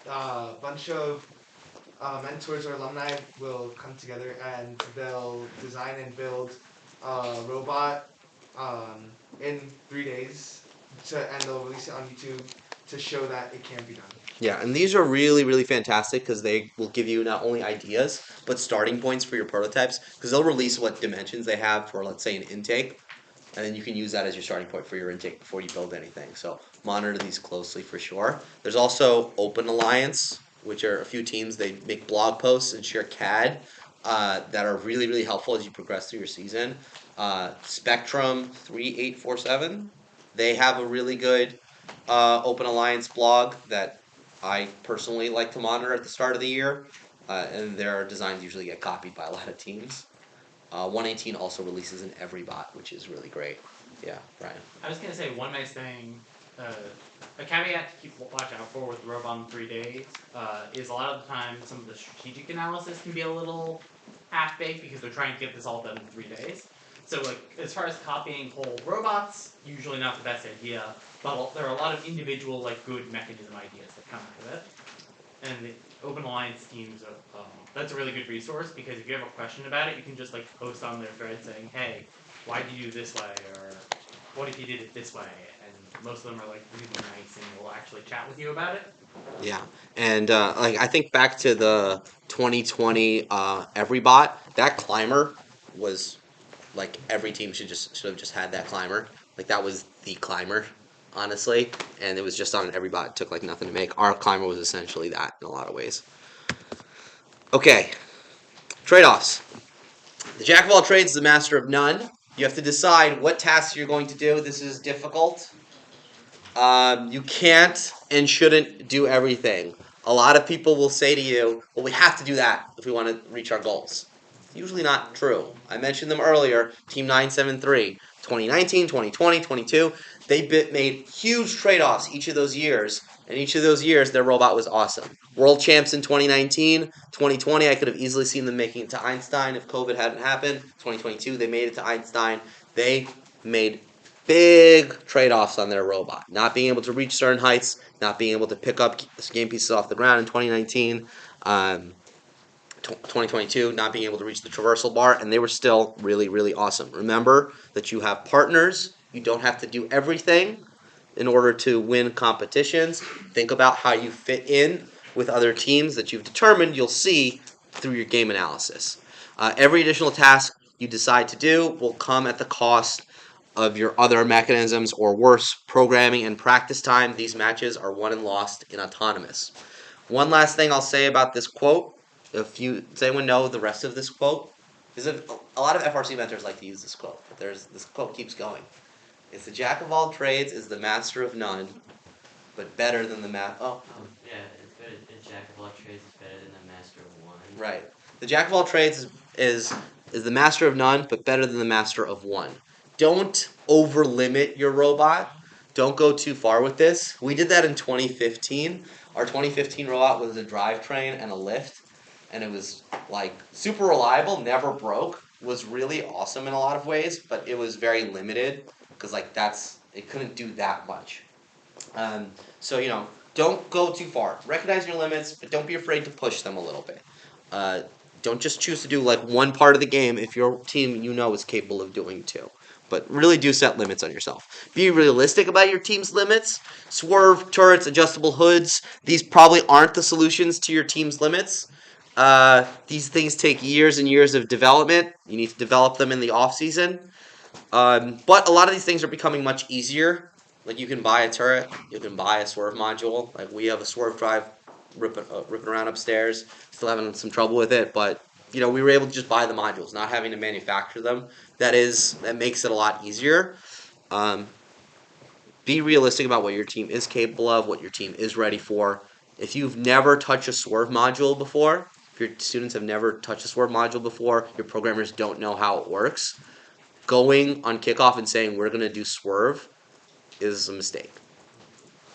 a bunch of mentors or alumni will come together and they'll design and build a robot in 3 days, and they'll release it on YouTube to show that it can be done. Yeah, and these are really, really fantastic because they will give you not only ideas, but starting points for your prototypes, because they'll release what dimensions they have for, let's say, an intake, and then you can use that as your starting point for your intake before you build anything. So monitor these closely for sure. There's also Open Alliance, which are a few teams. They make blog posts and share CAD that are really, really helpful as you progress through your season. Spectrum 3847, they have a really good Open Alliance blog that I personally like to monitor at the start of the year, and their designs usually get copied by a lot of teams. 118 also releases an EveryBot, which is really great. Yeah, Brian. I was gonna say one nice thing, a caveat to keep watch out for with Robot in 3 days is a lot of the time some of the strategic analysis can be a little half-baked because they're trying to get this all done in 3 days. So like as far as copying whole robots, usually not the best idea, but there are a lot of individual like good mechanism ideas that come out of it. And the Open Alliance teams, that's a really good resource because if you have a question about it, you can just like post on their thread saying, hey, why did you do this way? Or what if you did it this way? And most of them are like really nice and will actually chat with you about it. Yeah, and like I think back to the 2020 EveryBot, that climber was like every team should have just had that climber. Like that was the climber, honestly, and it was just on EveryBot. It took like nothing to make. Our climber was essentially that in a lot of ways. Okay, trade-offs. The jack of all trades is the master of none. You have to decide what tasks you're going to do. This is difficult. You can't and shouldn't do everything. A lot of people will say to you, well, we have to do that if we want to reach our goals. It's usually not true. I mentioned them earlier, Team 973, 2019, 2020, 22. They made huge trade-offs each of those years, and each of those years their robot was awesome. World champs in 2019, 2020, I could have easily seen them making it to Einstein if COVID hadn't happened. 2022, they made it to Einstein. They made big trade-offs on their robot. Not being able to reach certain heights, not being able to pick up game pieces off the ground in 2019, 2022, not being able to reach the traversal bar, and they were still really, really awesome. Remember that you have partners. You don't have to do everything in order to win competitions. Think about how you fit in with other teams that you've determined you'll see through your game analysis. Every additional task you decide to do will come at the cost of your other mechanisms or worse, programming and practice time. These matches are won and lost in autonomous. One last thing I'll say about this quote. Does anyone know the rest of this quote? Because a lot of FRC mentors like to use this quote, but this quote keeps going. It's the jack of all trades is the master of none, but better than the yeah, it's better. The jack of all trades is better than the master of one. Right. The jack of all trades is the master of none, but better than the master of one. Don't over-limit your robot. Don't go too far with this. We did that in 2015. Our 2015 robot was a drivetrain and a lift, and it was like super reliable, never broke. Was really awesome in a lot of ways, but it was very limited because it couldn't do that much. So don't go too far. Recognize your limits, but don't be afraid to push them a little bit. Don't just choose to do like one part of the game if your team is capable of doing two. But really do set limits on yourself. Be realistic about your team's limits. Swerve, turrets, adjustable hoods. These probably aren't the solutions to your team's limits. These things take years and years of development. You need to develop them in the off-season. But a lot of these things are becoming much easier. Like you can buy a turret. You can buy a swerve module. Like we have a swerve drive ripping around upstairs. Still having some trouble with it, but we were able to just buy the modules, not having to manufacture them. That makes it a lot easier. Be realistic about what your team is capable of, what your team is ready for. If you've never touched a swerve module before, if your students have never touched a swerve module before, your programmers don't know how it works, going on kickoff and saying we're going to do swerve is a mistake.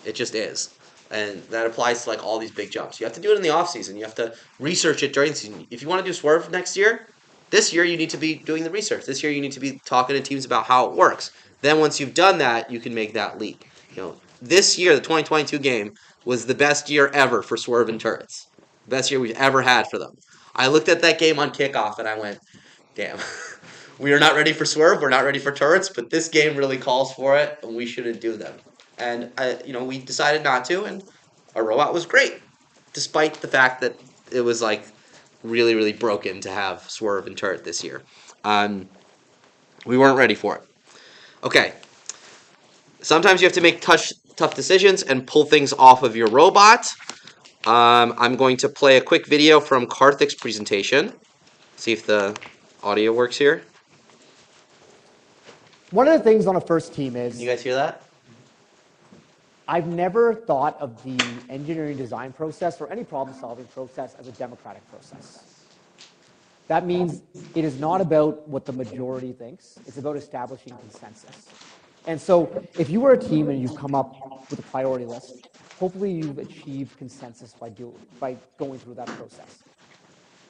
It just is. And that applies to all these big jumps. You have to do it in the off season. You have to research it during the season. If you want to do swerve next year, this year you need to be doing the research. This year you need to be talking to teams about how it works. Then once you've done that, you can make that leap. This year, the 2022 game was the best year ever for swerve and turrets. Best year we've ever had for them. I looked at that game on kickoff and I went, damn. We are not ready for swerve. We're not ready for turrets, but this game really calls for it, and we shouldn't do them. And we decided not to, and our robot was great, despite the fact that it was like really, really broken to have swerve and turret this year. We weren't ready for it. Okay. Sometimes you have to make tough decisions and pull things off of your robot. I'm going to play a quick video from Karthik's presentation. See if the audio works here. One of the things on a first team is... You guys hear that? I've never thought of the engineering design process or any problem-solving process as a democratic process. That means it is not about what the majority thinks. It's about establishing consensus. And so if you were a team and you've come up with a priority list, hopefully you've achieved consensus by going through that process.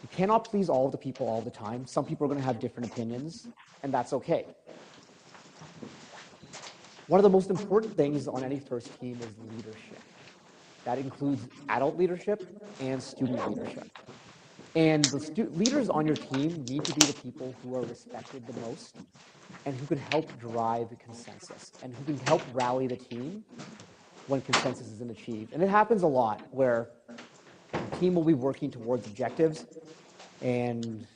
You cannot please all of the people all the time. Some people are going to have different opinions, and that's okay. One of the most important things on any first team is leadership. That includes adult leadership and student leadership. And the leaders on your team need to be the people who are respected the most and who can help drive consensus and who can help rally the team when consensus isn't achieved. And it happens a lot where the team will be working towards objectives and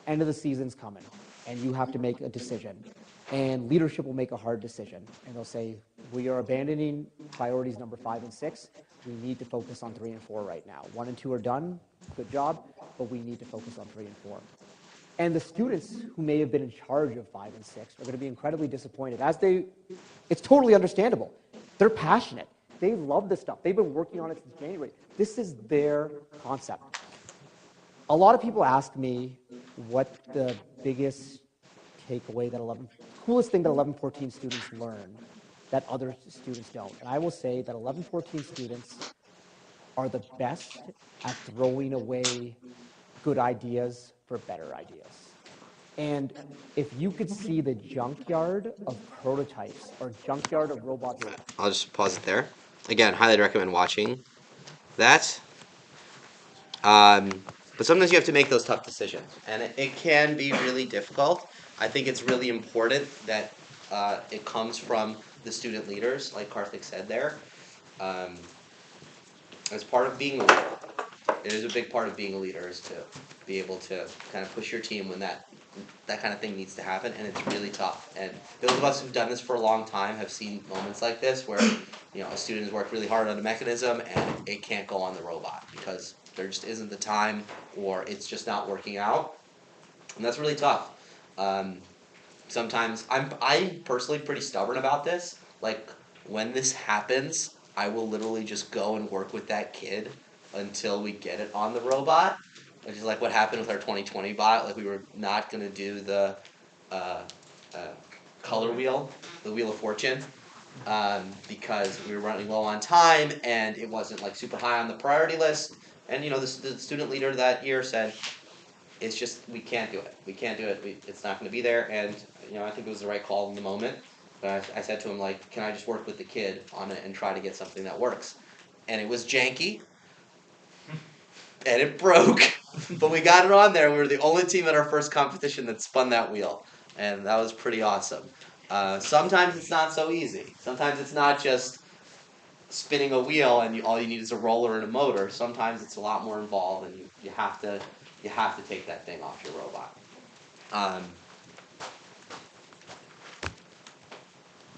end of the season's coming and you have to make a decision. And leadership will make a hard decision. And they'll say, we are abandoning priorities number 5 and 6. We need to focus on 3 and 4 right now. 1 and 2 are done. Good job. But we need to focus on 3 and 4. And the students who may have been in charge of 5 and 6 are going to be incredibly disappointed. It's totally understandable. They're passionate. They love this stuff. They've been working on it since January. This is their concept. A lot of people ask me what the biggest takeaway coolest thing that 11-14 students learn that other students don't. And I will say that 11-14 students are the best at throwing away good ideas for better ideas. And if you could see the junkyard of prototypes or junkyard of robots. I'll just pause it there. Again, highly recommend watching that. But sometimes you have to make those tough decisions, and it can be really difficult. I think it's really important that it comes from the student leaders, like Karthik said there. As part of being a leader, it is a big part of being a leader is to be able to kind of push your team when that kind of thing needs to happen, and it's really tough. And those of us who've done this for a long time have seen moments like this where a student has worked really hard on a mechanism and it can't go on the robot because there just isn't the time or it's just not working out, and that's really tough. Sometimes I'm personally pretty stubborn about this. Like when this happens, I will literally just go and work with that kid until we get it on the robot, which is like what happened with our 2020 bot. Like we were not going to do the color wheel, the Wheel of Fortune, because we were running low on time and it wasn't like super high on the priority list. And the student leader that year said, it's just, we can't do it. We can't do it. It's not going to be there. And I think it was the right call in the moment. But I said to him, like, can I just work with the kid on it and try to get something that works? And it was janky. And it broke. But we got it on there. We were the only team at our first competition that spun that wheel. And that was pretty awesome. Sometimes it's not so easy. Sometimes it's not just spinning a wheel and all you need is a roller and a motor. Sometimes it's a lot more involved, and you have to take that thing off your robot.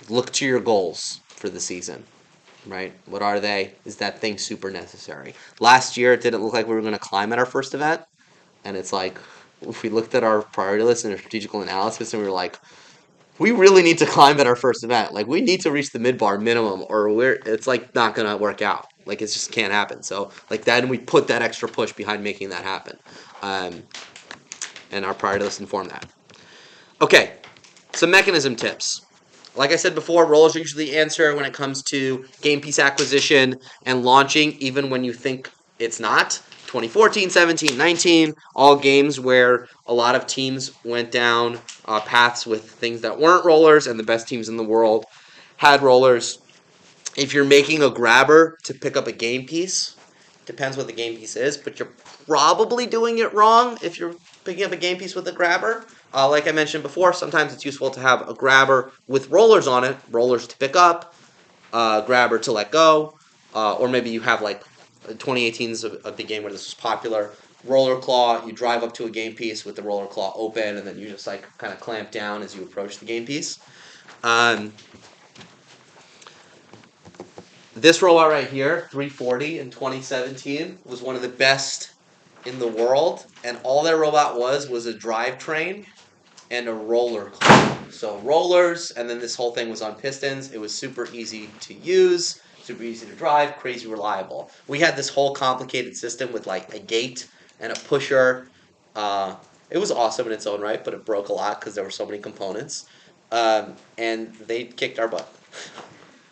Look to your goals for the season, right? What are they? Is that thing super necessary? Last year, it didn't look like we were going to climb at our first event, and it's like, if we looked at our priority list and our strategical analysis, and we were like, we really need to climb at our first event. Like, we need to reach the mid-bar minimum, or it's like not going to work out. Like, it just can't happen. So, like, then we put that extra push behind making that happen. And our priority list informed that. Okay, some mechanism tips. Like I said before, rollers are usually the answer when it comes to game piece acquisition and launching, even when you think it's not. 2014, 17, 19, all games where a lot of teams went down paths with things that weren't rollers, and the best teams in the world had rollers. If you're making a grabber to pick up a game piece, Depends what the game piece is, but you're probably doing it wrong if you're picking up a game piece with a grabber. Like I mentioned before, sometimes it's useful to have a grabber with rollers on it, rollers to pick up, grabber to let go, or maybe you have like 2018's a big game where this was popular. Roller claw, you drive up to a game piece with the roller claw open, and then you just like kind of clamp down as you approach the game piece. This robot right here, 340 in 2017, was one of the best in the world, and all that robot was a drivetrain and a roller claw. So rollers, and then this whole thing was on pistons. It was super easy to use, super easy to drive, crazy reliable. We had this whole complicated system with like a gate and a pusher. It was awesome in its own right, but it broke a lot because there were so many components. And they kicked our butt.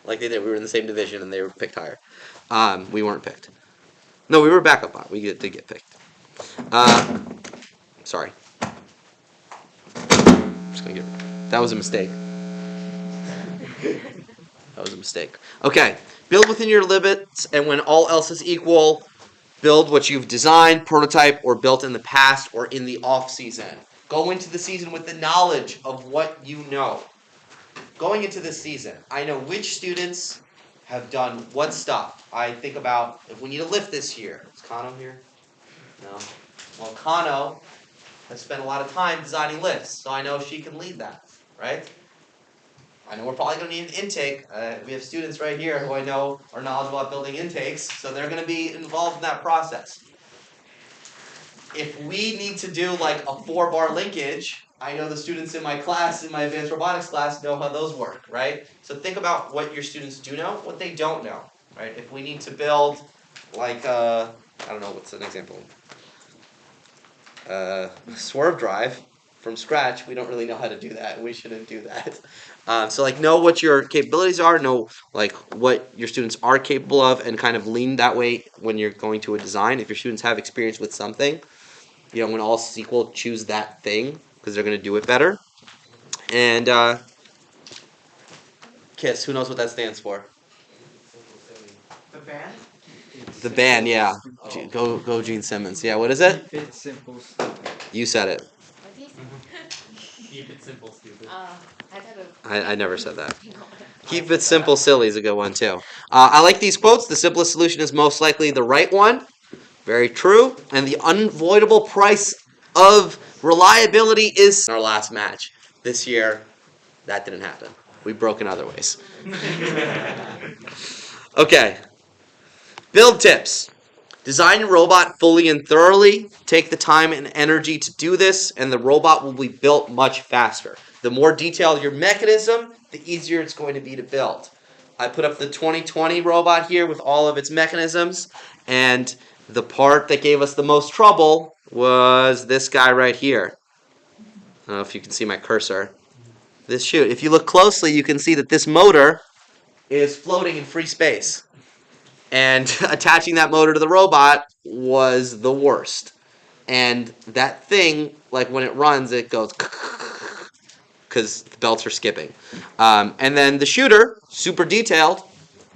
Like they did. We were in the same division, and they were picked higher. We weren't picked. No, we were backup on. We did get picked. Sorry. That was a mistake. That was a mistake. Okay. Build within your limits, and when all else is equal, build what you've designed, prototype, or built in the past or in the off season. Go into the season with the knowledge of what you know. Going into this season, I know which students have done what stuff. I think about if we need a lift this year. Is Kano here? No. Well, Kano has spent a lot of time designing lifts, so I know she can lead that, right? I know we're probably going to need an intake. We have students right here who I know are knowledgeable about building intakes, so they're going to be involved in that process. If we need to do like a 4-bar linkage, I know the students in my class, in my advanced robotics class, know how those work, right? So think about what your students do know, what they don't know, right? If we need to build like, I don't know, what's an example? Swerve drive from scratch, we don't really know how to do that. We shouldn't do that. So like know what your capabilities are, know like what your students are capable of, and kind of lean that way when you're going to a design. If your students have experience with something, you know, when all is equal, choose that thing because they're going to do it better. And KISS, who knows what that stands for? The band? The band, yeah. Go Gene Simmons. Yeah, what is it? Keep it simple, stupid. You said it. What did he say? Keep it simple, stupid. I never said that. Keep it simple, silly is a good one too. I like these quotes. The simplest solution is most likely the right one. Very true. And the unavoidable price of reliability is our last match. This year, that didn't happen. We broke in other ways. Okay. Build tips. Design your robot fully and thoroughly. Take the time and energy to do this, and the robot will be built much faster. The more detailed your mechanism, the easier it's going to be to build. I put up the 2020 robot here with all of its mechanisms, and the part that gave us the most trouble was this guy right here. I don't know if you can see my cursor. This chute. If you look closely, you can see that this motor is floating in free space. And attaching that motor to the robot was the worst. And that thing, like when it runs, it goes because the belts are skipping. And then the shooter, super detailed,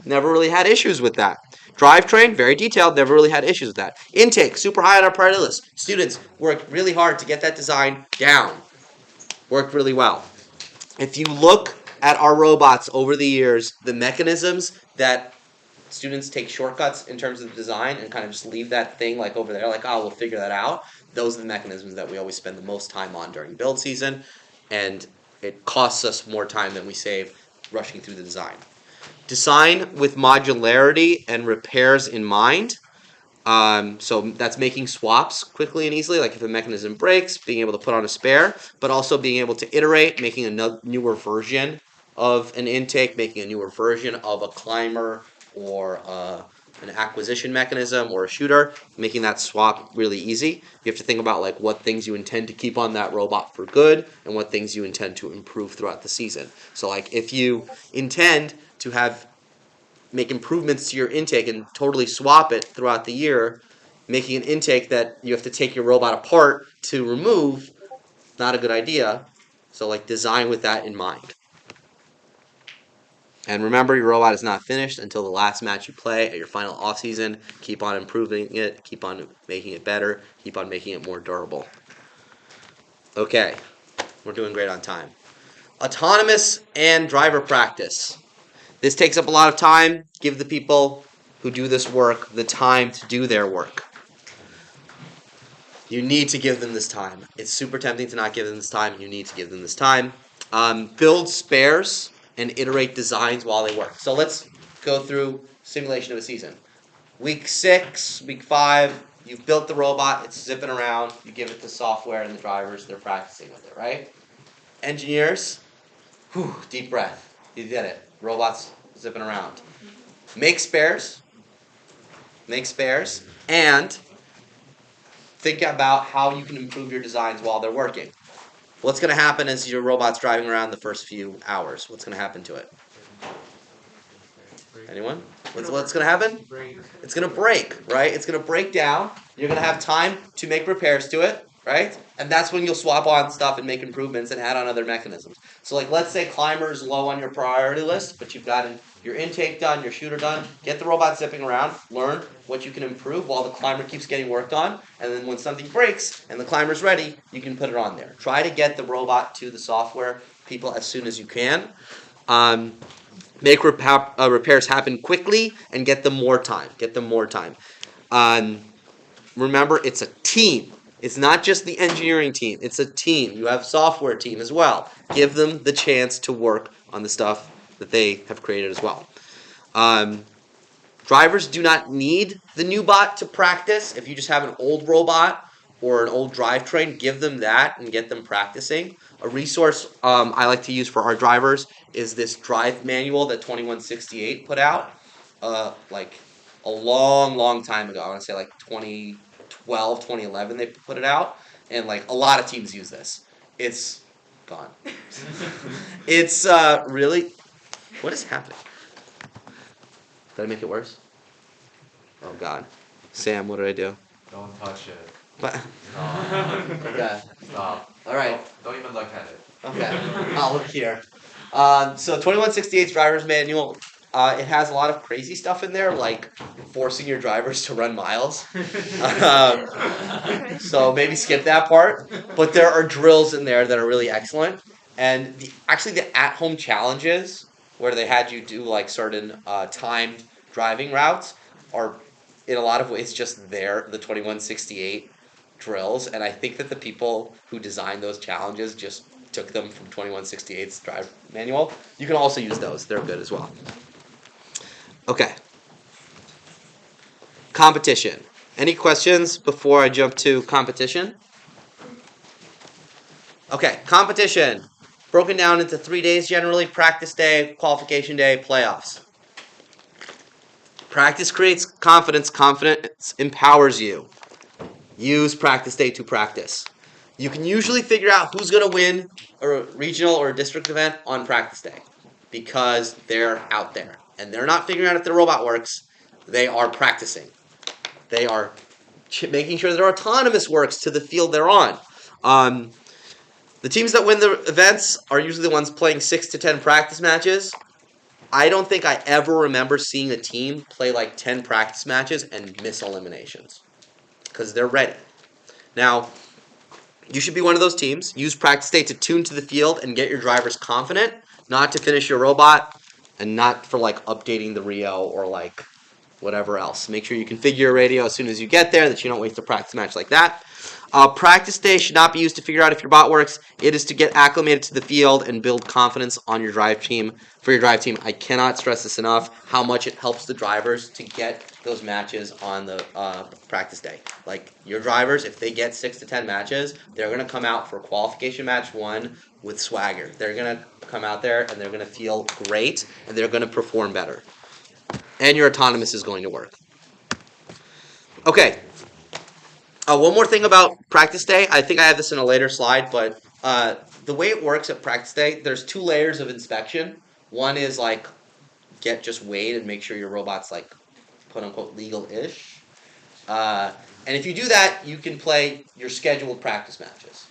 never really had issues with that. Drivetrain, very detailed, never really had issues with that. Intake, super high on our priority list. Students worked really hard to get that design down. Worked really well. If you look at our robots over the years, the mechanisms that students take shortcuts in terms of the design and kind of just leave that thing like over there, like, oh, we'll figure that out. Those are the mechanisms that we always spend the most time on during build season, and it costs us more time than we save rushing through the design. Design with modularity and repairs in mind. So that's making swaps quickly and easily, like if a mechanism breaks, being able to put on a spare, but also being able to iterate, making a newer version of an intake, making a newer version of a climber or an acquisition mechanism or a shooter, making that swap really easy. You have to think about like what things you intend to keep on that robot for good and what things you intend to improve throughout the season. So like if you intend to make improvements to your intake and totally swap it throughout the year, making an intake that you have to take your robot apart to remove, not a good idea. So like design with that in mind. And remember, your robot is not finished until the last match you play at your final off season. Keep on improving it. Keep on making it better. Keep on making it more durable. Okay, we're doing great on time. Autonomous and driver practice. This takes up a lot of time. Give the people who do this work the time to do their work. You need to give them this time. It's super tempting to not give them this time. You need to give them this time. Build spares and iterate designs while they work. So let's go through simulation of a season. Week 6, week 5, you've built the robot. It's zipping around. You give it the software and the drivers. They're practicing with it, right? Engineers, deep breath. You did it. Robot's zipping around. Make spares. Make spares. And think about how you can improve your designs while they're working. What's going to happen as your robot's driving around the first few hours? What's going to happen to it? Anyone? What's going to happen? It's going to break, right? It's going to break down. You're going to have time to make repairs to it, right? And that's when you'll swap on stuff and make improvements and add on other mechanisms. So like let's say climber's low on your priority list, but you've got your intake done, your shooter done. Get the robot zipping around. Learn what you can improve while the climber keeps getting worked on. And then when something breaks and the climber's ready, you can put it on there. Try to get the robot to the software people as soon as you can. Make repairs happen quickly and get them more time. Remember, it's a team. It's not just the engineering team. It's a team. You have software team as well. Give them the chance to work on the stuff that they have created as well. Drivers do not need the new bot to practice. If you just have an old robot or an old drivetrain, give them that and get them practicing. A resource I like to use for our drivers is this drive manual that 2168 put out like a long time ago. I want to say like 2012, 2011 they put it out. And like a lot of teams use this. It's gone. It's really... What is happening? Did I make it worse? Oh, God. Sam, what did I do? Don't touch it. But, okay. Stop. All right. Don't even look at it. Okay. I'll look here. So 2168's driver's manual, it has a lot of crazy stuff in there, like forcing your drivers to run miles. So maybe skip that part. But there are drills in there that are really excellent. And actually the at-home challenges, where they had you do like certain timed driving routes, are in a lot of ways just the 2168 drills. And I think that the people who designed those challenges just took them from 2168's drive manual. You can also use those. They're good as well. Okay. Competition. Any questions before I jump to competition? Okay, competition. Broken down into 3 days generally: practice day, qualification day, playoffs. Practice creates confidence. Confidence empowers you. Use practice day to practice. You can usually figure out who's going to win a regional or a district event on practice day because they're out there. And they're not figuring out if their robot works. They are practicing. They are making sure their autonomous works to the field they're on. The teams that win the events are usually the ones playing 6 to 10 practice matches. I don't think I ever remember seeing a team play like 10 practice matches and miss eliminations because they're ready. Now, you should be one of those teams. Use practice day to tune to the field and get your drivers confident, not to finish your robot and not for like updating the Rio or like whatever else. Make sure you configure your radio as soon as you get there, that you don't waste a practice match like that. Practice day should not be used to figure out if your bot works. It is to get acclimated to the field and build confidence on your drive team. For your drive team, I cannot stress this enough, how much it helps the drivers to get those matches on the practice day. Like, your drivers, if they get 6 to 10 matches, they're going to come out for qualification match 1 with swagger. They're going to come out there and they're going to feel great and they're going to perform better. And your autonomous is going to work. Okay. One more thing about practice day. I think I have this in a later slide, but the way it works at practice day, there's 2 layers of inspection. One is like just weighed and make sure your robot's like quote unquote legal-ish. And if you do that, you can play your scheduled practice matches.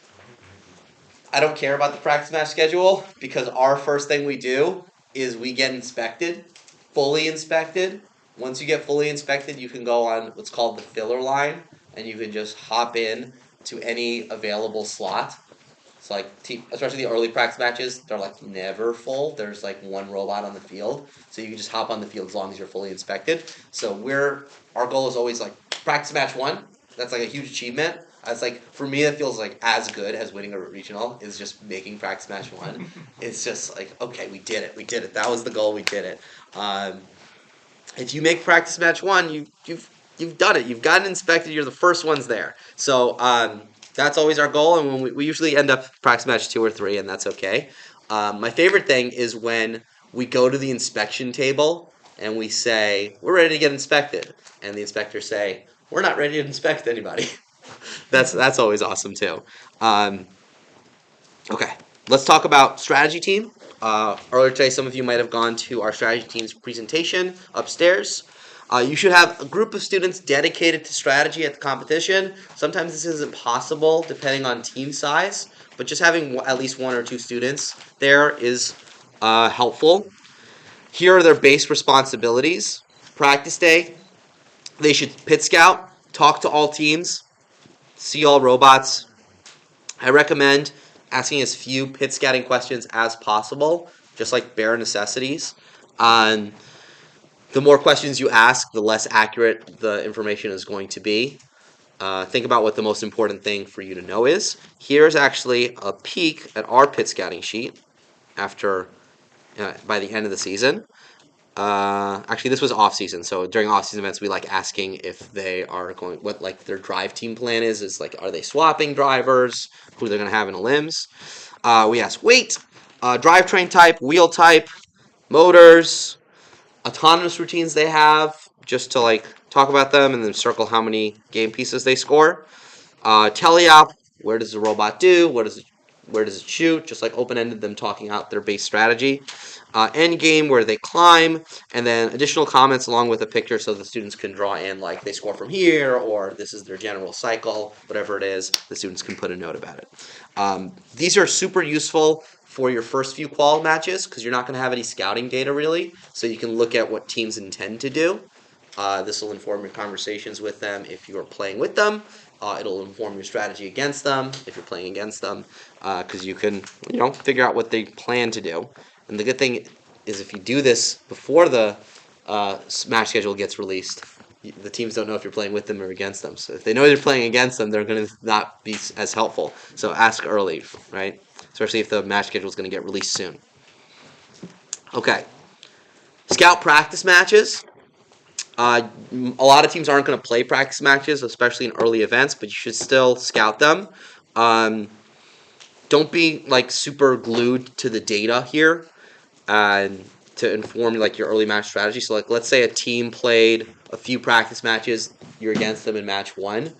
I don't care about the practice match schedule because our first thing we do is we get inspected, fully inspected. Once you get fully inspected, you can go on what's called the filler line, and you can just hop in to any available slot. So like, especially the early practice matches, they're like never full. There's like one robot on the field, so you can just hop on the field as long as you're fully inspected. So our goal is always like practice match 1. That's like a huge achievement. It's like, for me, it feels like as good as winning a regional is just making practice match 1. It's just like, okay, we did it. That was the goal. We did it. If you make practice match 1, you've done it. You've gotten inspected. You're the first ones there. So that's always our goal, and when we usually end up practice match 2 or 3, and that's okay. My favorite thing is when we go to the inspection table and we say, we're ready to get inspected, and the inspectors say, we're not ready to inspect anybody. That's always awesome too. Okay, let's talk about strategy team. Earlier today, some of you might have gone to our strategy team's presentation upstairs. You should have a group of students dedicated to strategy at the competition. Sometimes this isn't possible depending on team size, but just having at least 1 or 2 students there is helpful. Here are their base responsibilities. Practice day, they should pit scout, talk to all teams, see all robots. I recommend asking as few pit scouting questions as possible, just like bare necessities. The more questions you ask, the less accurate the information is going to be. Think about what the most important thing for you to know is. Here's actually a peek at our pit scouting sheet after by the end of the season. Actually, this was off season. So during off season events, we like asking if they are going, what like their drive team plan is. Is like, are they swapping drivers? Who they're going to have in a limbs? We ask weight, drivetrain type, wheel type, motors, autonomous routines they have, just to like talk about them, and then circle how many game pieces they score. Teleop, where does the robot do? Where does it shoot? Just like open-ended, them talking out their base strategy. End game, where they climb, and then additional comments along with a picture so the students can draw in like they score from here, or this is their general cycle, whatever it is, the students can put a note about it. These are super useful for your first few qual matches because you're not going to have any scouting data really, so you can look at what teams intend to do. This will inform your conversations with them if you are playing with them. It'll inform your strategy against them if you're playing against them, because you can, figure out what they plan to do. And the good thing is if you do this before the match schedule gets released, the teams don't know if you're playing with them or against them. So if they know you're playing against them, they're going to not be as helpful. So ask early, right? Especially if the match schedule is going to get released soon. Okay. Scout practice matches. A lot of teams aren't going to play practice matches, especially in early events, but you should still scout them. Don't be like super glued to the data here to inform like your early match strategy. So like, let's say a team played a few practice matches, you're against them in match 1,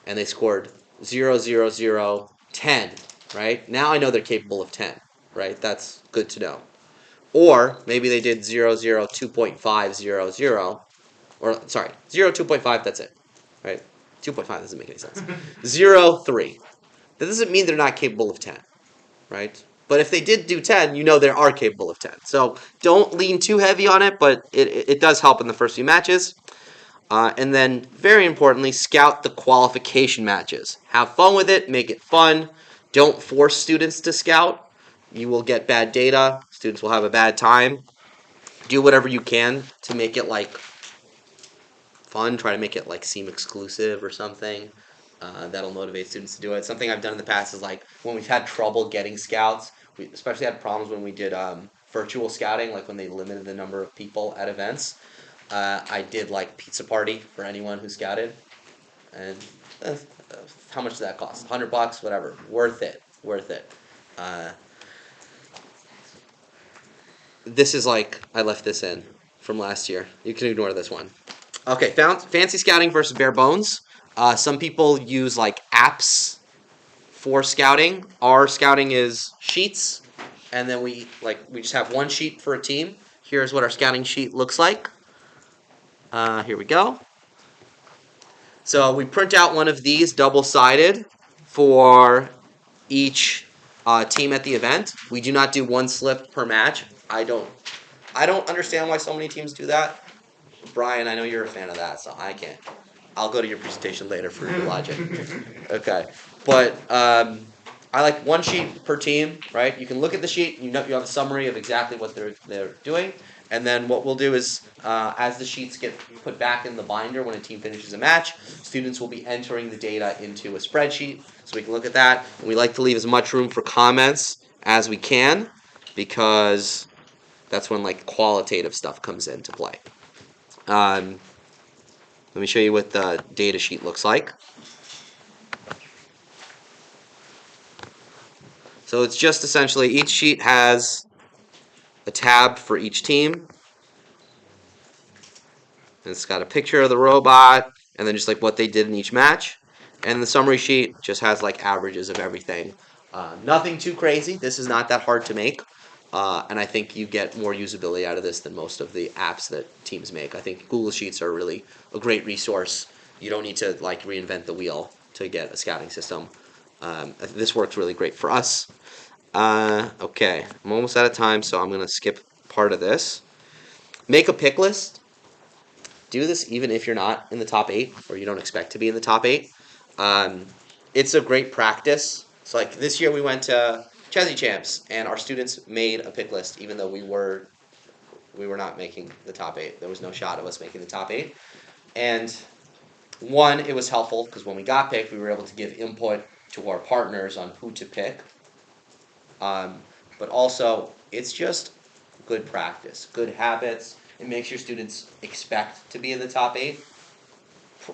and they scored 0, 0, 0, 10, right? Now I know they're capable of 10, right? That's good to know. Or maybe they did 0, 0, 2.5, 0, 0. Or, sorry, 0, 2.5, that's it. Right? 2.5 doesn't make any sense. 0, 3. That doesn't mean they're not capable of 10. Right? But if they did do 10, you know they are capable of 10. So don't lean too heavy on it, but it does help in the first few matches. And then, very importantly, scout the qualification matches. Have fun with it. Make it fun. Don't force students to scout. You will get bad data. Students will have a bad time. Do whatever you can to make it like fun. Try to make it like seem exclusive or something. That'll motivate students to do it. Something I've done in the past is like when we've had trouble getting scouts, we especially had problems when we did virtual scouting, like when they limited the number of people at events. I did like pizza party for anyone who scouted. And how much did that cost? $100, whatever. Worth it. This is like, I left this in from last year. You can ignore this one. Okay, fancy scouting versus bare bones. Some people use like apps for scouting. Our scouting is sheets, and then we just have one sheet for a team. Here's what our scouting sheet looks like. Here we go. So we print out one of these double-sided for each team at the event. We do not do one slip per match. I don't understand why so many teams do that. Brian, I know you're a fan of that, so I can't. I'll go to your presentation later for your logic. Okay, but I like one sheet per team, right? You can look at the sheet. You have a summary of exactly what they're doing, and then what we'll do is, as the sheets get put back in the binder when a team finishes a match, students will be entering the data into a spreadsheet, so we can look at that. And we like to leave as much room for comments as we can, because that's when like qualitative stuff comes into play. Let me show you what the data sheet looks like. So it's just essentially each sheet has a tab for each team. And it's got a picture of the robot and then just like what they did in each match. And the summary sheet just has like averages of everything. Nothing too crazy. This is not that hard to make. And I think you get more usability out of this than most of the apps that teams make. I think Google Sheets are really a great resource. You don't need to like reinvent the wheel to get a scouting system. This works really great for us. Okay, I'm almost out of time, so I'm going to skip part of this. Make a pick list. Do this even if you're not in the top 8 or you don't expect to be in the top 8. It's a great practice. So like this year we went to Chesney Champs and our students made a pick list even though we were not making the top 8. There was no shot of us making the top 8. And one, it was helpful because when we got picked, we were able to give input to our partners on who to pick. But also, it's just good practice, good habits. It makes your students expect to be in the top 8,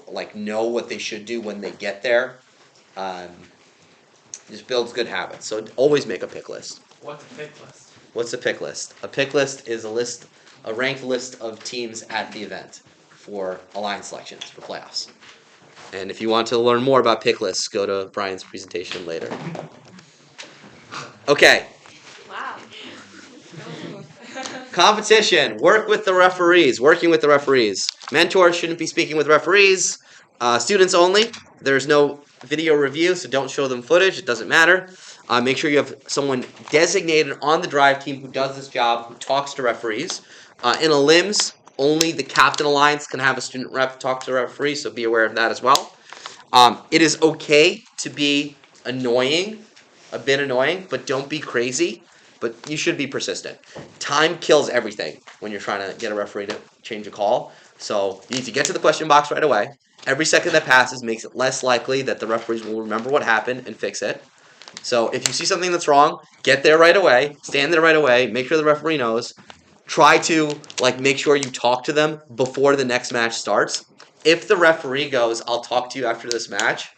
like know what they should do when they get there. Just builds good habits. So always make a pick list. What's a pick list? What's a pick list? A pick list is a ranked list of teams at the event for alliance selections for playoffs. And if you want to learn more about pick lists, go to Brian's presentation later. Okay. Wow. Competition. Work with the referees. Working with the referees. Mentors shouldn't be speaking with referees. Students only. There's no video review, so don't show them footage. It doesn't matter. Make sure you have someone designated on the drive team who does this job, who talks to referees. In a LIMS, only the captain alliance can have a student rep talk to the referee, so be aware of that as well. It is okay to be annoying, a bit annoying, but don't be crazy. But you should be persistent. Time kills everything when you're trying to get a referee to change a call. So you need to get to the question box right away. Every second that passes makes it less likely that the referees will remember what happened and fix it. So if you see something that's wrong, get there right away, stand there right away, make sure the referee knows. Try to make sure you talk to them before the next match starts. If the referee goes, "I'll talk to you after this match,"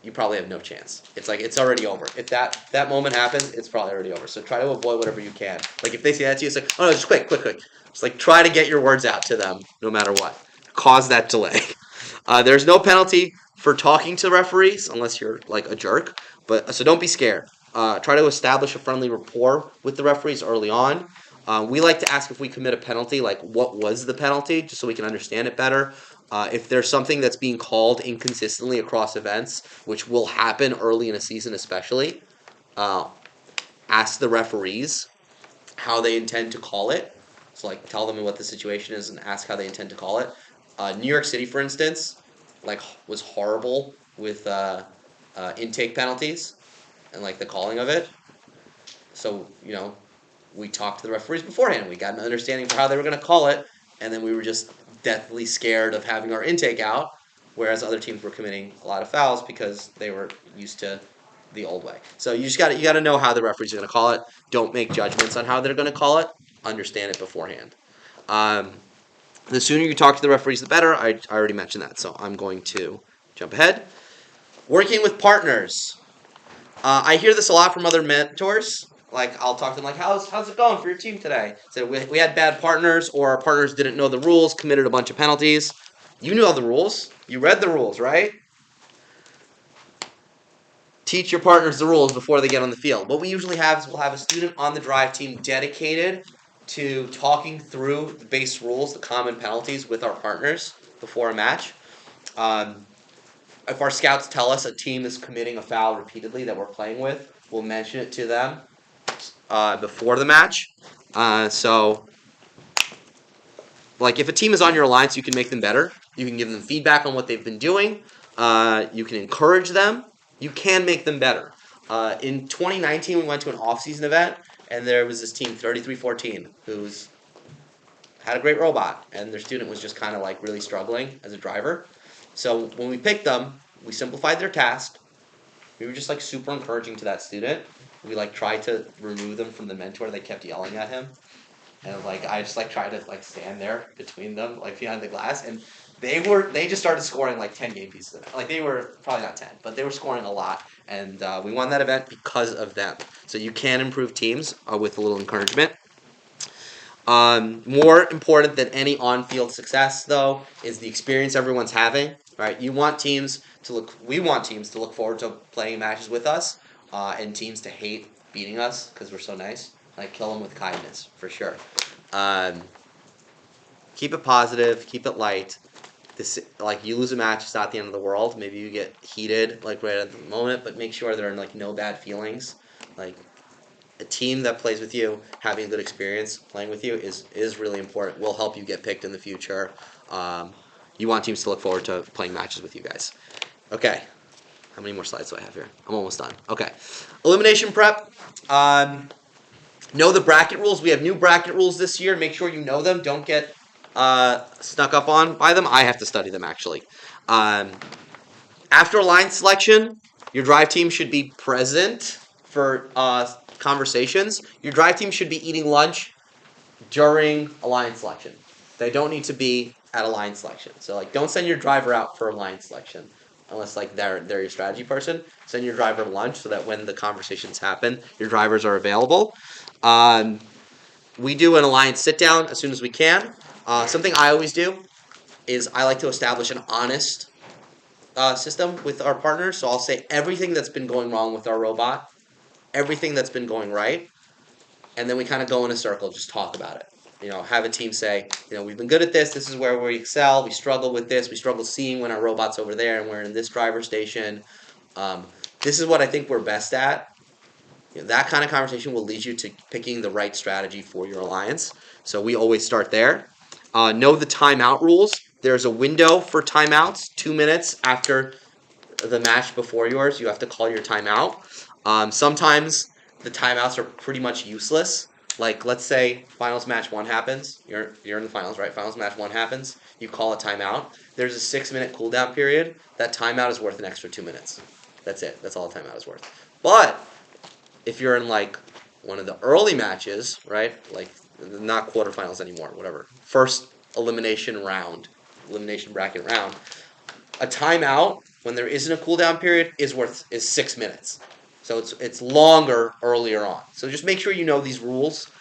you probably have no chance. It's it's already over. If that moment happens, it's probably already over. So try to avoid whatever you can. Like if they say that to you, it's like, "Oh no, just quick. Just try to get your words out to them no matter what. Cause that delay. There's no penalty for talking to referees unless you're a jerk. But so don't be scared. Try to establish a friendly rapport with the referees early on. We like to ask if we commit a penalty, what was the penalty, just so we can understand it better. If there's something that's being called inconsistently across events, which will happen early in a season especially, ask the referees how they intend to call it. So tell them what the situation is and ask how they intend to call it. New York City, for instance, was horrible with intake penalties and the calling of it. So, we talked to the referees beforehand. We got an understanding for how they were going to call it, and then we were just deathly scared of having our intake out, whereas other teams were committing a lot of fouls because they were used to the old way. So you got to know how the referees are going to call it. Don't make judgments on how they're going to call it. Understand it beforehand. The sooner you talk to the referees, the better. I already mentioned that, so I'm going to jump ahead. Working with partners. I hear this a lot from other mentors. I'll talk to them how's it going for your team today? So we had bad partners, or our partners didn't know the rules, committed a bunch of penalties. You knew all the rules. You read the rules, right? Teach your partners the rules before they get on the field. What we usually have is we'll have a student on the drive team dedicated to talking through the base rules, the common penalties with our partners before a match. If our scouts tell us a team is committing a foul repeatedly that we're playing with, we'll mention it to them before the match. So, like, if a team is on your alliance, you can make them better. You can give them feedback on what they've been doing. You can encourage them. You can make them better. In 2019, we went to an off-season event, and there was this team, 3314, who's had a great robot, and their student was just kind of like really struggling as a driver. So when we picked them, we simplified their task. We were just like super encouraging to that student. We like tried to remove them from the mentor. They kept yelling at him, and like I just like tried to like stand there between them, like behind the glass, and they just started scoring like 10 game pieces. Like they were probably not 10, but they were scoring a lot, and we won that event because of them. So you can improve teams with a little encouragement. More important than any on-field success, though, is the experience everyone's having. Right? We want teams to look forward to playing matches with us, and teams to hate beating us because we're so nice. Like kill them with kindness for sure. Keep it positive. Keep it light. Like you lose a match, it's not the end of the world. Maybe you get heated like right at the moment, but make sure there are like no bad feelings. Like a team that plays with you, having a good experience playing with you is really important. Will help you get picked in the future. You want teams to look forward to playing matches with you guys. Okay. How many more slides do I have here? I'm almost done. Okay. Elimination prep. Know the bracket rules. We have new bracket rules this year. Make sure you know them. Don't get snuck up on by them. I have to study them, actually. After alliance selection, your drive team should be present for conversations. Your drive team should be eating lunch during alliance selection. They don't need to be at alliance selection. So like, don't send your driver out for alliance selection unless like they're your strategy person. Send your driver lunch so that when the conversations happen, your drivers are available. We do an alliance sit down as soon as we can. Something I always do is I like to establish an honest system with our partners. So I'll say everything that's been going wrong with our robot, everything that's been going right, and then we kind of go in a circle, just talk about it. You know, have a team say, you know, we've been good at this. This is where we excel. We struggle with this. We struggle seeing when our robot's over there and we're in this driver station. This is what I think we're best at. You know, that kind of conversation will lead you to picking the right strategy for your alliance. So we always start there. Know the timeout rules. There's a window for timeouts. 2 minutes after the match before yours, you have to call your timeout. Sometimes the timeouts are pretty much useless. Like, let's say finals match 1 happens. You're in the finals, right? Finals match 1 happens. You call a timeout. There's a 6-minute cooldown period. That timeout is worth an extra 2 minutes. That's it. That's all the timeout is worth. But if you're in, like, one of the early matches, right? Like, not quarterfinals anymore, whatever. First elimination bracket round. A timeout, when there isn't a cooldown period, is 6 minutes. So it's longer earlier on. So just make sure you know these rules.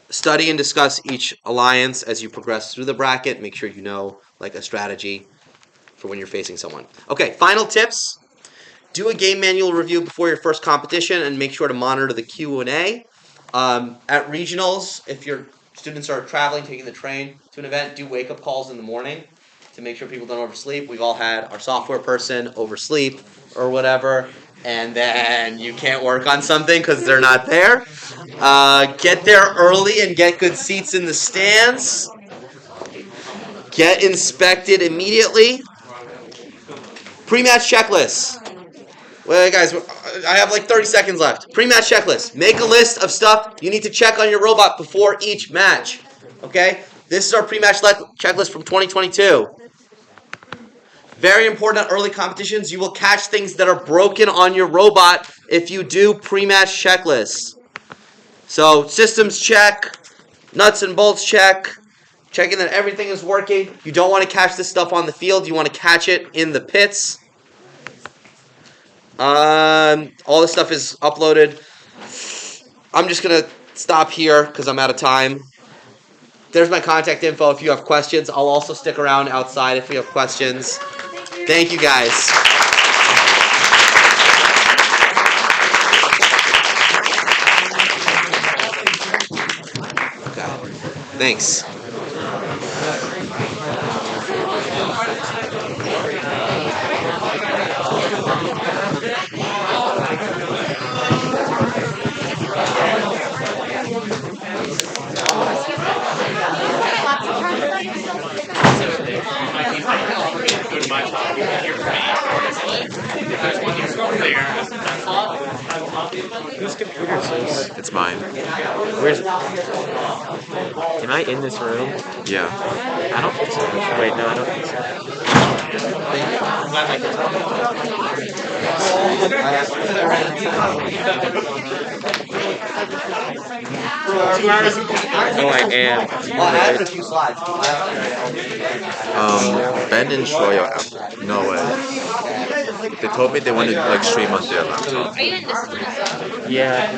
Study and discuss each alliance as you progress through the bracket. Make sure you know like a strategy for when you're facing someone. Okay, final tips. Do a game manual review before your first competition and make sure to monitor the Q&A. At regionals, if your students are traveling, taking the train to an event, do wake-up calls in the morning to make sure people don't oversleep. We've all had our software person oversleep or whatever, and then you can't work on something because they're not there. Get there early and get good seats in the stands. Get inspected immediately. Pre-match checklists. Wait, guys, I have like 30 seconds left. Pre-match checklist. Make a list of stuff you need to check on your robot before each match. Okay? This is our pre-match checklist from 2022. Very important at early competitions. You will catch things that are broken on your robot if you do pre-match checklists. So, systems check, nuts and bolts check, checking that everything is working. You don't want to catch this stuff on the field. You want to catch it in the pits. All this stuff is uploaded. I'm just going to stop here because I'm out of time. There's my contact info if you have questions. I'll also stick around outside if you have questions. Thank you, guys. Okay. Thanks. Whose computer is this? It's mine. Where's? Am I in this room? Yeah. I don't think so. Wait, no, I don't think so. I'm glad my kid's Oh, I am. Well, I added a few slides. Ben didn't show your app. No way. They told me they wanted to like stream on their laptop. Are you in this one as well? Yeah.